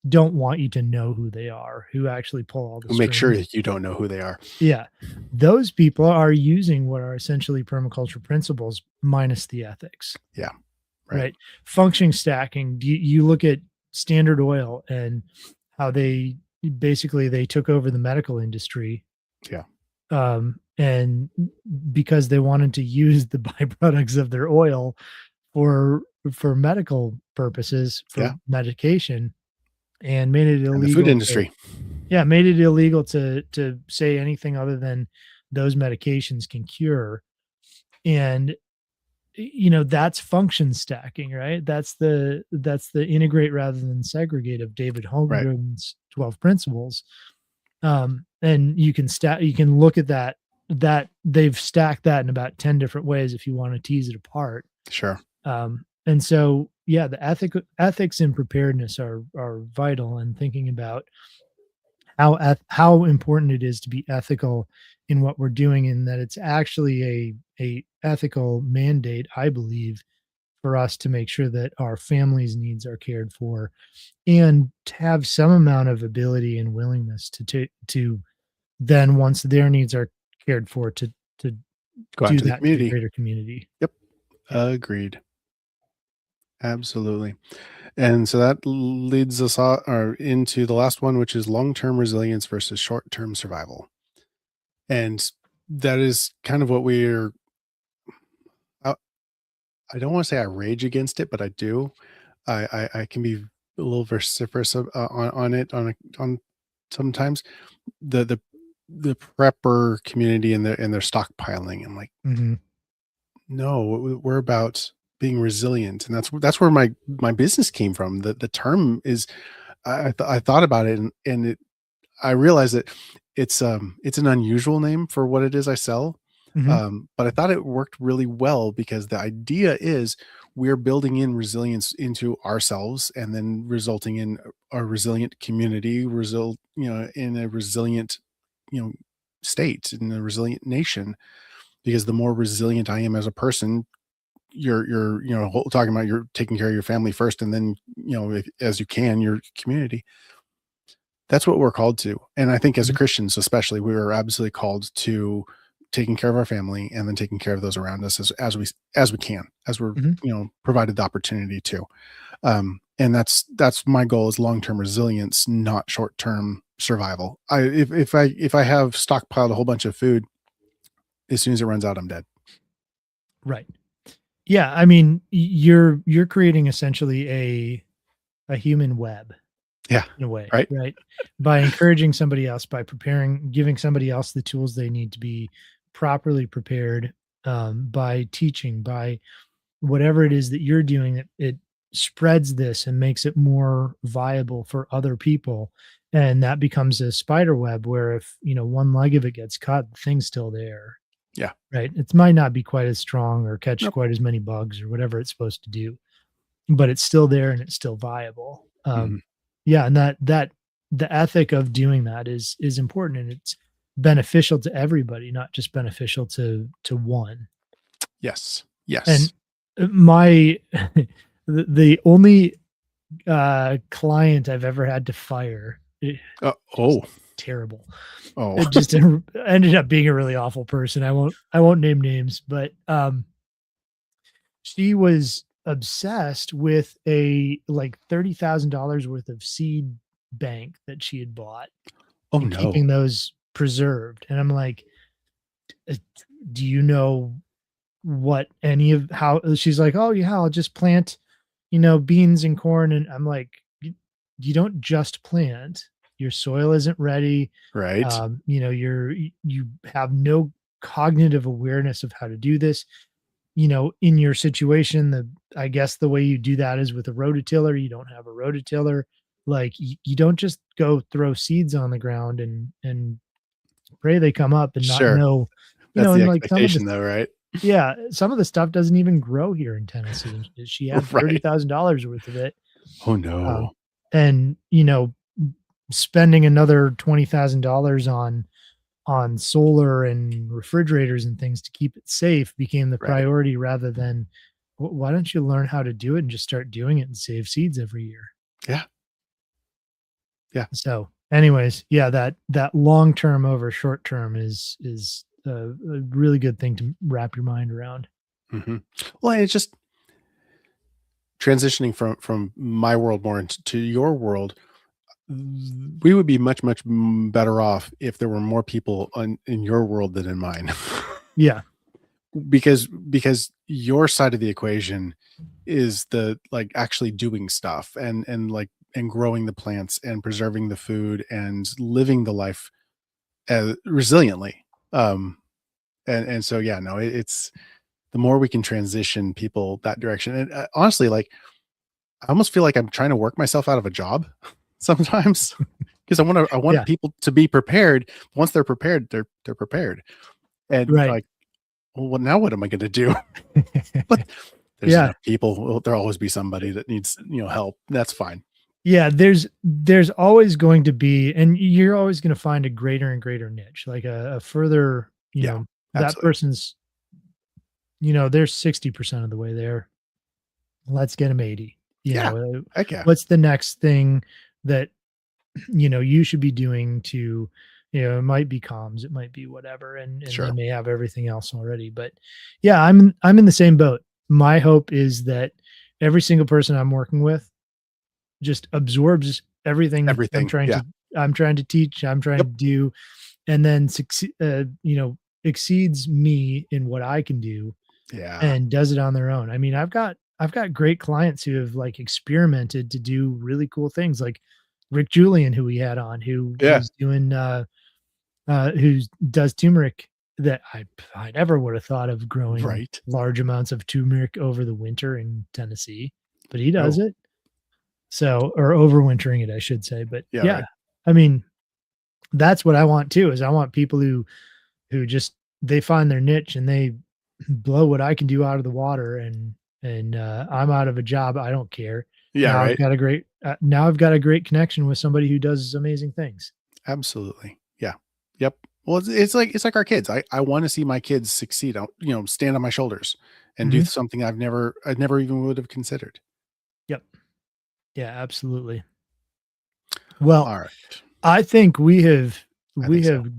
[SPEAKER 2] don't want you to know who they are, who actually pull all the
[SPEAKER 1] We'll make sure
[SPEAKER 2] strings.
[SPEAKER 1] that you don't know who they are.
[SPEAKER 2] Yeah. Those people are using what are essentially permaculture principles minus the ethics,
[SPEAKER 1] Yeah. Right.
[SPEAKER 2] right? Function stacking. You look at Standard Oil and how they basically they took over the medical industry,
[SPEAKER 1] Yeah.
[SPEAKER 2] and because they wanted to use the byproducts of their oil for medical purposes, for
[SPEAKER 1] Yeah.
[SPEAKER 2] medication, and made it
[SPEAKER 1] And the food
[SPEAKER 2] illegal to
[SPEAKER 1] industry.
[SPEAKER 2] yeah, made it illegal to say anything other than those medications can cure. And that's function stacking, right? That's the integrate rather than segregate of David
[SPEAKER 1] Right.
[SPEAKER 2] Holmgren's 12 principles. And you can look at that they've stacked that in about 10 different ways if you want to tease it apart.
[SPEAKER 1] Sure.
[SPEAKER 2] And so yeah, the ethics and preparedness are vital, and thinking about how important it is to be ethical in what we're doing, and that it's actually a ethical mandate, I believe, for us to make sure that our families' needs are cared for, and to have some amount of ability and willingness to then, once their needs are cared for, to
[SPEAKER 1] Go out
[SPEAKER 2] do
[SPEAKER 1] to the
[SPEAKER 2] that to the
[SPEAKER 1] community.
[SPEAKER 2] greater community.
[SPEAKER 1] Yep.
[SPEAKER 2] Yeah.
[SPEAKER 1] Agreed. Absolutely. And so that leads us or into the last one, which is long-term resilience versus short-term survival. And that is kind of what we're, uh, I don't want to say I rage against it, but I do. I can be a little vociferous on it on sometimes the the prepper community and their stockpiling. I'm like,
[SPEAKER 2] Mhm.
[SPEAKER 1] no, we're about being resilient, and that's where my business came from. The term is I thought about it, and I realized that it's an unusual name for what it is I sell.
[SPEAKER 2] Mhm.
[SPEAKER 1] But I thought it worked really well because the idea is we're building in resilience into ourselves and then resulting in a resilient community, in a resilient, you know, state, in a resilient nation. Because the more resilient I am as a person, you're talking about you're taking care of your family first, and then as you can your community. That's what we're called to. And I think as a
[SPEAKER 2] Mhm.
[SPEAKER 1] Christians, especially, we are absolutely called to taking care of our family and then taking care of those around us as we can, as we're,
[SPEAKER 2] Mhm.
[SPEAKER 1] provided the opportunity to. And that's my goal is long-term resilience, not short-term survival. If I have stockpiled a whole bunch of food, as soon as it runs out, I'm dead.
[SPEAKER 2] Right. Yeah, I mean, you're creating essentially a human web
[SPEAKER 1] Yeah.
[SPEAKER 2] in a way,
[SPEAKER 1] Right.
[SPEAKER 2] right? By encouraging somebody else, by preparing, giving somebody else the tools they need to be properly prepared, by teaching, by whatever it is that you're doing, it spreads this and makes it more viable for other people. And that becomes a spider web where if, one leg of it gets cut, the thing's still there,
[SPEAKER 1] Yeah.
[SPEAKER 2] right? It might not be quite as strong or catch
[SPEAKER 1] Nope.
[SPEAKER 2] quite as many bugs or whatever it's supposed to do, but it's still there and it's still viable.
[SPEAKER 1] Mhm.
[SPEAKER 2] Yeah, and that the ethic of doing that is important, and it's beneficial to everybody, not just beneficial to one.
[SPEAKER 1] Yes.
[SPEAKER 2] And
[SPEAKER 1] Yes.
[SPEAKER 2] my the only client I've ever had to fire, just
[SPEAKER 1] Oh.
[SPEAKER 2] terrible.
[SPEAKER 1] Oh.
[SPEAKER 2] It just ended up being a really awful person. I won't name names, but she was obsessed with a like $30,000 worth of seed bank that she had bought
[SPEAKER 1] Oh,
[SPEAKER 2] and
[SPEAKER 1] no.
[SPEAKER 2] keeping those preserved. And I'm like, "Uh, do you know what any of how?" She's like, "Oh yeah, I'll just plant, beans and corn." And I'm like, You don't just plant. Your soil isn't ready.
[SPEAKER 1] Right?
[SPEAKER 2] You have no cognitive awareness of how to do this. In your situation, I guess the way you do that is with a rototiller. You don't have a rototiller. Like you don't just go throw seeds on the ground and pray they come up and not
[SPEAKER 1] Sure.
[SPEAKER 2] know.
[SPEAKER 1] That's the
[SPEAKER 2] and like some of
[SPEAKER 1] expectation
[SPEAKER 2] this,
[SPEAKER 1] though, right?
[SPEAKER 2] yeah, some of the stuff doesn't even grow here in Tennessee. And she had
[SPEAKER 1] Right.
[SPEAKER 2] $30,000 worth of it.
[SPEAKER 1] Oh,
[SPEAKER 2] Um,
[SPEAKER 1] no.
[SPEAKER 2] and spending another $20,000 on solar and refrigerators and things to keep it safe became the
[SPEAKER 1] Right.
[SPEAKER 2] priority rather than, Why don't you learn how to do it and just start doing it and save seeds every year?"
[SPEAKER 1] Yeah. Yeah.
[SPEAKER 2] So, anyways, yeah, that long term over short term is a really good thing to wrap your mind around.
[SPEAKER 1] Mhm. Well, and it's just transitioning from my world more into your world, we would be much better off if there were more people in your world than in mine.
[SPEAKER 2] Yeah,
[SPEAKER 1] Because your side of the equation is the like actually doing stuff and like and growing the plants and preserving the food and living the life resiliently. Um, and so yeah, no, it's the more we can transition people that direction. And honestly, like I almost feel like I'm trying to work myself out of a job sometimes because I want
[SPEAKER 2] yeah,
[SPEAKER 1] people to be prepared. Once they're prepared, they're prepared. And
[SPEAKER 2] right.
[SPEAKER 1] like, well, now what am I going to do? But there's
[SPEAKER 2] Yeah,
[SPEAKER 1] enough people. Well, there'll always be somebody that needs help. That's fine.
[SPEAKER 2] yeah, there's always going to be, and you're always gonna find a greater and greater niche, like a further,
[SPEAKER 1] Yeah,
[SPEAKER 2] that
[SPEAKER 1] absolutely.
[SPEAKER 2] person's, they're 60% of the way there. Let's get them 80.
[SPEAKER 1] Yeah, heck yeah.
[SPEAKER 2] What's the next thing that, you should be doing to, it might be comms, it might be whatever, and they
[SPEAKER 1] Sure.
[SPEAKER 2] may have everything else already. But yeah, I'm in the same boat. My hope is that every single person I'm working with just absorbs everything
[SPEAKER 1] Everything. Yeah.
[SPEAKER 2] I'm trying to teach, I'm trying
[SPEAKER 1] Yep.
[SPEAKER 2] to do, and then exceeds me in what I can do
[SPEAKER 1] Yeah.
[SPEAKER 2] and does it on their own. I mean, I've got great clients who have like experimented to do really cool things, like Rick Julian, who we had on,
[SPEAKER 1] Yeah.
[SPEAKER 2] who's doing who does turmeric that I never would have thought of growing
[SPEAKER 1] Right.
[SPEAKER 2] large amounts of turmeric over the winter in Tennessee, but he does
[SPEAKER 1] Oh,
[SPEAKER 2] it. So, or overwintering it, I should say. But
[SPEAKER 1] yeah.
[SPEAKER 2] yeah,
[SPEAKER 1] Right.
[SPEAKER 2] I mean, that's what I want too, is I want people who just they find their niche and they blow what I can do out of the water, and I'm out of a job, I don't care.
[SPEAKER 1] Yeah. Right.
[SPEAKER 2] Now I've got a great connection with somebody who does amazing things.
[SPEAKER 1] Absolutely. Yeah. Yep. Well, it's like our kids. I want to see my kids succeed. Stand on my shoulders and do
[SPEAKER 2] Mhm.
[SPEAKER 1] something I never even would have considered.
[SPEAKER 2] Yep. Yeah, absolutely. Well,
[SPEAKER 1] All right.
[SPEAKER 2] I think we have
[SPEAKER 1] I
[SPEAKER 2] we
[SPEAKER 1] think so.
[SPEAKER 2] have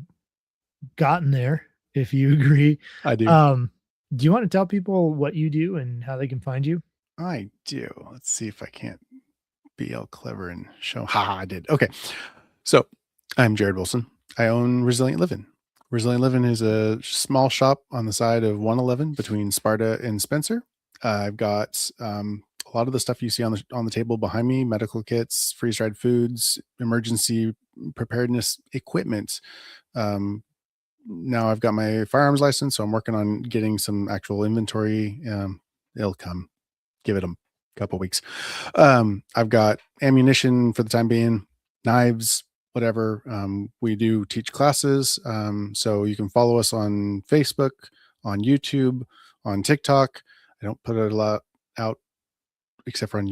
[SPEAKER 2] gotten there, if you agree.
[SPEAKER 1] I do.
[SPEAKER 2] Um, do you wanna tell people what you do and how they can find you?
[SPEAKER 1] I do. Let's see if I can't be all clever and show. Ha! I did. Okay. So I'm Jared Wilson. I own Resilient Living. Resilient Living is a small shop on the side of 111 between Sparta and Spencer. I've got a lot of the stuff you see on the table behind me: medical kits, freeze dried foods, emergency preparedness equipment. Um, Now I've got my firearms license, so I'm working on getting some actual inventory. It'll come. Give it a couple weeks. I've got ammunition for the time being, knives, whatever. We do teach classes, so you can follow us on Facebook, on YouTube, on TikTok. I don't put it a lot out except for on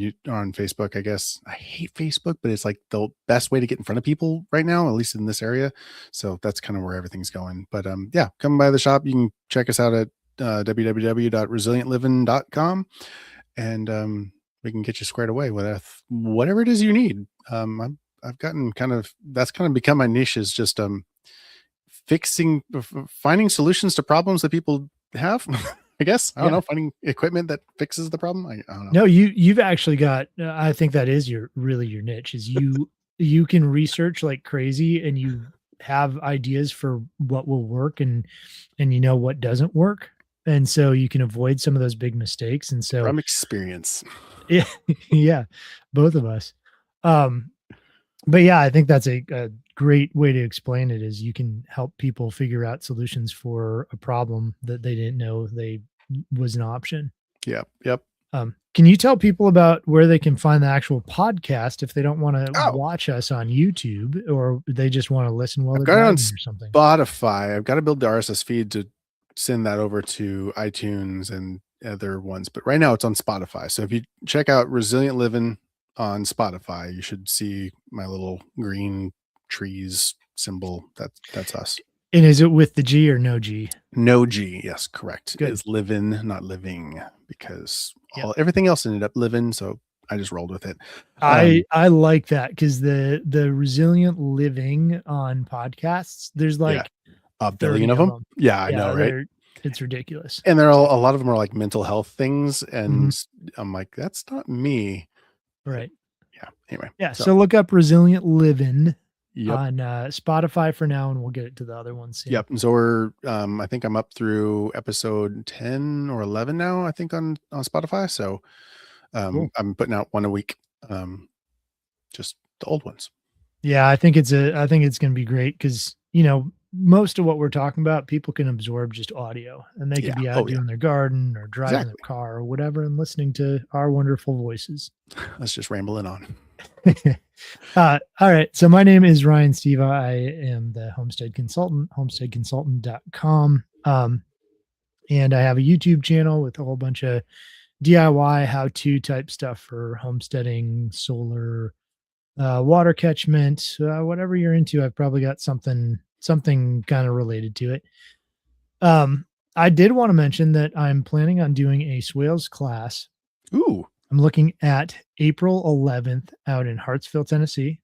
[SPEAKER 1] Facebook, I guess. I hate Facebook, but it's like the best way to get in front of people right now, at least in this area. So that's kind of where everything's going. But yeah, come by the shop. You can check us out at www.resilientliving.com, and we can get you squared away with whatever it is you need. I've gotten that's kind of become my niche, is just finding solutions to problems that people have. I guess I don't
[SPEAKER 2] Yeah.
[SPEAKER 1] know, finding equipment that fixes the problem. I don't know.
[SPEAKER 2] No, you've actually got, I think that is your niche, is you can research like crazy and you have ideas for what will work, and you know what doesn't work. And so you can avoid some of those big mistakes. And so
[SPEAKER 1] From experience.
[SPEAKER 2] yeah, yeah, both of us. Um, but yeah, I think that's a great way to explain it, is you can help people figure out solutions for a problem that they didn't know they was an option.
[SPEAKER 1] Yep, yep.
[SPEAKER 2] Can you tell people about where they can find the actual podcast if they don't want to
[SPEAKER 1] Oh,
[SPEAKER 2] watch us on YouTube, or they just want to listen while
[SPEAKER 1] I've
[SPEAKER 2] they're
[SPEAKER 1] got it on
[SPEAKER 2] driving or something?
[SPEAKER 1] Spotify. I've got to build the RSS feed to send that over to iTunes and other ones, but right now it's on Spotify. So if you check out Resilient Living on Spotify, you should see my little green trees symbol. That's us.
[SPEAKER 2] And is it with the G or no G?
[SPEAKER 1] No G. Yes, correct.
[SPEAKER 2] Good.
[SPEAKER 1] It's living, not living, because
[SPEAKER 2] Yep.
[SPEAKER 1] everything else ended up living. So I just rolled with it.
[SPEAKER 2] I like that because the resilient living on podcasts, there's like
[SPEAKER 1] a
[SPEAKER 2] 30
[SPEAKER 1] billion of them. Yeah, I know, right?
[SPEAKER 2] It's ridiculous.
[SPEAKER 1] And they're all, a lot of them are like mental health things, and
[SPEAKER 2] Mhm.
[SPEAKER 1] I'm like, that's not me.
[SPEAKER 2] Right.
[SPEAKER 1] Yeah. Anyway.
[SPEAKER 2] Yeah. So look up resilient living
[SPEAKER 1] Yep.
[SPEAKER 2] on Spotify for now, and we'll get it to the other ones soon.
[SPEAKER 1] Yep. And so we're, I think I'm up through episode 10 or 11 now, I think on Spotify. So,
[SPEAKER 2] Cool.
[SPEAKER 1] I'm putting out one a week. Just the old ones.
[SPEAKER 2] Yeah, I think it's going to be great because, you know, most of what we're talking about, people can absorb just audio, and they could be out doing their garden or driving their car or whatever and listening to our wonderful voices.
[SPEAKER 1] Let's just rambling on.
[SPEAKER 2] All right. So my name is Ryan Steva. I am the homestead consultant, homesteadconsultant.com. And I have a YouTube channel with a whole bunch of DIY how-to type stuff for homesteading, solar, water catchment, whatever you're into. I've probably got something kind of related to it. I did want to mention that I'm planning on doing a swales class.
[SPEAKER 1] Ooh.
[SPEAKER 2] I'm looking at April 11th out in Hartsville, Tennessee.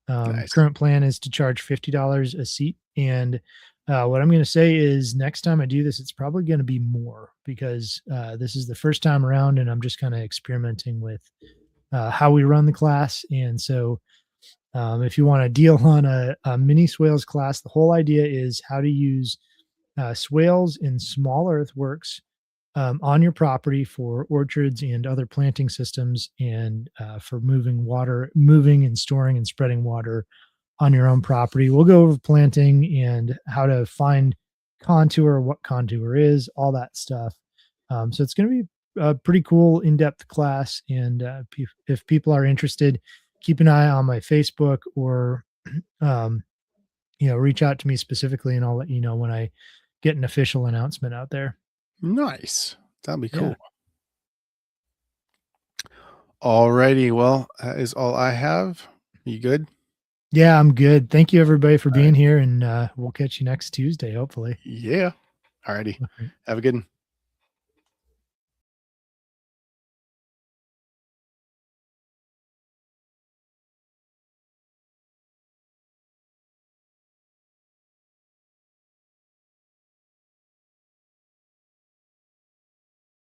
[SPEAKER 1] Nice.
[SPEAKER 2] Current plan is to charge $50 a seat. And what I'm going to say is next time I do this, it's probably going to be more because this is the first time around and I'm just kind of experimenting with how we run the class. And so if you want a deal on a mini swales class, the whole idea is how to use swales in small earthworks on your property for orchards and other planting systems, and for moving and storing and spreading water on your own property. We'll go over planting and how to find contour, what contour is, all that stuff. So it's going to be a pretty cool in-depth class. And if people are interested, keep an eye on my Facebook or, reach out to me specifically and I'll let you know when I get an official announcement out there.
[SPEAKER 1] Nice. That'd be cool.
[SPEAKER 2] Yeah.
[SPEAKER 1] Alrighty. Well, that is all I have. You good?
[SPEAKER 2] Yeah, I'm good. Thank you everybody for being here, and we'll catch you next Tuesday, hopefully.
[SPEAKER 1] Yeah. Alrighty. Have a good one.